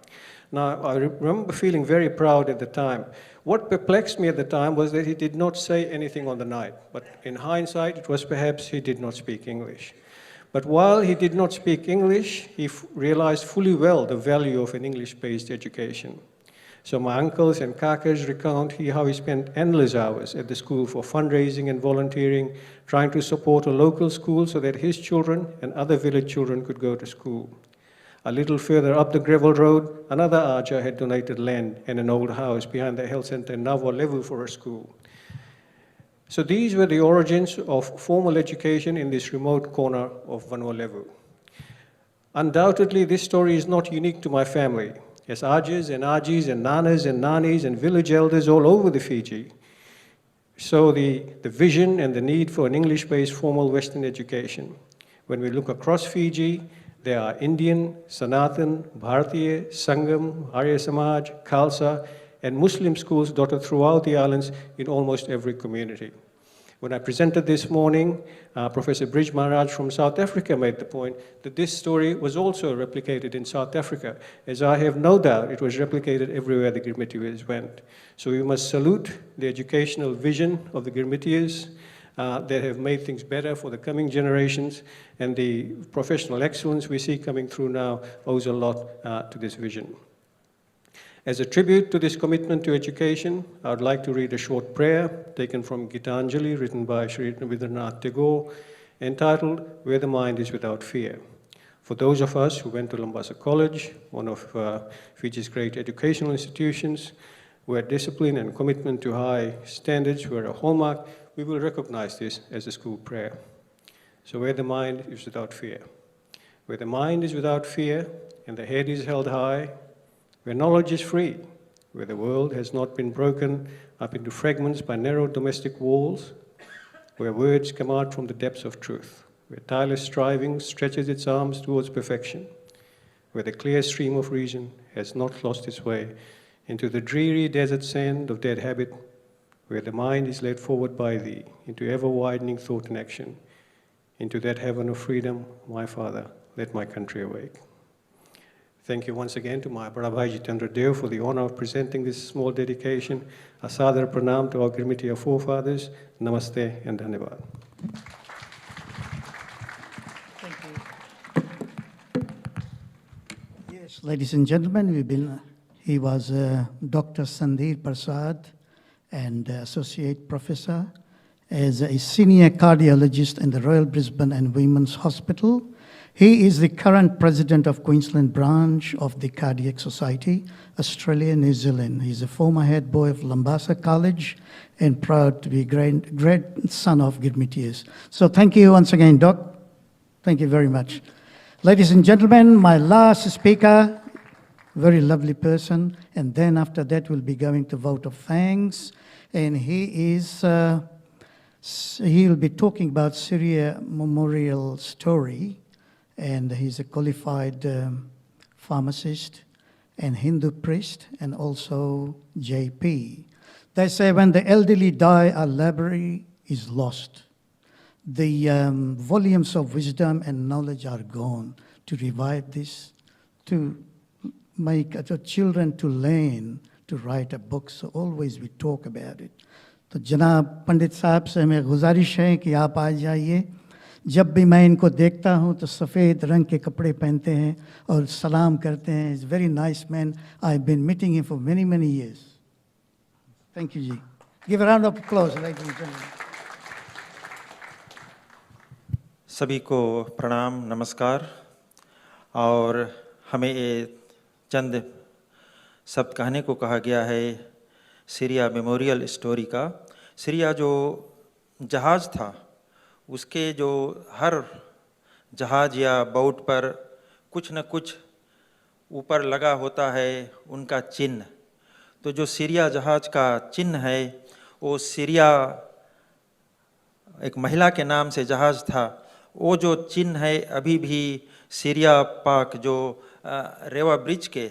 Now, I remember feeling very proud at the time. What perplexed me at the time was that he did not say anything on the night, but in hindsight, it was perhaps he did not speak English. But while he did not speak English, he realized fully well the value of an English-based education. So my uncles and kakas recount how he spent endless hours at the school for fundraising and volunteering, trying to support a local school so that his children and other village children could go to school. A little further up the gravel road, another Aja had donated land and an old house behind the health center in Nava Levu for a school. So these were the origins of formal education in this remote corner of Vanua Levu. Undoubtedly, this story is not unique to my family, as Ajas and Ajis and Nanas and Nanis and village elders all over the Fiji saw the vision and the need for an English-based formal Western education. When we look across Fiji, there are Indian, Sanathan, Bharatiya, Sangam, Arya Samaj, Khalsa, and Muslim schools dotted throughout the islands in almost every community. When I presented this morning, Professor Bridge Maharaj from South Africa made the point that this story was also replicated in South Africa, as I have no doubt it was replicated everywhere the Girmitiers went. So we must salute the educational vision of the Girmitiers that have made things better for the coming generations, and the professional excellence we see coming through now owes a lot to this vision. As a tribute to this commitment to education, I would like to read a short prayer taken from Gitanjali, written by Sri Rabindranath Tagore, entitled Where the Mind is Without Fear. For those of us who went to Lambasa College, one of Fiji's great educational institutions, where discipline and commitment to high standards were a hallmark, we will recognize this as a school prayer. So where the mind is without fear. Where the mind is without fear and the head is held high, where knowledge is free, where the world has not been broken up into fragments by narrow domestic walls, where words come out from the depths of truth, where tireless striving stretches its arms towards perfection, where the clear stream of reason has not lost its way into the dreary desert sand of dead habit, where the mind is led forward by thee into ever-widening thought and action, into that heaven of freedom, my Father, let my country awake. Thank you once again to my brother Bhai Jitendra Dev for the honor of presenting this small dedication. A sadar pranam to our Girmitiya forefathers. Namaste and Dhanyavad. Yes, ladies and gentlemen, he was Dr. Sandhir Prasad and Associate Professor as a Senior Cardiologist in the Royal Brisbane and Women's Hospital. He is the current President of Queensland branch of the Cardiac Society, Australia, New Zealand. He's a former head boy of Lambasa College and proud to be great son of Girmitias. So thank you once again, Doc. Thank you very much. Ladies and gentlemen, my last speaker, very lovely person, and then after that we'll be going to vote of thanks, and he'll be talking about Syria Memorial Story, and he's a qualified pharmacist and Hindu priest and also JP. They say when the elderly die, our library is lost. The volumes of wisdom and knowledge are gone. To revive this, to make children to learn, to write a book, so always we talk about it. तो जनाब पंडित साहब से मैं गुजारिश है कि आप आ जाइए. जब भी मैं इनको देखता हूँ तो सफ़ेद रंग के कपड़े पहनते हैं और सलाम करते हैं. He's a very nice man. I've been meeting him for many, many years. Thank you, ji. Give a round of applause, ladies and gentlemen. सभी को प्रणाम, नमस्कार. और हमें ये चंद शब्द कहने को कहा गया है सीरिया मेमोरियल स्टोरी का. सीरिया जो जहाज़ था, उसके जो हर जहाज़ या बोट पर कुछ न कुछ ऊपर लगा होता है उनका चिन्ह. तो जो सीरिया जहाज़ का चिन्ह है वो सीरिया एक महिला के नाम से जहाज़ था. वो जो चिन्ह है अभी भी सीरिया पाक जो रेवा ब्रिज के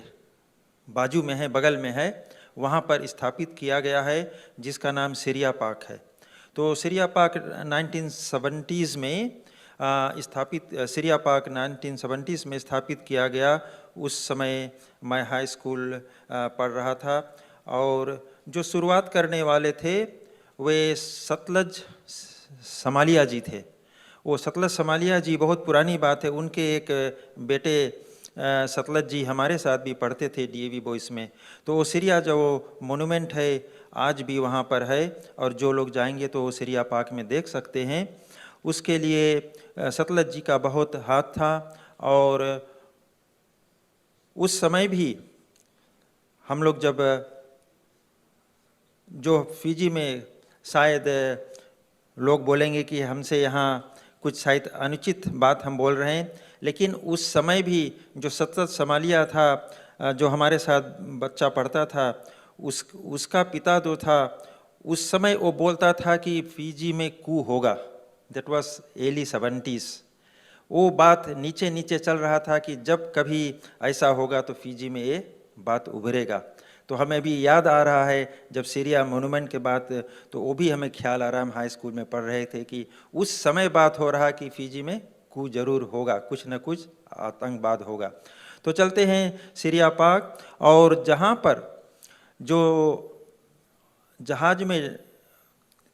बाजू में है, बगल में है, वहाँ पर स्थापित किया गया है जिसका नाम सीरिया पाक है. तो सीरिया पाक 1970s में सीरिया पाक 1970s में स्थापित किया गया. उस समय मैं हाई स्कूल पढ़ रहा था और जो शुरुआत करने वाले थे वे सतलज समालिया जी थे. वो सतलज समालिया जी बहुत पुरानी बात है. उनके एक बेटे सतलज जी हमारे साथ भी पढ़ते थे डीएवी बॉयज़ में. तो वो सीरिया जो मोनूमेंट है आज भी वहाँ पर है और जो लोग जाएंगे तो वो सीरिया पाक में देख सकते हैं. उसके लिए सतलज जी का बहुत हाथ था. और उस समय भी हम लोग जब जो फिजी में शायद लोग बोलेंगे कि हमसे यहाँ कुछ शायद अनुचित बात हम बोल रहे हैं, लेकिन उस समय भी जो सतलज समालिया था जो हमारे साथ बच्चा पढ़ता था उसका पिता जो था उस समय वो बोलता था कि फिजी में कू होगा. That was early 70s. वो बात नीचे नीचे चल रहा था कि जब कभी ऐसा होगा तो फिजी में ये बात उभरेगा. तो हमें भी याद आ रहा है जब सीरिया मोनूमेंट के बाद तो वो भी हमें ख्याल आ रहा है. हम हाई स्कूल में पढ़ रहे थे कि उस समय बात हो रहा कि फिजी में कू जरूर होगा, कुछ न कुछ आतंकवाद होगा. तो चलते हैं सीरिया पाक. और जहाँ पर जो जहाज में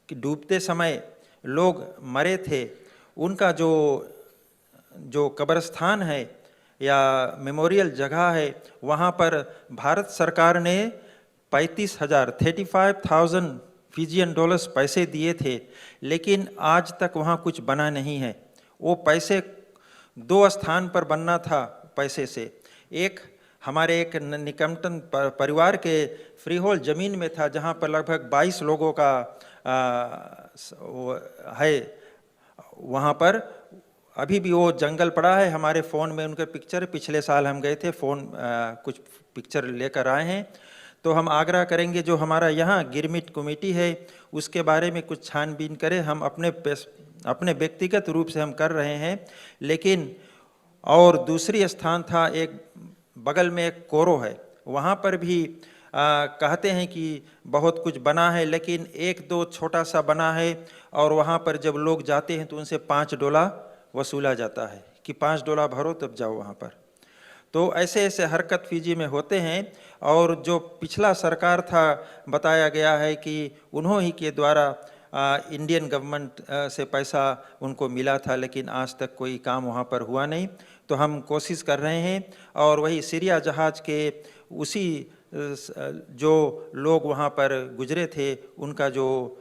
डूबते समय लोग मरे थे उनका जो कब्रिस्तान है या मेमोरियल जगह है वहाँ पर भारत सरकार ने 35,000 फिजियन डॉलर्स पैसे दिए थे, लेकिन आज तक वहाँ कुछ बना नहीं है. वो पैसे 2 स्थान पर बनना था पैसे से. एक हमारे एक निकटतम परिवार के फ्री होल्ड ज़मीन में था जहाँ पर लगभग 22 लोगों का है. वहाँ पर अभी भी वो जंगल पड़ा है. हमारे फ़ोन में उनके पिक्चर, पिछले साल हम गए थे, फ़ोन कुछ पिक्चर लेकर आए हैं. तो हम आग्रह करेंगे जो हमारा यहाँ गिरमिट कमेटी है उसके बारे में कुछ छानबीन करें. हम अपने व्यक्तिगत रूप से हम कर रहे हैं, लेकिन और दूसरी स्थान था एक बगल में एक कोरो है, वहाँ पर भी कहते हैं कि बहुत कुछ बना है, लेकिन 1-2 छोटा सा बना है और वहाँ पर जब लोग जाते हैं तो उनसे $5 वसूला जाता है कि $5 भरो तब जाओ वहाँ पर. तो ऐसे ऐसे हरकत फिजी में होते हैं। और जो पिछला सरकार था, बताया गया है कि उन्हों ही के द्वारा इंडियन गवर्नमेंट से पैसा उनको मिला था, लेकिन आज तक कोई काम वहाँ पर हुआ नहीं। तो हम कोशिश कर रहे हैं, और वही सीरिया जहाज़ के उसी जो लोग वहाँ पर गुजरे थे, उनका जो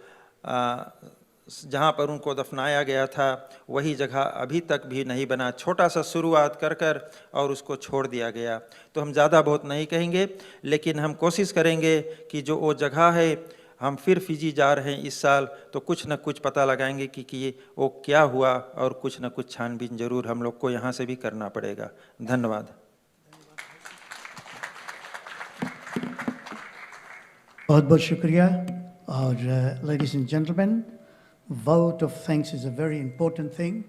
जहाँ पर उनको दफनाया गया था वही जगह अभी तक भी नहीं बना। छोटा सा शुरुआत कर कर और उसको छोड़ दिया गया। तो हम ज़्यादा बहुत नहीं कहेंगे, लेकिन हम कोशिश करेंगे कि जो वो जगह है, हम फिर फिजी जा रहे हैं इस साल, तो कुछ न कुछ पता लगाएंगे कि वो क्या हुआ, और कुछ न कुछ छानबीन जरूर हम लोग को यहाँ से भी करना पड़ेगा। धन्यवाद। बहुत बहुत शुक्रिया। और ladies and gentlemen, vote of thanks is a very important thing,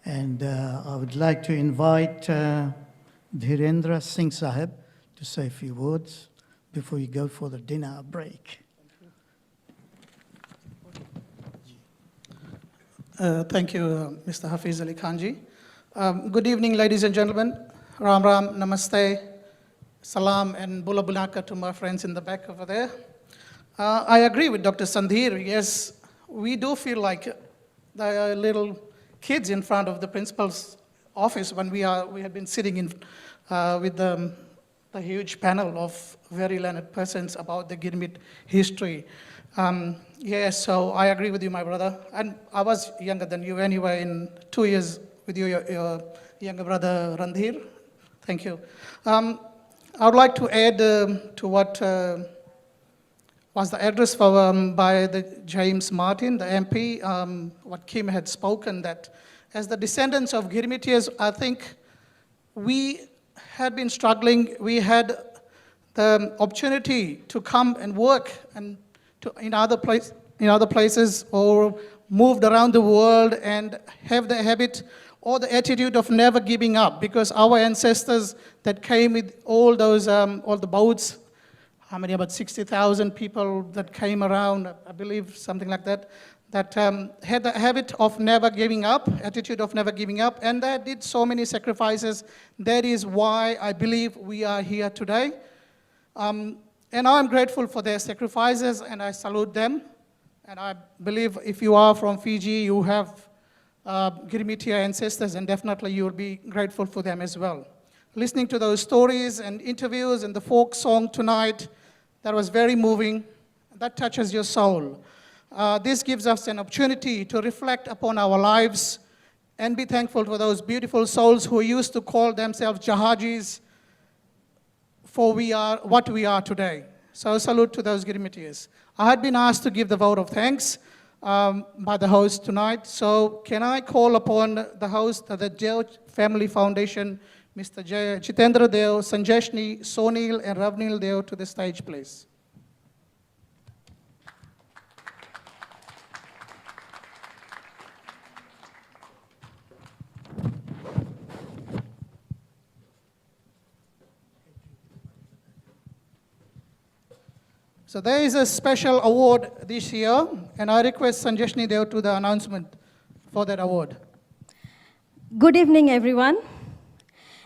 and I would like to invite Dhirendra Singh Sahib to say a few words before you go for the dinner break. Thank you, Mr. Hafiz Ali Khanji. Good evening, ladies and gentlemen. Ram Ram, Namaste, Salam, and Bula Bulaka to my friends in the back over there. I agree with Dr. Sandhir. Yes, we do feel like the little kids in front of the principal's office when we have been sitting in with the huge panel of very learned persons about the Girmit history. Yes, so I agree with you, my brother. And I was younger than you anyway, in 2 years with you, your younger brother Randhir. Thank you. I would like to add to what was the address by the James Martin, the MP, what Kim had spoken, that as the descendants of Girmitiers, I think we had been struggling. We had the opportunity to come and work and in other places, or moved around the world and have the habit or the attitude of never giving up, because our ancestors that came with all those, all the boats, how many, about 60,000 people that came around, I believe, something like that, that had the habit of never giving up, attitude of never giving up, and they did so many sacrifices. That is why I believe we are here today. And I'm grateful for their sacrifices, and I salute them. And I believe if you are from Fiji, you have Girmitia ancestors, and definitely you'll be grateful for them as well. Listening to those stories and interviews and the folk song tonight, that was very moving. That touches your soul. This gives us an opportunity to reflect upon our lives and be thankful for those beautiful souls who used to call themselves Jahajis, for we are what we are today. So salute to those Girmitiers. I had been asked to give the vote of thanks by the host tonight. So can I call upon the host of the Deo Family Foundation, Mr. Jitendra Deo, Sanjeshni, Sonil, and Ravnil Deo to the stage, please. So there is a special award this year, and I request Sanjeshni Deo to the announcement for that award. Good evening, everyone.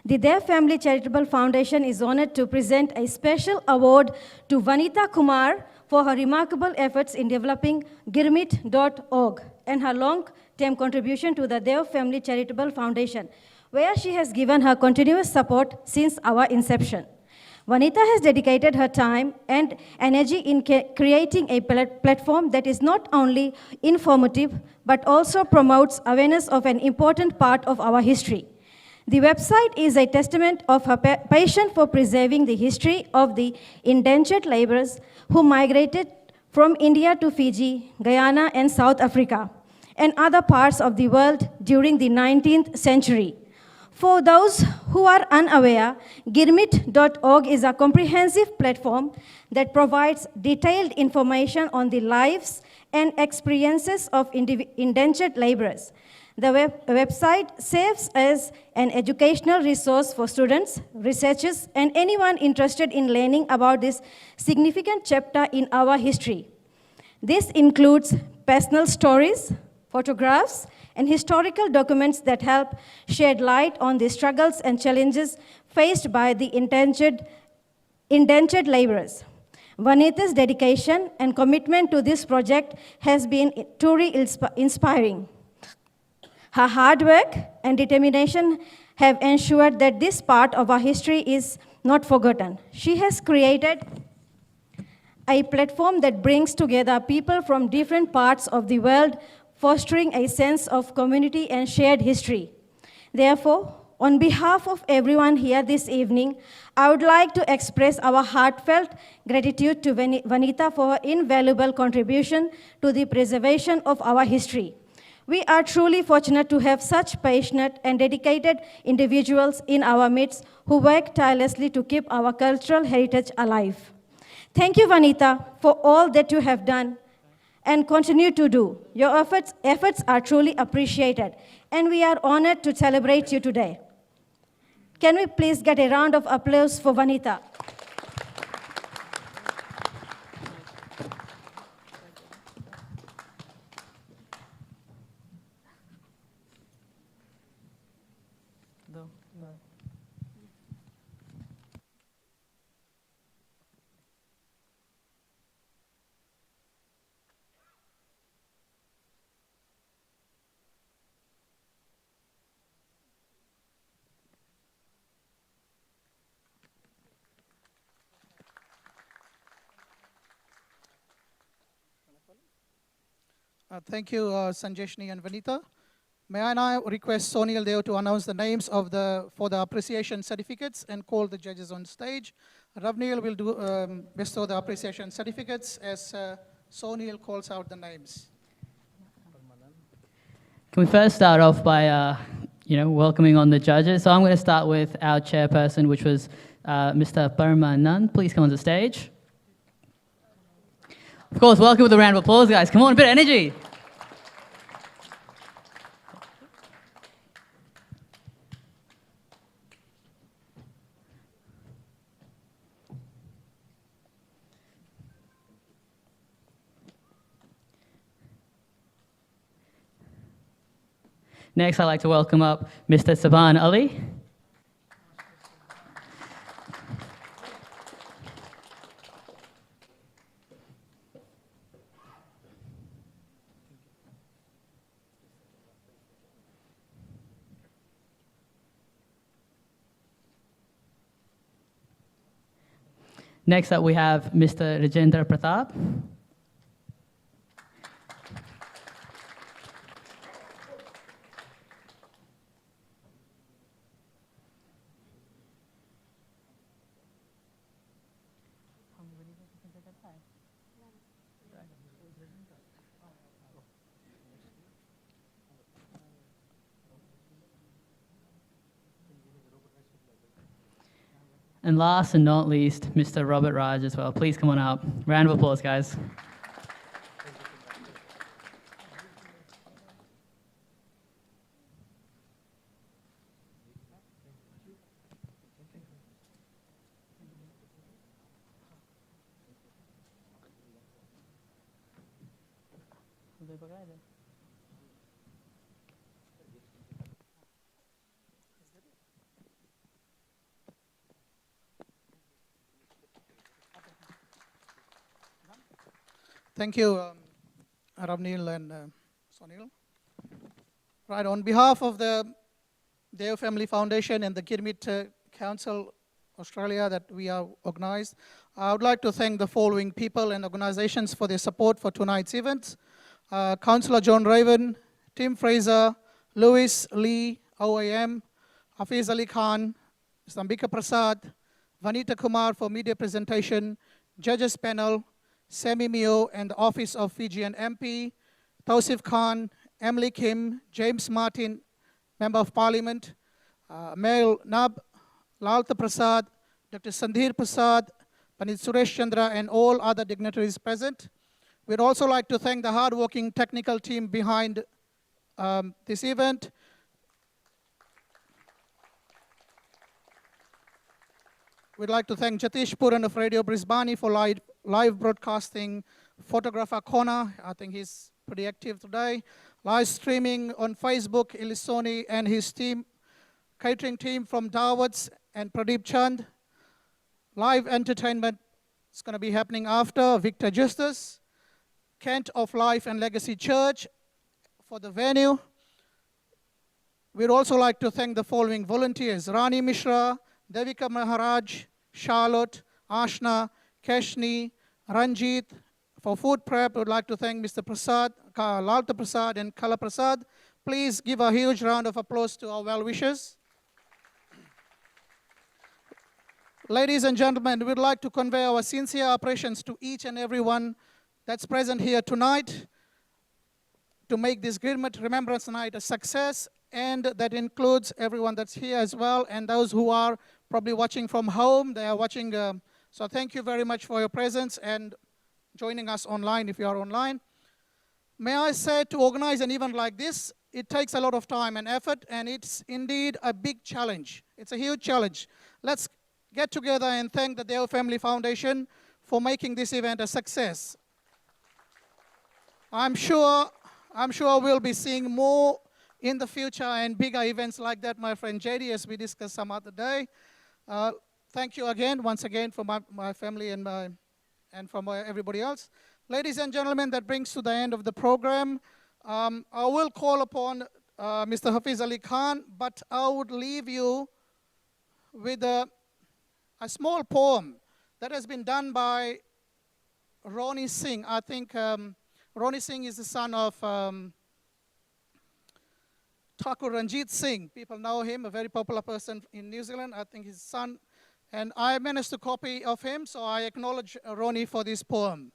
The Deo Family Charitable Foundation is honored to present a special award to Vanita Kumar for her remarkable efforts in developing Girmit.org and her long-term contribution to the Deo Family Charitable Foundation, where she has given her continuous support since our inception. Vanita has dedicated her time and energy in creating a platform that is not only informative, but also promotes awareness of an important part of our history. The website is a testament of her passion for preserving the history of the indentured laborers who migrated from India to Fiji, Guyana, and South Africa, and other parts of the world during the 19th century. For those who are unaware, Girmit.org is a comprehensive platform that provides detailed information on the lives and experiences of indentured laborers. The website serves as an educational resource for students, researchers, and anyone interested in learning about this significant chapter in our history. This includes personal stories, photographs, and historical documents that help shed light on the struggles and challenges faced by the indentured laborers. Vanita's dedication and commitment to this project has been truly inspiring. Her hard work and determination have ensured that this part of our history is not forgotten. She has created a platform that brings together people from different parts of the world, fostering a sense of community and shared history. Therefore, on behalf of everyone here this evening, I would like to express our heartfelt gratitude to Vanita for her invaluable contribution to the preservation of our history. We are truly fortunate to have such passionate and dedicated individuals in our midst who work tirelessly to keep our cultural heritage alive. Thank you, Vanita, for all that you have done and continue to do. Your efforts are truly appreciated, and we are honored to celebrate you today. Can we please get a round of applause for Vanita? Thank you, Sanjeshni and Vanita. May I now request Sonil Deo to announce the names for the appreciation certificates and call the judges on stage. Ravnil will bestow the appreciation certificates as Sonil calls out the names. Can we first start off by welcoming on the judges? So I'm going to start with our chairperson, which was Mr. Paramanand. Please come on the stage. Of course, welcome with a round of applause, guys. Come on, a bit of energy. Next, I'd like to welcome up Mr. Saban Ali. Next up, we have Mr. Rajendra Pratap. And last and not least, Mr. Robert Raj as well. Please come on up. Round of applause, guys. Thank you, Ravnil and Sonil. Right, on behalf of the Deo Family Foundation and the Girmit Council Australia that we have organized, I would like to thank the following people and organizations for their support for tonight's event. Councillor John Raven, Tim Fraser, Louis Lee, OAM, Hafiz Ali Khan, Sambika Prasad, Vanita Kumar for media presentation, judges panel, Semi Mio and the Office of Fijian MP, Tausif Khan, Emily Kim, James Martin, Member of Parliament, Mel Nab, Lalta Prasad, Dr. Sandhir Prasad, Panit Suresh Chandra, and all other dignitaries present. We'd also like to thank the hardworking technical team behind this event. We'd like to thank Jatish Puran of Radio Brisbane for live broadcasting, photographer Kona, I think he's pretty active today. Live streaming on Facebook, Ilisoni and his team, catering team from Dawods and Pradeep Chand. Live entertainment is going to be happening after. Victor Justus, Kent of Life and Legacy Church for the venue. We'd also like to thank the following volunteers: Rani Mishra, Devika Maharaj, Charlotte, Ashna, Keshni, Ranjit. For food prep, we'd like to thank Mr. Prasad, Lalta Prasad and Kala Prasad. Please give a huge round of applause to our well-wishers. Ladies and gentlemen, we'd like to convey our sincere appreciations to each and everyone that's present here tonight to make this Girmit Remembrance Night a success, and that includes everyone that's here as well, and those who are probably watching from home. They are watching, so thank you very much for your presence and joining us online if you are online. May I say, to organize an event like this, it takes a lot of time and effort, and it's indeed a big challenge. It's a huge challenge. Let's get together and thank the Deo Family Foundation for making this event a success. I'm sure we'll be seeing more in the future and bigger events like that, my friend JD, as we discussed some other day. Thank you again, once again, for my family and from everybody else. Ladies and gentlemen, that brings to the end of the program. I will call upon Mr. Hafiz Ali Khan, but I would leave you with a small poem that has been done by Ronnie Singh. I think Ronnie Singh is the son of Thakur Ranjit Singh. People know him, a very popular person in New Zealand. I think his son. And I managed a copy of him, so I acknowledge Ronnie for this poem.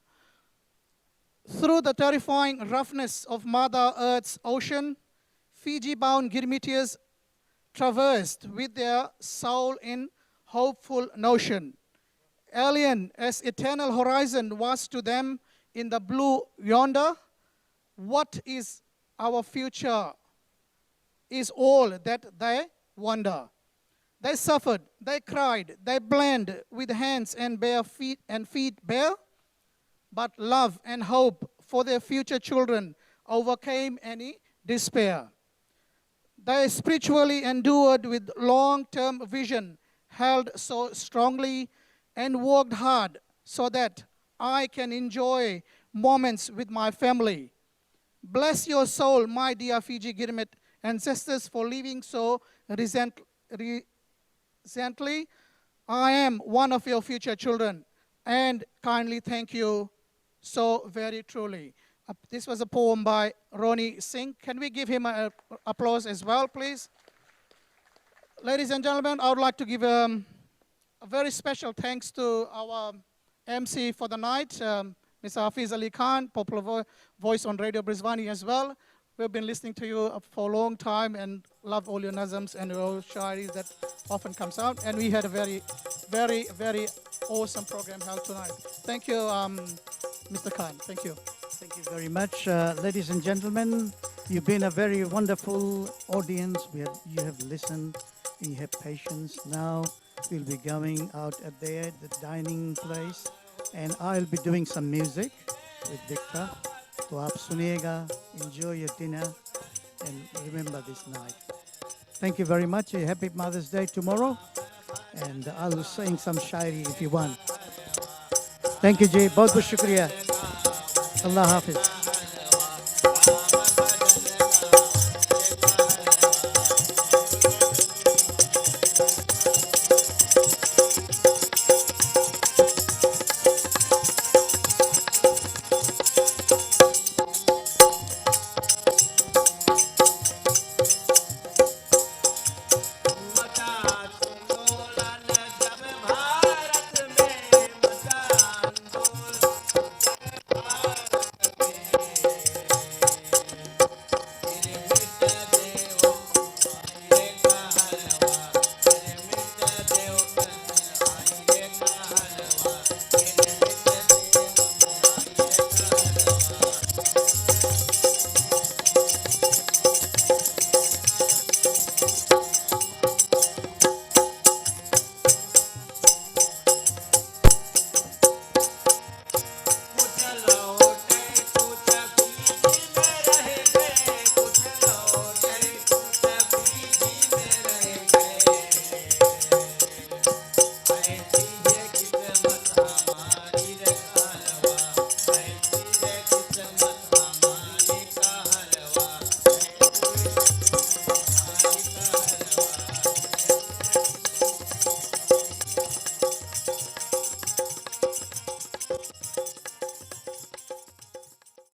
Through the terrifying roughness of Mother Earth's ocean, Fiji-bound Girmitiers traversed with their soul in hopeful notion. Alien as eternal horizon was to them in the blue yonder, what is our future is all that they wonder. They suffered, they cried, they bled with hands and bare feet and feet bare, but love and hope for their future children overcame any despair. They spiritually endured with long-term vision, held so strongly and worked hard so that I can enjoy moments with my family. Bless your soul, my dear Fiji Girmit ancestors, for living so recently. I am one of your future children, and kindly thank you so very truly. This was a poem by Ronnie Singh. Can we give him an applause as well, please? Ladies and gentlemen, I would like to give a very special thanks to our MC for the night, Mr. Hafiz Ali Khan, popular voice on Radio Brisbane as well. We've been listening to you for a long time and love all your nazams and your shairis that often comes out. And we had a very, very, very awesome program held tonight. Thank you, Mr. Khan. Thank you. Thank you very much. Ladies and gentlemen, you've been a very wonderful audience. You have listened, you have patience. Now we'll be going out at the dining place, and I'll be doing some music with Victor. So aap suniyega, enjoy your dinner, and remember this night. Thank you very much. A happy Mother's Day tomorrow, and I'll sing some shairi if you want. Thank you, Jay. Bahut bahut shukriya. Allah Hafiz.